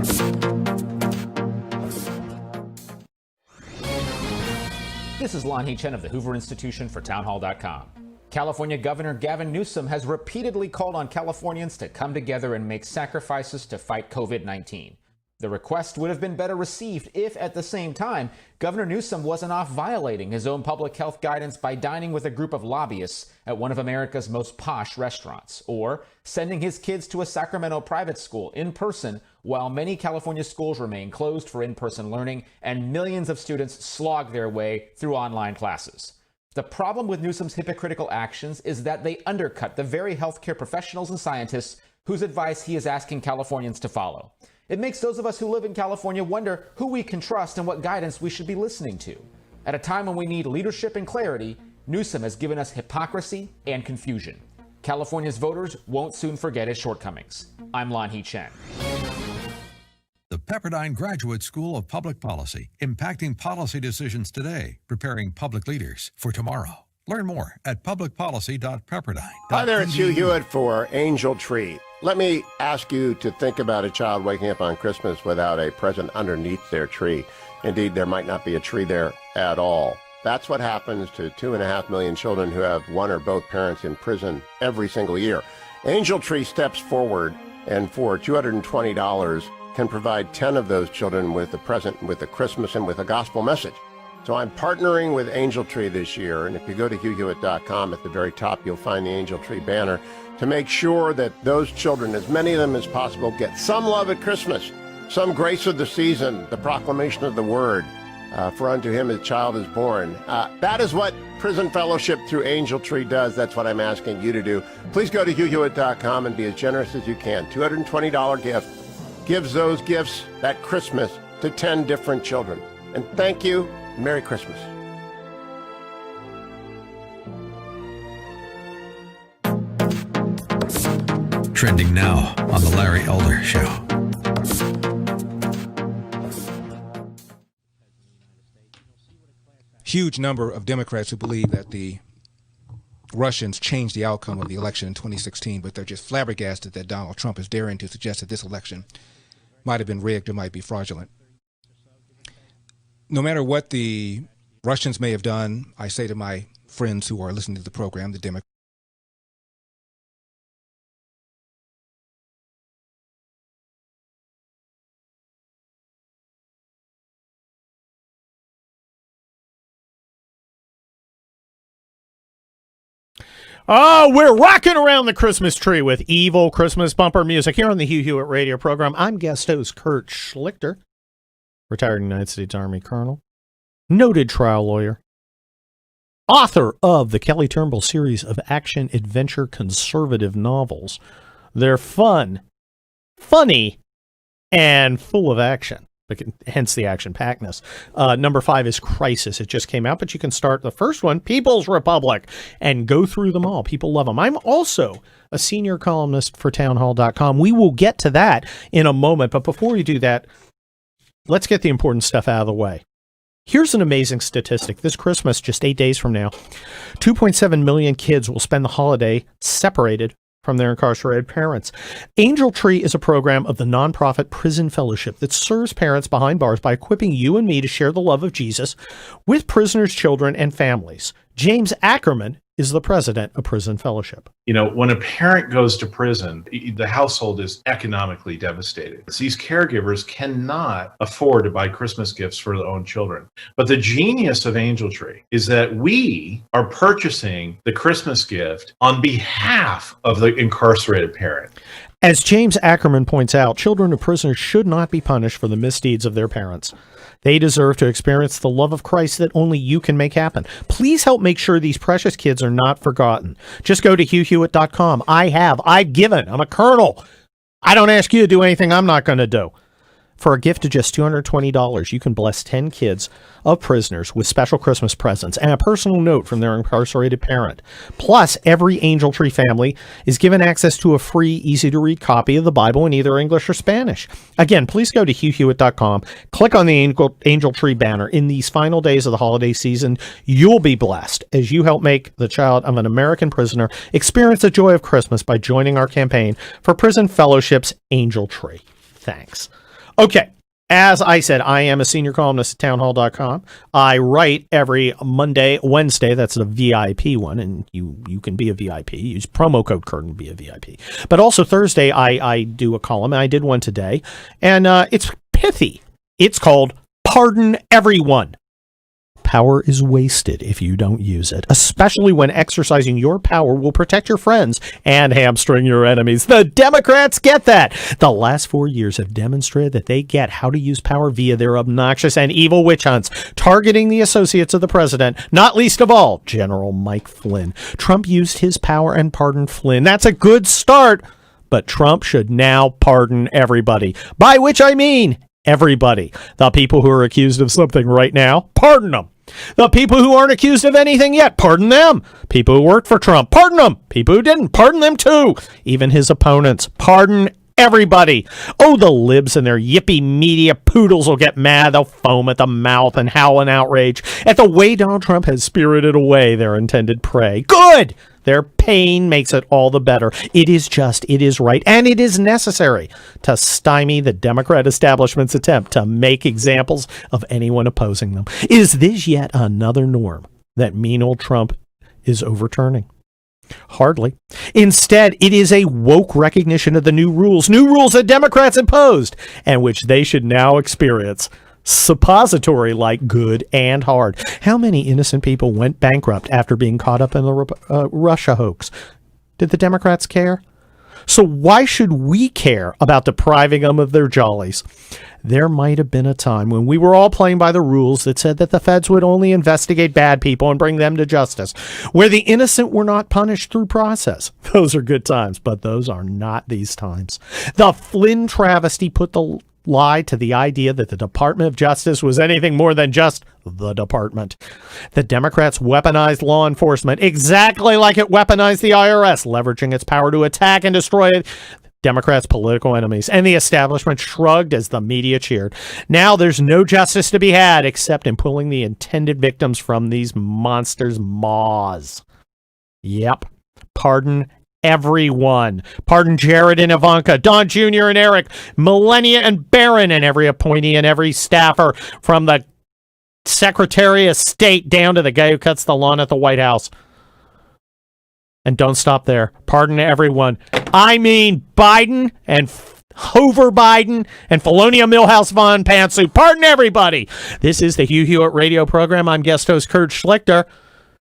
This is Lonnie Chen of the Hoover Institution for townhall.com. California Governor Gavin Newsom has repeatedly called on Californians to come together and make sacrifices to fight COVID-19. The request would have been better received if, at the same time, Governor Newsom wasn't off violating his own public health guidance by dining with a group of lobbyists at one of America's most posh restaurants, or sending his kids to a Sacramento private school in person while many California schools remain closed for in-person learning and millions of students slog their way through online classes. The problem with Newsom's hypocritical actions is that they undercut the very healthcare professionals and scientists whose advice he is asking Californians to follow. It makes those of us who live in California wonder who we can trust and what guidance we should be listening to. At a time when we need leadership and clarity, Newsom has given us hypocrisy and confusion. California's voters won't soon forget his shortcomings. I'm Lonnie Chen. The Pepperdine Graduate School of Public Policy, impacting policy decisions today, preparing public leaders for tomorrow. Learn more at publicpolicy.pepperdine.edu. Hi there, it's Hugh Hewitt for Angel Tree. Let me ask you to think about a child waking up on Christmas without a present underneath their tree. Indeed, there might not be a tree there at all. That's what happens to 2.5 million children who have one or both parents in prison every single year. Angel Tree steps forward and for $220 can provide 10 of those children with a present, with a Christmas, and with a gospel message. So I'm partnering with Angel Tree this year, and if you go to HughHewitt.com, at the very top you'll find the Angel Tree banner to make sure that those children, as many of them as possible, get some love at Christmas, some grace of the season, the proclamation of the word, for unto him a child is born. That is what Prison Fellowship through Angel Tree does. That's what I'm asking you to do. Please go to HughHewitt.com and be as generous as you can. $220 gift gives those gifts that Christmas to 10 different children. And thank you. Merry Christmas. Trending now on The Larry Elder Show. Huge number of Democrats who believe that the Russians changed the outcome of the election in 2016, but they're just flabbergasted that Donald Trump is daring to suggest that this election might have been rigged or might be fraudulent. No matter what the Russians may have done, I say to my friends who are listening to the program, the Democrats, Oh, we're rocking around the Christmas tree with evil Christmas bumper music here on the Hugh Hewitt radio program. I'm guest host Kurt Schlichter, retired United States Army colonel, noted trial lawyer, author of the Kelly Turnbull series of action-adventure conservative novels. They're fun, funny, and full of action. Hence the action-packedness. Number 5 is Crisis. It just came out, but you can start the first one, People's Republic, and go through them all. People love them. I'm also a senior columnist for townhall.com. We will get to that in a moment, but before we do that, let's get the important stuff out of the way. Here's an amazing statistic. This Christmas, just 8 days from now, 2.7 million kids will spend the holiday separated from their incarcerated parents. Angel Tree is a program of the nonprofit Prison Fellowship that serves parents behind bars by equipping you and me to share the love of Jesus with prisoners' children and families. James Ackerman is the president of Prison Fellowship. You know, when a parent goes to prison, the household is economically devastated. These caregivers cannot afford to buy Christmas gifts for their own children. But the genius of Angel Tree is that we are purchasing the Christmas gift on behalf of the incarcerated parent. As James Ackerman points out, children of prisoners should not be punished for the misdeeds of their parents. They deserve to experience the love of Christ that only you can make happen. Please help make sure these precious kids are not forgotten. Just go to HughHewitt.com. I've given. I'm a colonel. I don't ask you to do anything I'm not going to do. For a gift of just $220, you can bless 10 kids of prisoners with special Christmas presents and a personal note from their incarcerated parent. Plus, every Angel Tree family is given access to a free, easy-to-read copy of the Bible in either English or Spanish. Again, please go to HughHewitt.com, click on the Angel Tree banner. In these final days of the holiday season, you'll be blessed as you help make the child of an American prisoner experience the joy of Christmas by joining our campaign for Prison Fellowship's Angel Tree. Thanks. Okay, as I said, I am a senior columnist at townhall.com. I write every Monday, Wednesday. That's the VIP one, and you can be a VIP. Use promo code Curtin to be a VIP. But also Thursday, I do a column, and I did one today, and it's pithy. It's called Pardon Everyone. Power is wasted if you don't use it, especially when exercising your power will protect your friends and hamstring your enemies. The Democrats get that. The last 4 years have demonstrated that they get how to use power via their obnoxious and evil witch hunts, targeting the associates of the president, not least of all, General Mike Flynn. Trump used his power and pardoned Flynn. That's a good start, but Trump should now pardon everybody, by which I mean everybody. The people who are accused of something right now, pardon them. The people who aren't accused of anything yet, pardon them. People who worked for Trump, pardon them. People who didn't, pardon them too. Even his opponents, pardon everybody. Oh, the libs and their yippee media poodles will get mad. They'll foam at the mouth and howl in outrage at the way Donald Trump has spirited away their intended prey. Good! Their pain makes it all the better. It is just, it is right, and it is necessary to stymie the Democrat establishment's attempt to make examples of anyone opposing them. Is this yet another norm that mean old Trump is overturning? Hardly. Instead, it is a woke recognition of the new rules that Democrats imposed, and which they should now experience. Suppository like good and hard. How many innocent people went bankrupt after being caught up in the Russia hoax? Did the Democrats care? So why should we care about depriving them of their jollies? There might have been a time when we were all playing by the rules that said that the feds would only investigate bad people and bring them to justice, where the innocent were not punished through process. Those are good times, but those are not these times. The Flynn travesty put the lie to the idea that the Department of Justice was anything more than just the department. The Democrats weaponized law enforcement exactly like it weaponized the IRS, leveraging its power to attack and destroy Democrats' political enemies, and the establishment shrugged as the media cheered. Now there's no justice to be had except in pulling the intended victims from these monsters' maws. Yep. Pardon everyone. Pardon Jared and Ivanka, Don Jr. and Eric, Melania and Barron, and every appointee and every staffer, from the Secretary of State down to the guy who cuts the lawn at the White House. And don't stop there. Pardon everyone. I mean Biden and Hover Biden and Felonia Milhouse Von Pantsuit. Pardon everybody. This is the Hugh Hewitt radio program. I'm guest host Kurt Schlichter.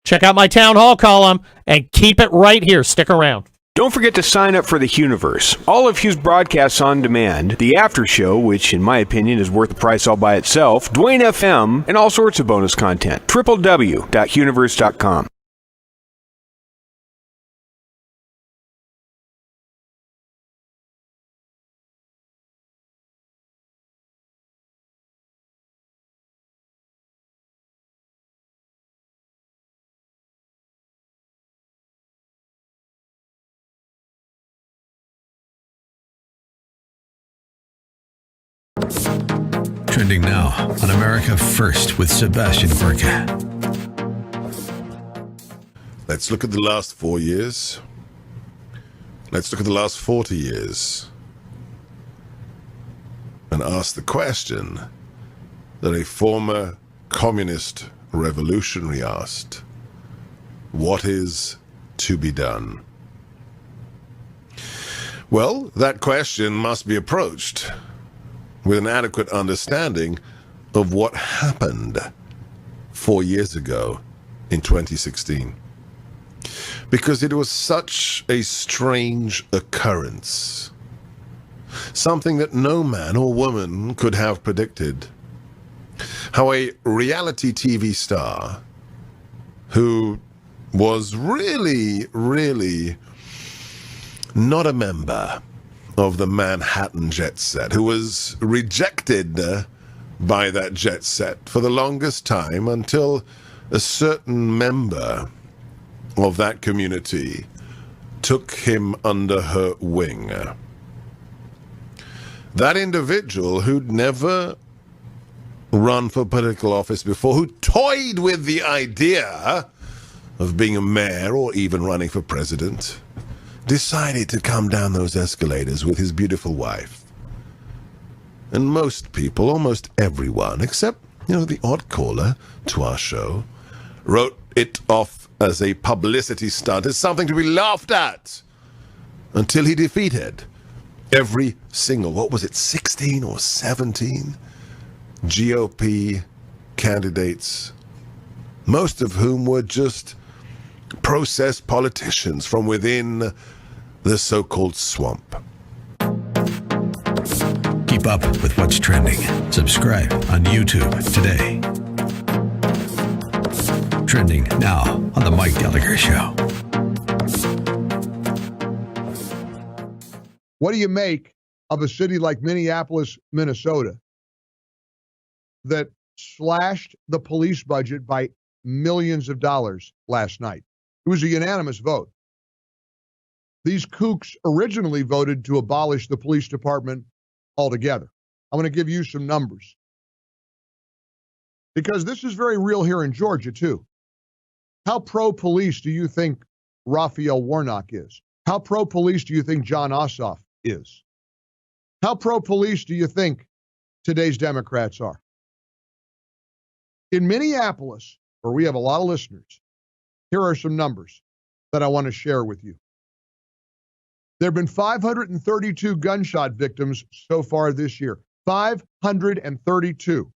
Check out my town hall column and keep it right here. Stick around. Don't forget to sign up for the Hughiverse. All of Hugh's broadcasts on demand, the after show, which in my opinion is worth the price all by itself, Dwayne FM, and all sorts of bonus content. www.hughiverse.com. Trending now on America First with Sebastian Gorka. Let's look at the last 4 years. Let's look at the last 40 years. And ask the question that a former communist revolutionary asked: what is to be done? Well, that question must be approached with an adequate understanding of what happened 4 years ago in 2016. Because it was such a strange occurrence. Something that no man or woman could have predicted. How a reality TV star who was really not a member of the Manhattan jet set, who was rejected by that jet set for the longest time until a certain member of that community took him under her wing. That individual who'd never run for political office before, who toyed with the idea of being a mayor or even running for president, decided to come down those escalators with his beautiful wife. And most people, almost everyone, except, the odd caller to our show, wrote it off as a publicity stunt, as something to be laughed at, until he defeated every single, 16 or 17 GOP candidates, most of whom were just processed politicians from within the so-called swamp. Keep up with what's trending. Subscribe on YouTube today. Trending now on The Mike Gallagher Show. What do you make of a city like Minneapolis, Minnesota, that slashed the police budget by millions of dollars last night? It was a unanimous vote. These kooks originally voted to abolish the police department altogether. I'm going to give you some numbers, because this is very real here in Georgia, too. How pro-police do you think Raphael Warnock is? How pro-police do you think John Ossoff is? How pro-police do you think today's Democrats are? In Minneapolis, where we have a lot of listeners, here are some numbers. that I want to share with you. There have been 532 gunshot victims so far this year. 532.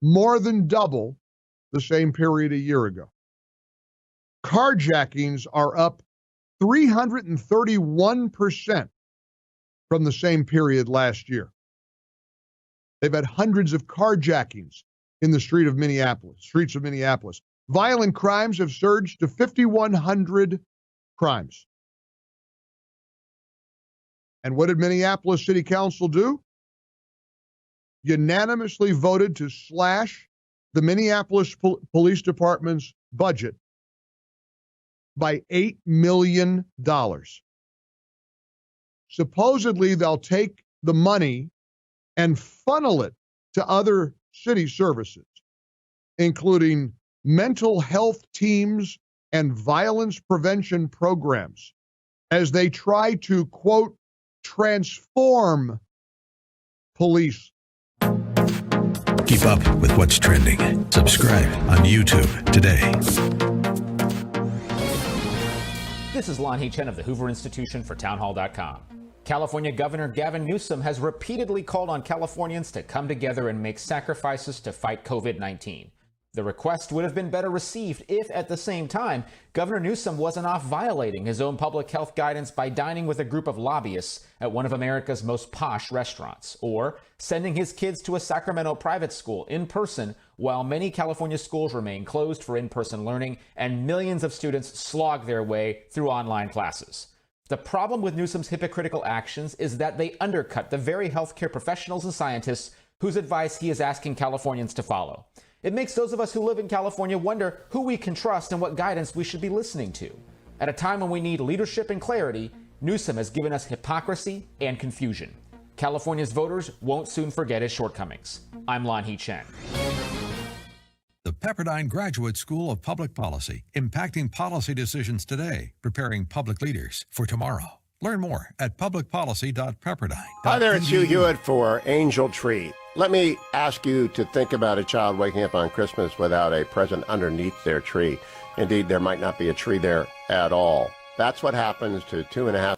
More than double the same period a year ago. Carjackings are up 331% from the same period last year. They've had hundreds of carjackings in the streets of Minneapolis. Violent crimes have surged to 5,100 crimes. And what did Minneapolis City Council do? Unanimously voted to slash the Minneapolis Police Department's budget by $8 million. Supposedly, they'll take the money and funnel it to other city services, including mental health teams and violence prevention programs, as they try to, quote, transform police. Keep up with what's trending. Subscribe on YouTube today. This is Lonnie Chen of the Hoover Institution for townhall.com. California Governor Gavin Newsom has repeatedly called on Californians to come together and make sacrifices to fight COVID-19. The request would have been better received if, at the same time, Governor Newsom wasn't off violating his own public health guidance by dining with a group of lobbyists at one of America's most posh restaurants, or sending his kids to a Sacramento private school in person while many California schools remain closed for in-person learning and millions of students slog their way through online classes. The problem with Newsom's hypocritical actions is that they undercut the very healthcare professionals and scientists whose advice he is asking Californians to follow. It makes those of us who live in California wonder who we can trust and what guidance we should be listening to. At a time when we need leadership and clarity, Newsom has given us hypocrisy and confusion. California's voters won't soon forget his shortcomings. I'm Lonnie Chen. The Pepperdine Graduate School of Public Policy, impacting policy decisions today, preparing public leaders for tomorrow. Learn more at publicpolicy.pepperdine.edu. Hi there, it's Hugh Hewitt for Angel Tree. Let me ask you to think about a child waking up on Christmas without a present underneath their tree. Indeed, there might not be a tree there at all. That's what happens to 2.5.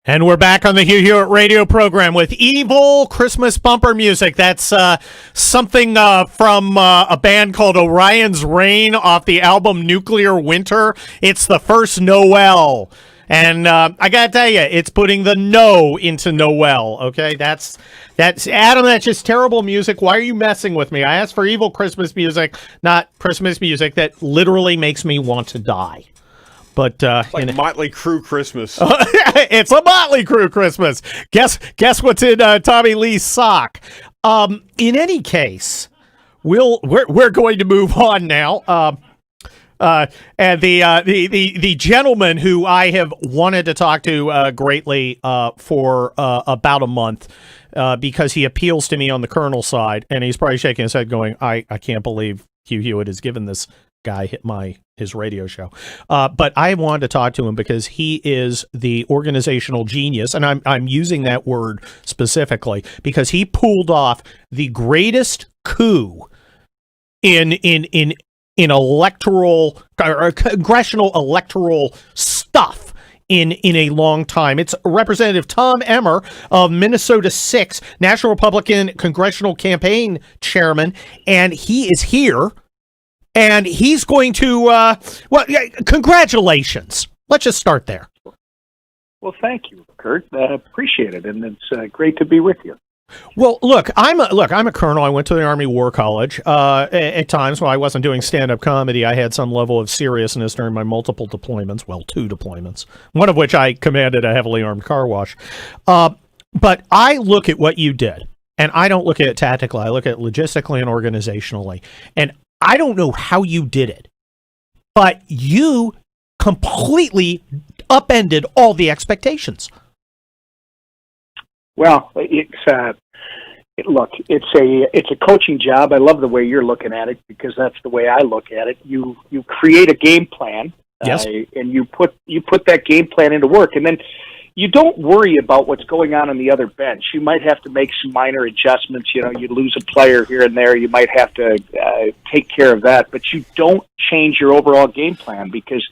And we're back on the Hugh Hewitt radio program with evil Christmas bumper music. That's something from a band called Orion's Reign off the album Nuclear Winter. It's the first Noel. And I got to tell you, it's putting the no into Noel, okay? That's Adam, that's just terrible music. Why are you messing with me? I asked for evil Christmas music, not Christmas music that literally makes me want to die. But it's like Motley Crue Christmas. It's a Motley Crue Christmas. Guess what's in Tommy Lee's sock? In any case, we're going to move on now. And the gentleman who I have wanted to talk to greatly for about a month, because he appeals to me on the Colonel side, and he's probably shaking his head going, I can't believe Hugh Hewitt has given this guy his radio show. But I wanted to talk to him because he is the organizational genius, and I'm using that word specifically because he pulled off the greatest coup in electoral or congressional electoral stuff in a long time. It's Representative Tom Emmer of Minnesota 6, National Republican Congressional Campaign Chairman, and he is here. And he's going to, congratulations. Let's just start there. Well, thank you, Kurt. Appreciate it, and it's great to be with you. Well, look, I'm a colonel. I went to the Army War College. At times when I wasn't doing stand-up comedy, I had some level of seriousness during my multiple deployments. Well, 2 deployments, one of which I commanded a heavily armed car wash. But I look at what you did, and I don't look at it tactically. I look at it logistically and organizationally. And I don't know how you did it, but you completely upended all the expectations. Well, it's Look, it's a coaching job. I love the way you're looking at it because that's the way I look at it. You create a game plan, yes, and you put that game plan into work, and then you don't worry about what's going on the other bench. You might have to make some minor adjustments. You lose a player here and there. You might have to take care of that, but you don't change your overall game plan because,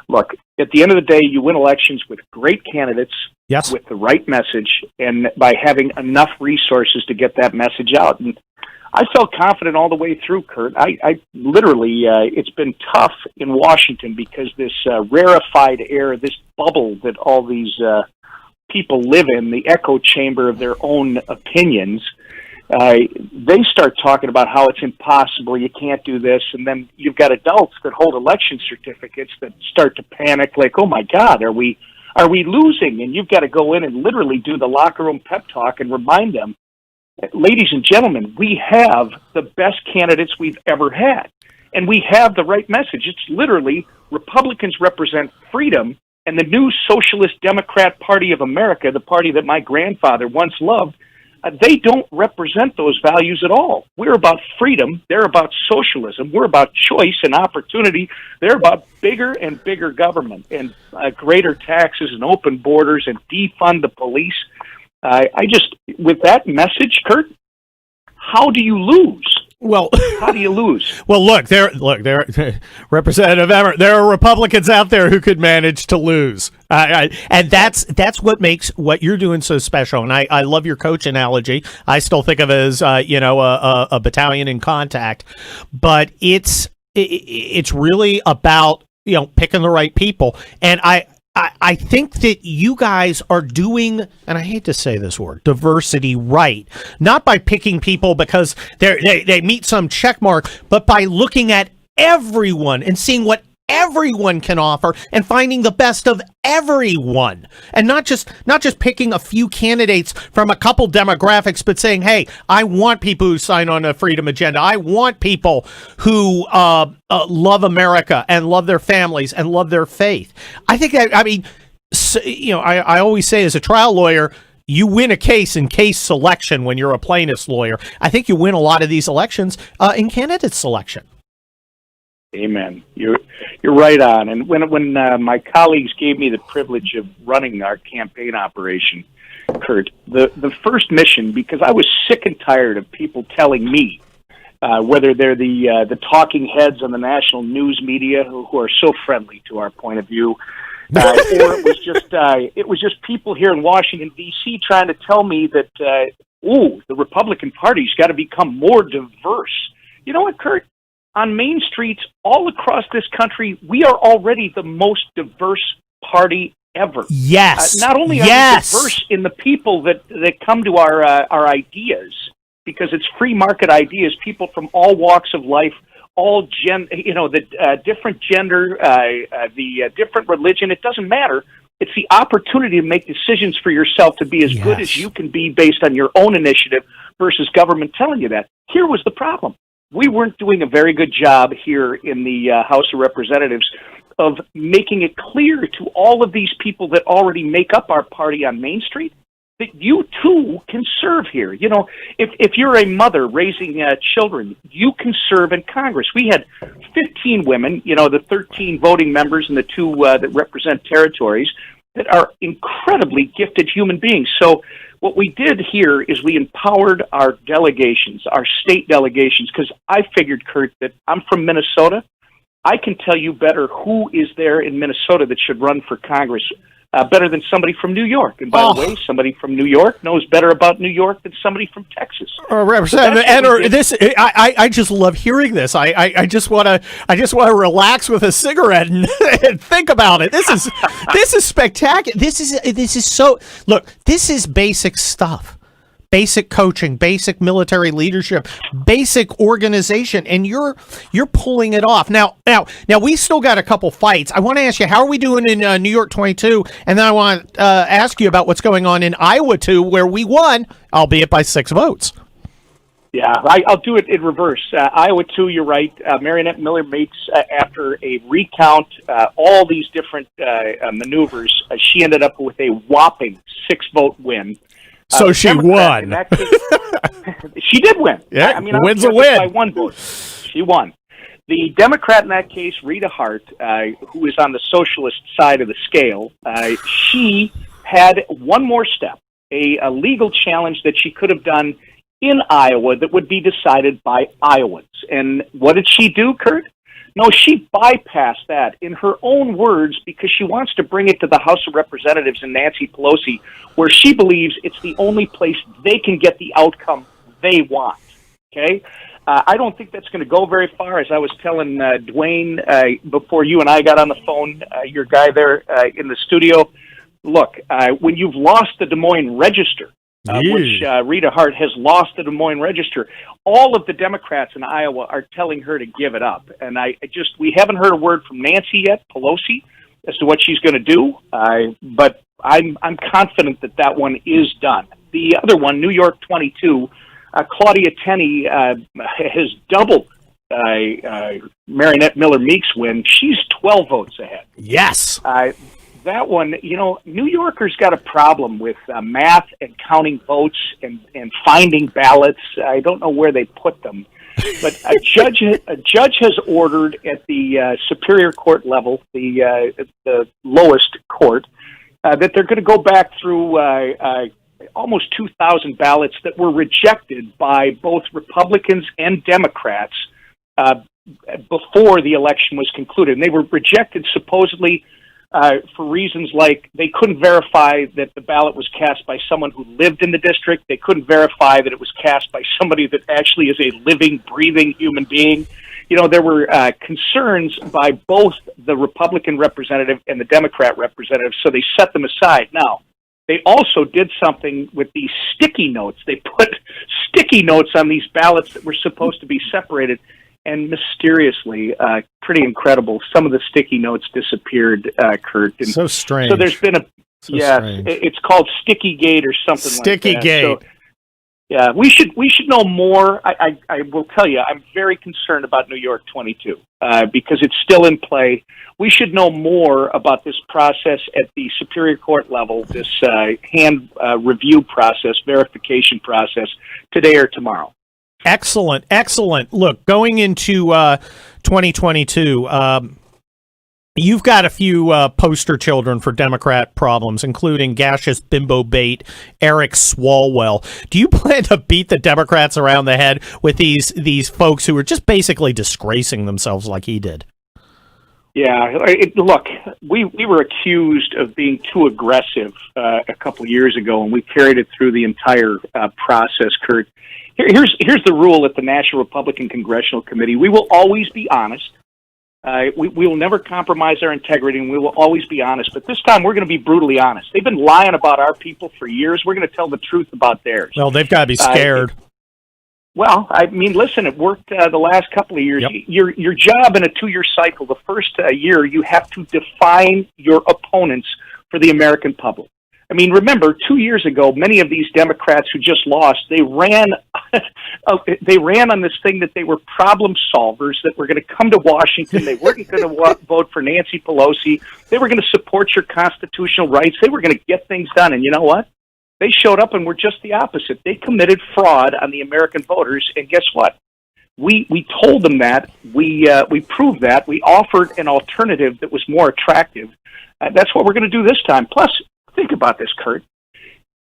look, at the end of the day, you win elections with great candidates, yes, with the right message, and by having enough resources to get that message out. And I felt confident all the way through, Kurt. I literally, it's been tough in Washington because this rarefied air, this bubble that all these people live in, the echo chamber of their own opinions, they start talking about how it's impossible, you can't do this, and then you've got adults that hold election certificates that start to panic like, oh my God, are we losing? And you've got to go in and literally do the locker room pep talk and remind them, ladies and gentlemen, we have the best candidates we've ever had, and we have the right message. It's literally Republicans represent freedom, and the new Socialist Democrat Party of America, the party that my grandfather once loved, they don't represent those values at all. We're about freedom. They're about socialism. We're about choice and opportunity. They're about bigger and bigger government and greater taxes and open borders and defund the police. With that message, Kurt, how do you lose? Well, how do you lose? Well, look, there, Representative Emmer. There are Republicans out there who could manage to lose, and that's what makes what you're doing so special. And I love your coach analogy. I still think of it as a battalion in contact, but it's really about picking the right people. And I think that you guys are doing, and I hate to say this word, diversity right, not by picking people because they meet some check mark, but by looking at everyone and seeing what everyone can offer and finding the best of everyone, and not just picking a few candidates from a couple demographics, but saying, hey, I want people who sign on a freedom agenda. I want people who love America and love their families and love their faith. I think I always say as a trial lawyer, you win a case in case selection when you're a plaintiff's lawyer. I think you win a lot of these elections in candidate selection. Amen. You're right on. And when my colleagues gave me the privilege of running our campaign operation, Kurt, the first mission, because I was sick and tired of people telling me, whether they're the talking heads on the national news media who are so friendly to our point of view, or it was just people here in Washington D.C. trying to tell me that the Republican Party's got to become more diverse. You know what, Kurt? On main streets all across this country, we are already the most diverse party ever. Yes. Not only are we diverse in the people that come to our ideas, because it's free market ideas, people from all walks of life, all different gender, the different religion, it doesn't matter. It's the opportunity to make decisions for yourself to be as good as you can be based on your own initiative versus government telling you that. Here was the problem. We weren't doing a very good job here in the House of Representatives of making it clear to all of these people that already make up our party on Main Street that you too can serve here. If you're a mother raising children, you can serve in Congress. We had 15 women, the 13 voting members and the 2 that represent territories that are incredibly gifted human beings. So what we did here is we empowered our delegations, our state delegations, because I figured, Kurt, that I'm from Minnesota. I can tell you better who is there in Minnesota that should run for Congress better than somebody from New York. And by the way, somebody from New York knows better about New York than somebody from Texas. Representative Eder, I just love hearing this. I just want to relax with a cigarette and think about it. This is spectacular. This is so. Look, this is basic stuff. Basic coaching, basic military leadership, basic organization, and you're pulling it off. Now we still got a couple fights. I want to ask you, how are we doing in New York 22? And then I want to ask you about what's going on in Iowa 2, where we won, albeit by 6 votes. Yeah, I'll do it in reverse. Iowa 2, you're right. Marionette Miller makes, after a recount, all these different maneuvers, she ended up with a whopping 6-vote win. So she won. She did win. Yeah, I mean, I don't win's care a if it's win. by one vote. She won. The Democrat in that case, Rita Hart, who is on the socialist side of the scale, she had one more step, a legal challenge that she could have done in Iowa that would be decided by Iowans. And what did she do, Kurt? No, she bypassed that in her own words because she wants to bring it to the House of Representatives and Nancy Pelosi, where she believes it's the only place they can get the outcome they want. Okay? I don't think that's going to go very far. As I was telling Dwayne before you and I got on the phone, your guy there in the studio, look, when you've lost the Des Moines Register, which Rita Hart has lost the Des Moines Register, all of the Democrats in Iowa are telling her to give it up. And we haven't heard a word from Nancy yet, Pelosi, as to what she's going to do. But I'm confident that one is done. The other one, New York 22, Claudia Tenney has doubled Marinette Miller-Meek's win. She's 12 votes ahead. Yes. That one, New Yorkers got a problem with math and counting votes and finding ballots. I don't know where they put them, but a judge has ordered at the Superior Court level, the lowest court, that they're going to go back through almost 2,000 ballots that were rejected by both Republicans and Democrats before the election was concluded. And they were rejected supposedly for reasons like they couldn't verify that the ballot was cast by someone who lived in the district. They couldn't verify that it was cast by somebody that actually is a living, breathing human being. There were concerns by both the Republican representative and the Democrat representative, so they set them aside. Now, they also did something with these sticky notes. They put sticky notes on these ballots that were supposed to be separated. And mysteriously, pretty incredible, some of the sticky notes disappeared, Kurt. And so strange. So there's been it's called Sticky Gate or something Sticky like that. Gate. So, yeah, we should know more. I will tell you, I'm very concerned about New York 22 because it's still in play. We should know more about this process at the Superior Court level, this hand review process, verification process, today or tomorrow. Excellent. Look, going into 2022, you've got a few poster children for Democrat problems, including gaseous bimbo bait Eric Swalwell. Do you plan to beat the Democrats around the head with these folks who are just basically disgracing themselves like he did? Yeah, look, we were accused of being too aggressive a couple years ago, and we carried it through the entire process, Kurt. Here's the rule at the National Republican Congressional Committee. We will always be honest. We will never compromise our integrity, and we will always be honest. But this time, we're going to be brutally honest. They've been lying about our people for years. We're going to tell the truth about theirs. Well, they've got to be scared. Well, I mean, listen, it worked the last couple of years. Yep. Your job in a 2-year cycle, the first year, you have to define your opponents for the American public. I mean, remember, 2 years ago, many of these Democrats who just lost, they ran on this thing that they were problem solvers, that were going to come to Washington. They weren't going to vote for Nancy Pelosi. They were going to support your constitutional rights. They were going to get things done. And you know what? They showed up and were just the opposite. They committed fraud on the American voters. And guess what? We told them that. We proved that. We offered an alternative that was more attractive. That's what we're going to do this time. Plus, think about this, Kurt.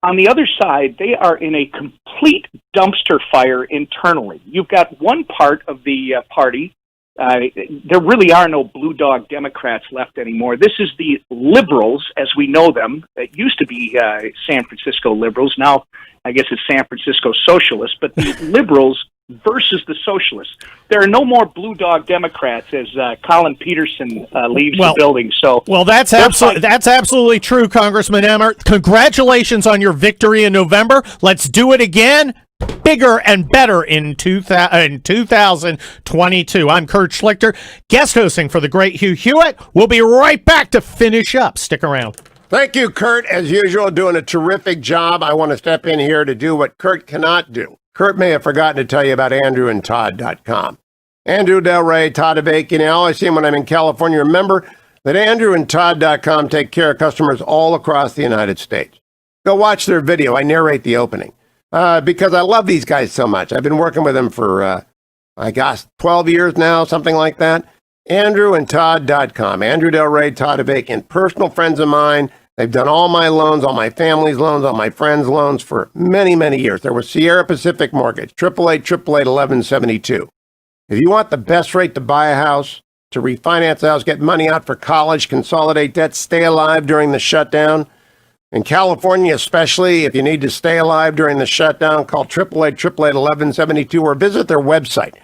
On the other side, they are in a complete dumpster fire internally. You've got one part of the party. There really are no blue dog Democrats left anymore. This is the liberals, as we know them. It used to be San Francisco liberals. Now, I guess it's San Francisco socialists. But the liberals versus the socialists. There are no more blue dog Democrats as Colin Peterson leaves the building. So, that's absolutely true, Congressman Emmer. Congratulations on your victory in November. Let's do it again, bigger and better in 2022. I'm Kurt Schlichter, guest hosting for the great Hugh Hewitt. We'll be right back to finish up. Stick around. Thank you, Kurt. As usual, doing a terrific job. I want to step in here to do what Kurt cannot do. Kurt may have forgotten to tell you about AndrewandTodd.com. Andrew Del Rey, Todd Avake, I always see him when I'm in California. Remember that AndrewandTodd.com take care of customers all across the United States. Go watch their video. I narrate the opening because I love these guys so much. I've been working with them for, 12 years now, something like that. AndrewandTodd.com. Andrew Del Rey, Todd Avakian, personal friends of mine. They've done all my loans, all my family's loans, all my friends' loans for many, many years. There was Sierra Pacific Mortgage, 888-888-1172. If you want the best rate to buy a house, to refinance a house, get money out for college, consolidate debt, stay alive during the shutdown, in California especially, if you need to stay alive during the shutdown, call 888-888-1172 or visit their website,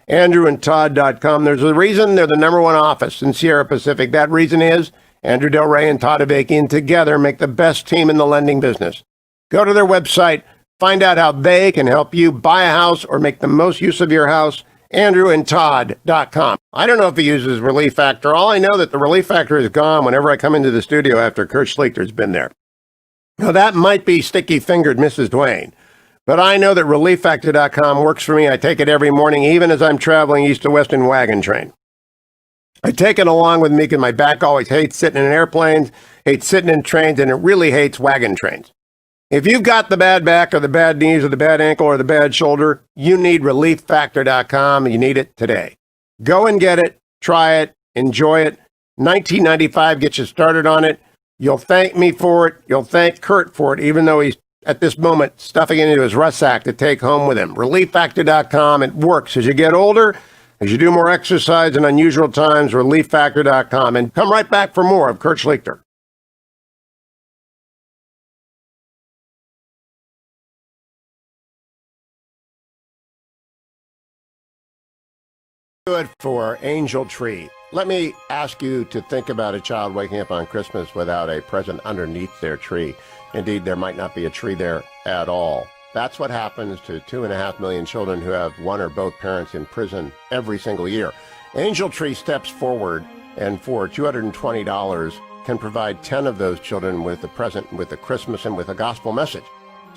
AndrewandTodd.com. There's a reason they're the number one office in Sierra Pacific. That reason is Andrew Del Rey and Todd Avakian together make the best team in the lending business. Go to their website, find out how they can help you buy a house or make the most use of your house. AndrewandTodd.com. I don't know if he uses Relief Factor. All I know that the Relief Factor is gone whenever I come into the studio after Kurt Schlichter's been there. Now, that might be sticky-fingered Mrs. Dwayne, but I know that ReliefFactor.com works for me. I take it every morning, even as I'm traveling east to west in wagon train. I take it along with me because my back always hates sitting in airplanes, hates sitting in trains, and it really hates wagon trains. If you've got the bad back or the bad knees or the bad ankle or the bad shoulder, you need ReliefFactor.com, and you need it today. Go and get it, try it, enjoy it. $19.95 gets you started on it. You'll thank me for it. You'll thank Kurt for it, even though he's, at this moment, stuffing it into his rucksack to take home with him. ReliefFactor.com. It works. As you get older, as you do more exercise in unusual times, ReliefFactor.com. And come right back for more of Kurt Schlichter. Good for Angel Tree. Let me ask you to think about a child waking up on Christmas without a present underneath their tree. Indeed, there might not be a tree there at all. That's what happens to 2.5 million children who have one or both parents in prison every single year. Angel Tree steps forward and for $220 can provide 10 of those children with a present, with a Christmas, and with a gospel message.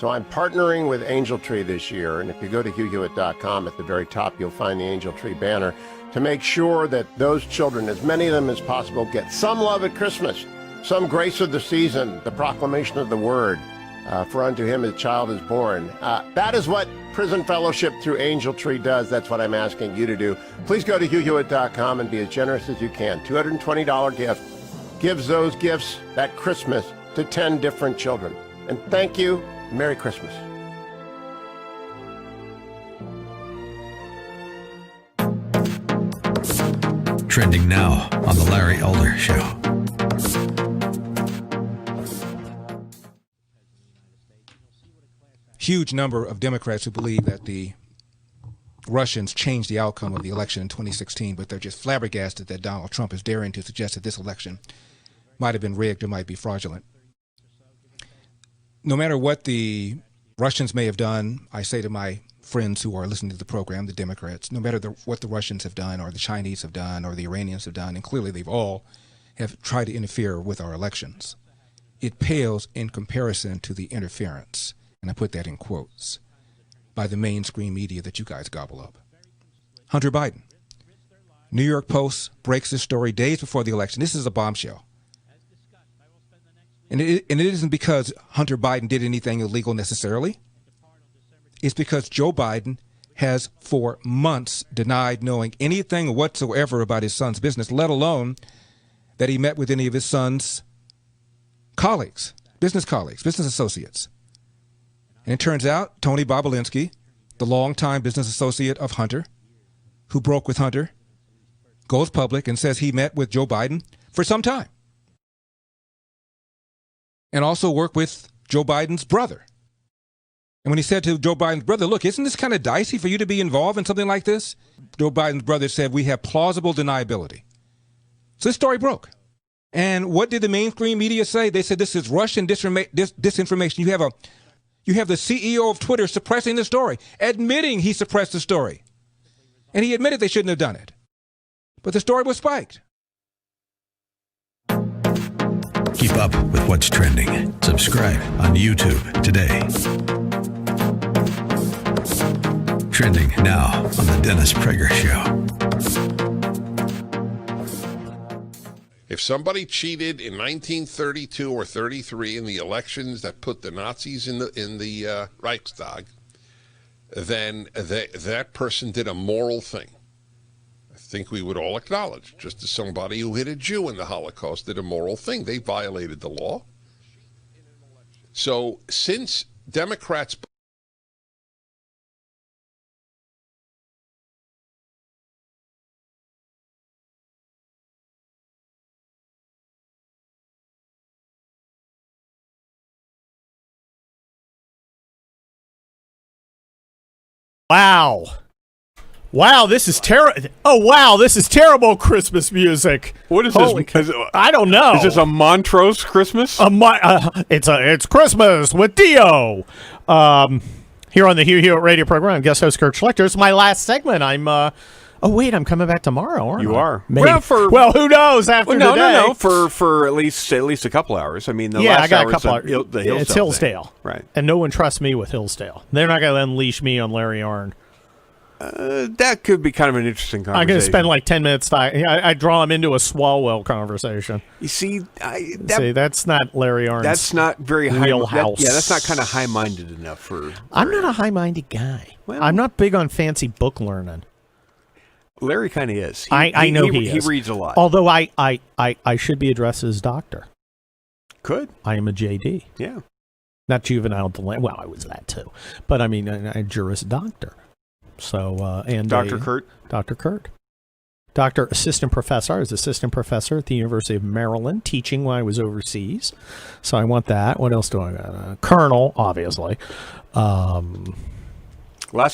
So I'm partnering with Angel Tree this year, and if you go to HughHewitt.com, at the very top you'll find the Angel Tree banner to make sure that those children, as many of them as possible, get some love at Christmas, some grace of the season, the proclamation of the word, for unto him a child is born. That is what Prison Fellowship through Angel Tree does. That's what I'm asking you to do. Please go to HughHewitt.com and be as generous as you can. $220 gift gives those gifts that Christmas to 10 different children. And thank you. Merry Christmas. Trending now on The Larry Elder Show. Huge number of Democrats who believe that the Russians changed the outcome of the election in 2016, but they're just flabbergasted that Donald Trump is daring to suggest that this election might have been rigged or might be fraudulent. No matter what the Russians may have done, I say to my friends who are listening to the program, the Democrats, no matter what the Russians have done or the Chinese have done or the Iranians have done, and clearly they've all have tried to interfere with our elections, it pales in comparison to the interference, and I put that in quotes, by the mainstream media that you guys gobble up. Hunter Biden. New York Post breaks this story days before the election. This is a bombshell. And it isn't because Hunter Biden did anything illegal necessarily. It's because Joe Biden has for months denied knowing anything whatsoever about his son's business, let alone that he met with any of his son's colleagues, business associates. And it turns out Tony Bobulinski, the longtime business associate of Hunter, who broke with Hunter, goes public and says he met with Joe Biden for some time. And also worked with Joe Biden's brother. And when he said to Joe Biden's brother, look, isn't this kind of dicey for you to be involved in something like this? Joe Biden's brother said, we have plausible deniability. So this story broke. And what did the mainstream media say? They said this is Russian disinformation. You have the CEO of Twitter suppressing the story, admitting he suppressed the story. And he admitted they shouldn't have done it. But the story was spiked. Keep up with what's trending. Subscribe on YouTube today. Trending now on The Dennis Prager Show. A If somebody cheated in 1932 or 33 in the elections that put the Nazis in the Reichstag, then that person did a moral thing. I think we would all acknowledge, just as somebody who hit a Jew in the Holocaust did a moral thing. They violated the law. So since Democrats... Wow. Wow, this is terrible. Oh, wow, this is terrible Christmas music. What is Holy this? I don't know. Is this a Montrose Christmas? It's Christmas with Dio. Here on the Hugh Hewitt radio program, I'm guest host Kurt Schlichter. It's my last segment. I'm coming back tomorrow, aren't I? You are. Maybe. Well, who knows after today? No. For at least a couple hours. I mean, the last I got hour a couple hours. the Hillsdale It's Hillsdale. thing. Right. And no one trusts me with Hillsdale. They're not going to unleash me on Larry Oren. That could be kind of an interesting conversation. I'm going to spend like 10 minutes. I draw him into a Swalwell conversation. You see, that's not Larry Oren's. That's not very wheelhouse. That's not kind of high-minded enough for. I'm not a high-minded guy. Well, I'm not big on fancy book learning. Larry kind of is. I know he is. He reads a lot. Although I should be addressed as doctor. Could. I am a JD. Yeah. Not juvenile delay. Well, I was that too. But I mean, a Juris Doctor. So, and Dr. Kurt? Dr. Kurt. Doctor Assistant Professor. I was Assistant Professor at the University of Maryland, teaching when I was overseas. So I want that. What else do I got? Colonel, obviously. Last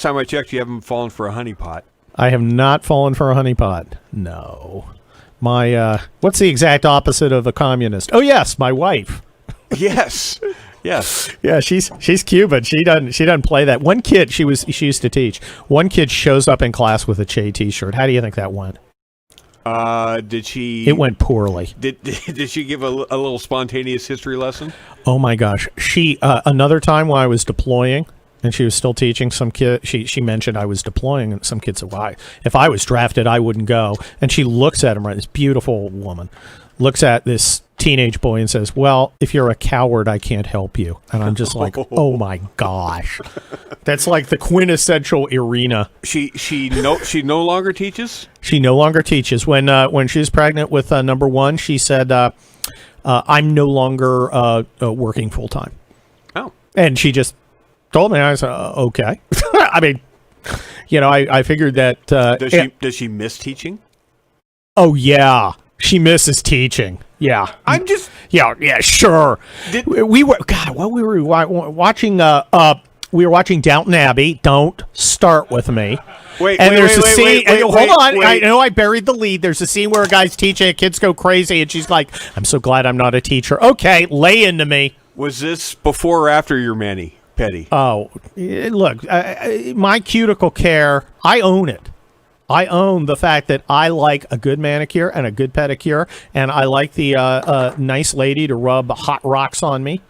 time I checked, you haven't fallen for a honeypot. I have not fallen for a honeypot. No. My, what's the exact opposite of a communist? Oh, yes, my wife. Yes. Yes. Yeah, she's Cuban. She doesn't play that. One kid she used to teach. One kid shows up in class with a Che T-shirt. How do you think that went? Did she? It went poorly. Did she give a little spontaneous history lesson? Oh my gosh. She another time when I was deploying and she was still teaching some kid. She mentioned I was deploying and some kid said, "Why? If I was drafted, I wouldn't go." And she looks at him, right? This beautiful woman looks at this teenage boy and says, "Well, if you're a coward, I can't help you." And I'm just like, "Oh my gosh." That's like the quintessential Irina. She no longer teaches? She no longer teaches. When she was pregnant with number one, she said, "I'm no longer working full time." Oh. And she just told me. I said, "Okay." I mean, I figured that. Does she miss teaching? Oh yeah. She misses teaching. Yeah. I'm just... Yeah, sure. We were watching... we were watching Downton Abbey. Don't start with me. Wait, there's a scene... Hold on. I know I buried the lead. There's a scene where a guy's teaching, kids go crazy, and she's like, "I'm so glad I'm not a teacher." Okay, lay into me. Was this before or after your mani-pedi? Oh, look, my cuticle care, I own it. I own the fact that I like a good manicure and a good pedicure, and I like the nice lady to rub hot rocks on me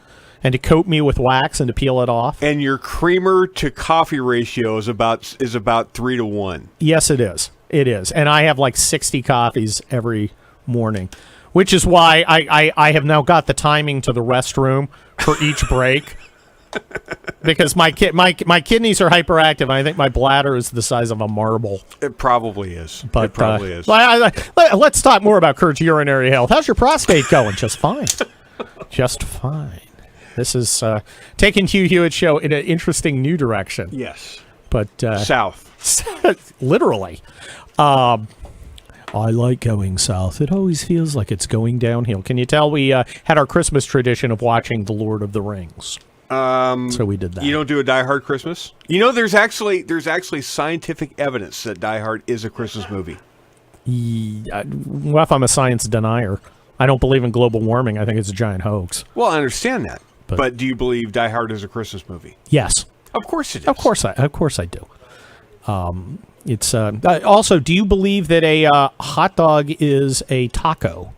and to coat me with wax and to peel it off. And your creamer to coffee ratio is about 3-to-1. Yes, it is. It is. And I have like 60 coffees every morning, which is why I have now got the timing to the restroom for each break. Because my kidneys are hyperactive. I think my bladder is the size of a marble. It probably is. But, it probably is. Let's talk more about Kurt's urinary health. How's your prostate going? Just fine. Just fine. This is taking Hugh Hewitt's show in an interesting new direction. Yes. But south. Literally. I like going south. It always feels like it's going downhill. Can you tell we had our Christmas tradition of watching The Lord of the Rings? So we did that. You don't do a Die Hard Christmas? There's actually scientific evidence that Die Hard is a Christmas movie. Well, if I'm a science denier, I don't believe in global warming. I think it's a giant hoax. Well, I understand that. But do you believe Die Hard is a Christmas movie? Yes. Of course it is. Of course I do. It's also, do you believe that a hot dog is a taco?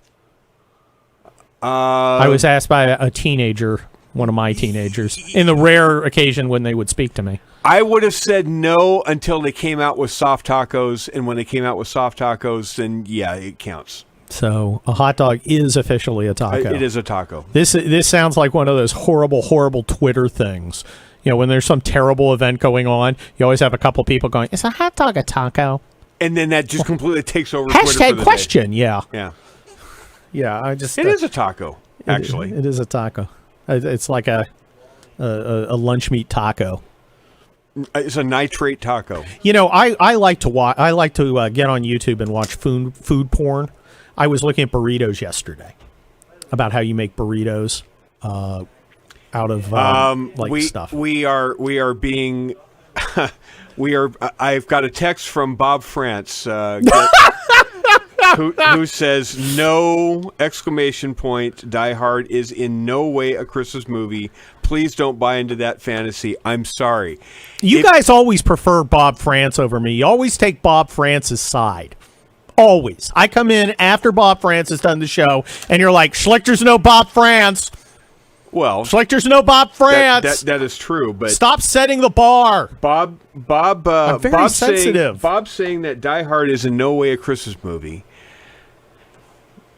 I was asked by a teenager, one of my teenagers, in the rare occasion when they would speak to me. I would have said no until they came out with soft tacos, and when they came out with soft tacos, then yeah, it counts. So a hot dog is officially a taco. It is a taco. This sounds like one of those horrible Twitter things. You know, when there's some terrible event going on, you always have a couple people going, "Is a hot dog a taco?" And then that just completely takes over. Twitter for Hashtag the question. day. Yeah. Yeah. Yeah. I just. It is a taco. Actually, it is a taco. It's like a lunch meat taco. It's a nitrate taco. You know, I like to watch. I like to get on YouTube and watch food porn. I was looking at burritos yesterday, about how you make burritos out of stuff. We are being. I've got a text from Bob France who says no ! Die Hard is in no way a Christmas movie. Please don't buy into that fantasy. I'm sorry. You guys always prefer Bob France over me. You always take Bob France's side. Always. I come in after Bob France has done the show, and you're like, Schlichter's no Bob France. Well, Schlichter's no Bob France. That is true, but stop setting the bar. I'm very Bob's sensitive. Bob's saying that Die Hard is in no way a Christmas movie.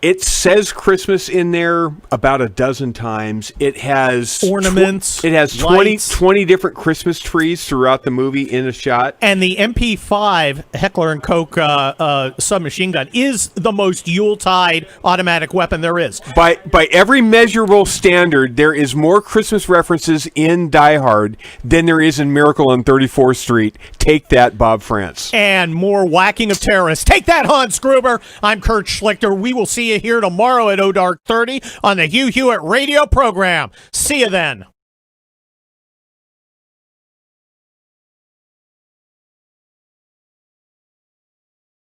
It says Christmas in there about a dozen times. It has ornaments. It has 20 different Christmas trees throughout the movie in a shot. And the MP5 Heckler & Koch submachine gun is the most Yuletide automatic weapon there is. By every measurable standard, there is more Christmas references in Die Hard than there is in Miracle on 34th Street. Take that, Bob France. And more whacking of terrorists. Take that, Hans Gruber. I'm Kurt Schlichter. We will see you here tomorrow at 0:30 on the Hugh Hewitt radio program. See you then.